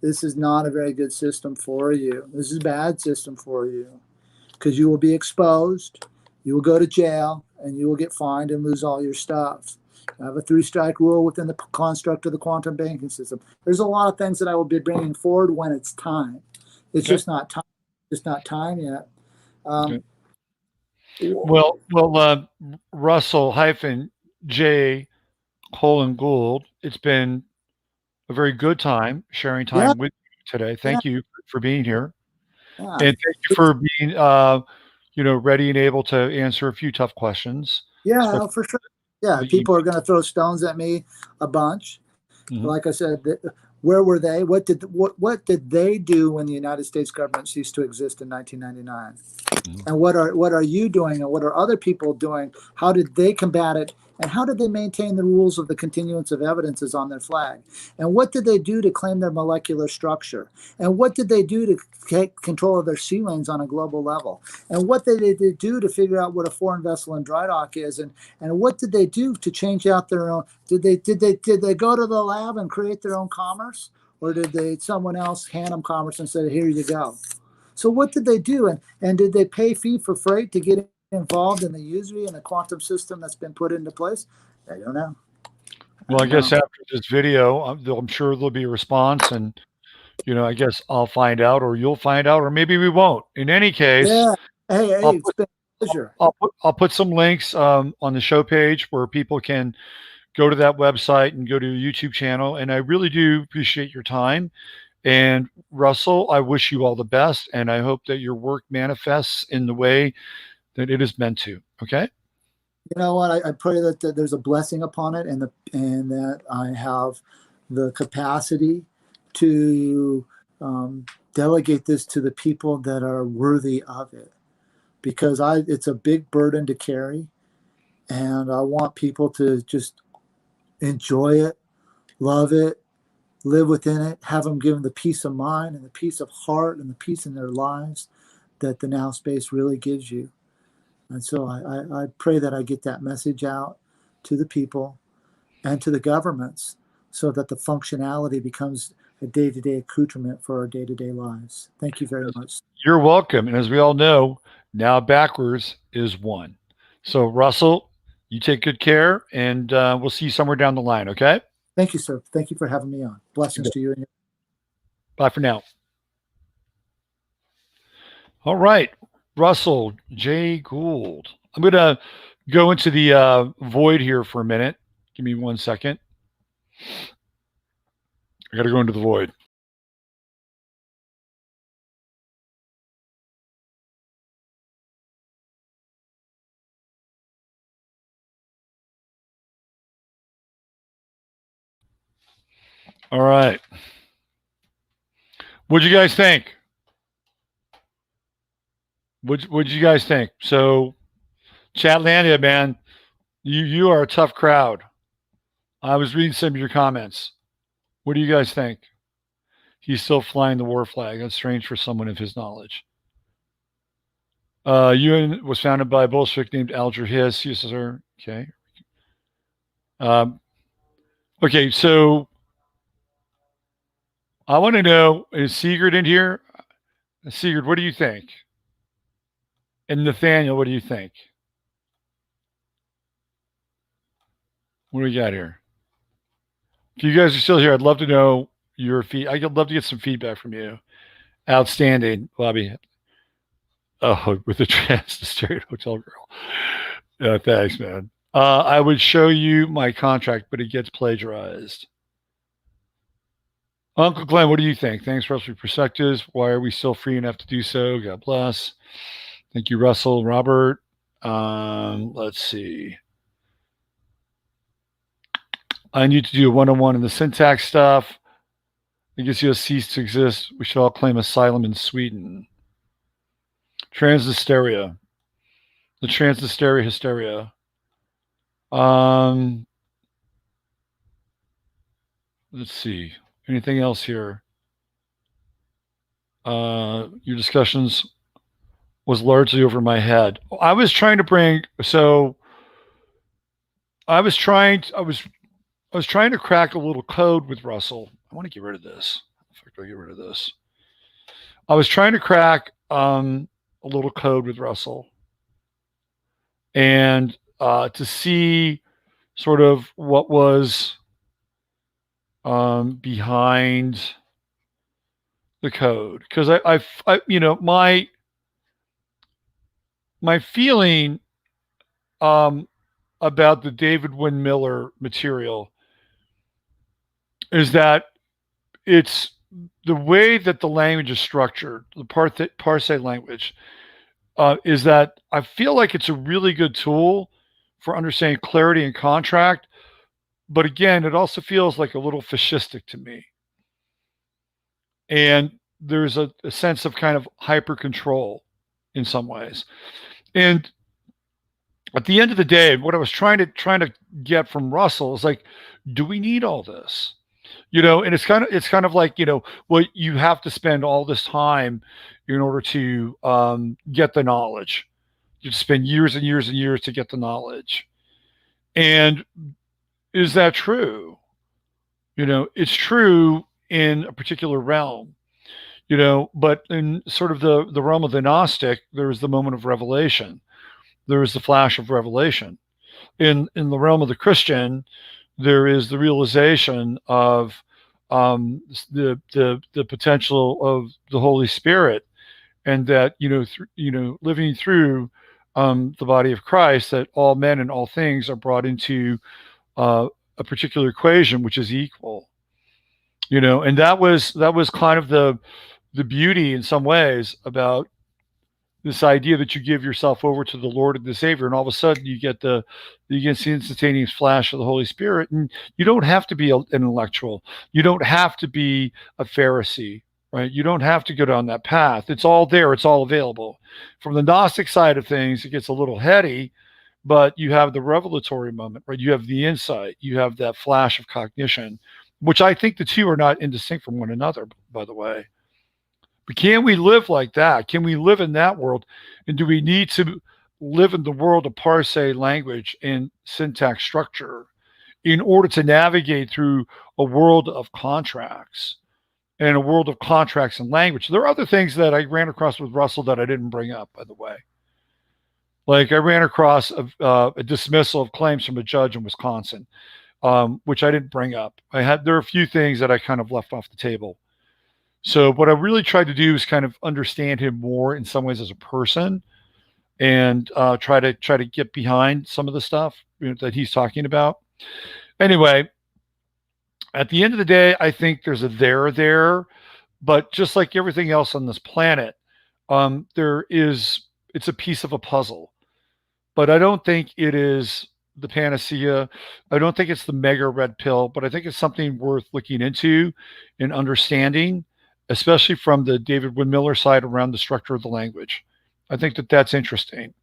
this is not a very good system for you. This is a bad system for you because you will be exposed, you will go to jail, and you will get fined and lose all your stuff. I have a 3-strike rule within the construct of the quantum banking system. There's a lot of things that I will be bringing forward when it's time. It's just not time. It's not time yet. Well, Russell -J Gould, it's been a very good time sharing time with you today. Thank you for being here. And thank you for being, ready and able to answer a few tough questions. Yeah, for sure. Yeah, people are going to throw stones at me a bunch. Like I said, where were they? What did they do when the United States government ceased to exist in 1999? And what are you doing, and what are other people doing? How did they combat it? And how did they maintain the rules of the continuance of evidences on their flag? And what did they do to claim their molecular structure? And what did they do to take control of their sea lanes on a global level? And what did they do to figure out what a foreign vessel in dry dock is? And what did they do to change out their own? Did they go to the lab and create their own commerce? Or did someone else hand them commerce and say, here you go? So what did they do? And did they pay fee for freight to get involved in the usury and the quantum system that's been put into place? I don't know. Well, I guess after this video, I'm sure there'll be a response, and I guess I'll find out, or you'll find out, or maybe we won't. In any case, it's been a pleasure. I'll put some links on the show page where people can go to that website and go to the YouTube channel. And I really do appreciate your time. And Russell, I wish you all the best, and I hope that your work manifests in the way that it is meant to. Okay. You know what? I pray that there's a blessing upon it, and that I have the capacity to delegate this to the people that are worthy of it, because it's a big burden to carry, and I want people to just enjoy it, love it, live within it, have them given the peace of mind and the peace of heart and the peace in their lives that the now space really gives you. And so I pray that I get that message out to the people and to the governments so that the functionality becomes a day-to-day accoutrement for our day-to-day lives. Thank you very much. You're welcome. And as we all know, now backwards is 1. So Russell, you take good care, and we'll see you somewhere down the line. Okay. Thank you, sir. Thank you for having me on. Blessings to you. And bye for now. All right. Russell J. Gould. I'm going to go into the void here for a minute. Give me 1 second. I got to go into the void. All right. What'd you guys think? What'd you guys think? So, Chatlandia, man, you are a tough crowd. I was reading some of your comments. What do you guys think? He's still flying the war flag. That's strange for someone of his knowledge. UN was founded by a Bolshevik named Alger Hiss. Yes, sir. Okay. Okay, so I want to know, is Sigurd in here? Sigurd, what do you think? And Nathaniel, what do you think? What do we got here? If you guys are still here, I'd love to know your I'd love to get some feedback from you. Outstanding, Bobby. Oh, with the Trans Hotel girl. Thanks, man. I would show you my contract, but it gets plagiarized. Uncle Glenn, what do you think? Thanks, Russell, for your perspectives. Why are we still free enough to do so? God bless. Thank you, Russell. Robert. Let's see. I need to do a one-on-one in the syntax stuff. I guess you'll cease to exist. We should all claim asylum in Sweden. Transhysteria. The transhysteria hysteria. Let's see. Anything else here? Your discussions was largely over my head. I was trying to bring, so I was trying to crack a little code with Russell. I want to get rid of this. In fact, I'll get rid of this. I was trying to crack a little code with Russell and to see sort of what was behind the code. Because I you know, my feeling about the David-Wynn Miller material is that it's the way that the language is structured, the PARSE language, is that I feel like it's a really good tool for understanding clarity and contract. But again, it also feels like a little fascistic to me. And there's a sense of kind of hyper control in some ways. And at the end of the day, what I was trying to get from Russell is like, do we need all this? You know, and it's kind of like, you know, well, you have to spend all this time in order to get the knowledge. You spend years and years and years to get the knowledge. And is that true? You know, it's true in a particular realm, you know, but in sort of the realm of the Gnostic, there is the moment of revelation. There is the flash of revelation. In the realm of the Christian, there is the realization of the potential of the Holy Spirit, and that living through the body of Christ, that all men and all things are brought into a particular equation, which is equal. You know, and that was kind of the beauty in some ways about this idea that you give yourself over to the Lord and the Savior, and all of a sudden you get the instantaneous flash of the Holy Spirit, and you don't have to be an intellectual. You don't have to be a Pharisee, right? You don't have to go down that path. It's all there. It's all available. From the Gnostic side of things, it gets a little heady, but you have the revelatory moment, right? You have the insight. You have that flash of cognition, which I think the two are not indistinct from one another, by the way. But can we live like that? Can we live in that world? And do we need to live in the world of Parse language and syntax structure in order to navigate through a world of contracts and a world of contracts and language? There are other things that I ran across with Russell that I didn't bring up, by the way. Like I ran across a dismissal of claims from a judge in Wisconsin, which I didn't bring up. There are a few things that I kind of left off the table. So what I really tried to do is kind of understand him more in some ways as a person, and try to get behind some of the stuff that he's talking about. Anyway, at the end of the day, I think there's a there, but just like everything else on this planet, it's a piece of a puzzle. But I don't think it is the panacea. I don't think it's the mega red pill, but I think it's something worth looking into and understanding, especially from the David-Wynn Miller side around the structure of the language. I think that that's interesting.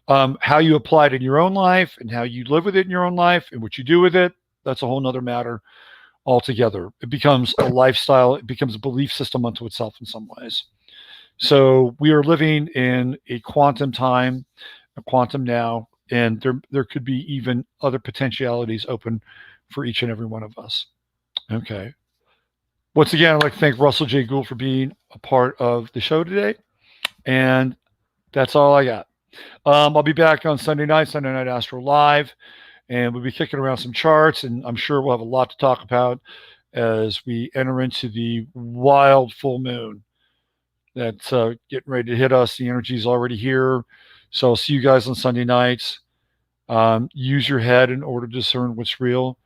How you apply it in your own life and how you live with it in your own life and what you do with it, that's a whole nother matter altogether. It becomes a lifestyle. It becomes a belief system unto itself in some ways. So we are living in a quantum time, a quantum now, and there could be even other potentialities open for each and every one of us. Okay. Once again, I'd like to thank Russell J. Gould for being a part of the show today. And that's all I got. I'll be back on Sunday Night Astro Live, and we'll be kicking around some charts, and I'm sure we'll have a lot to talk about as we enter into the wild full moon that's getting ready to hit us. The energy is already here. So I'll see you guys on Sunday nights. Use your head in order to discern what's real.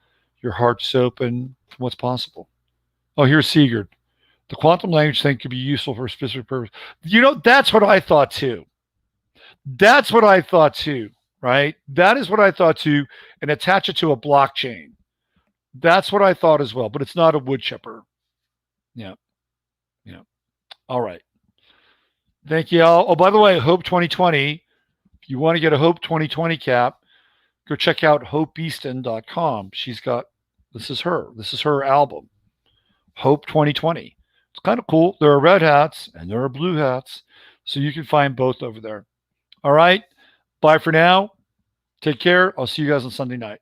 Your heart's open to what's possible. Oh, here's Sigurd. The quantum language thing could be useful for a specific purpose. That's what I thought too. That's what I thought too, right? That is what I thought too, and attach it to a blockchain. That's what I thought as well, but it's not a wood chipper. Yeah. All right. Thank you all. Oh, by the way, Hope 2020. If you want to get a Hope 2020 cap, go check out hopebeaston.com. This is her album, Hope 2020. It's kind of cool. There are red hats and there are blue hats, so you can find both over there. All right. Bye for now. Take care. I'll see you guys on Sunday night.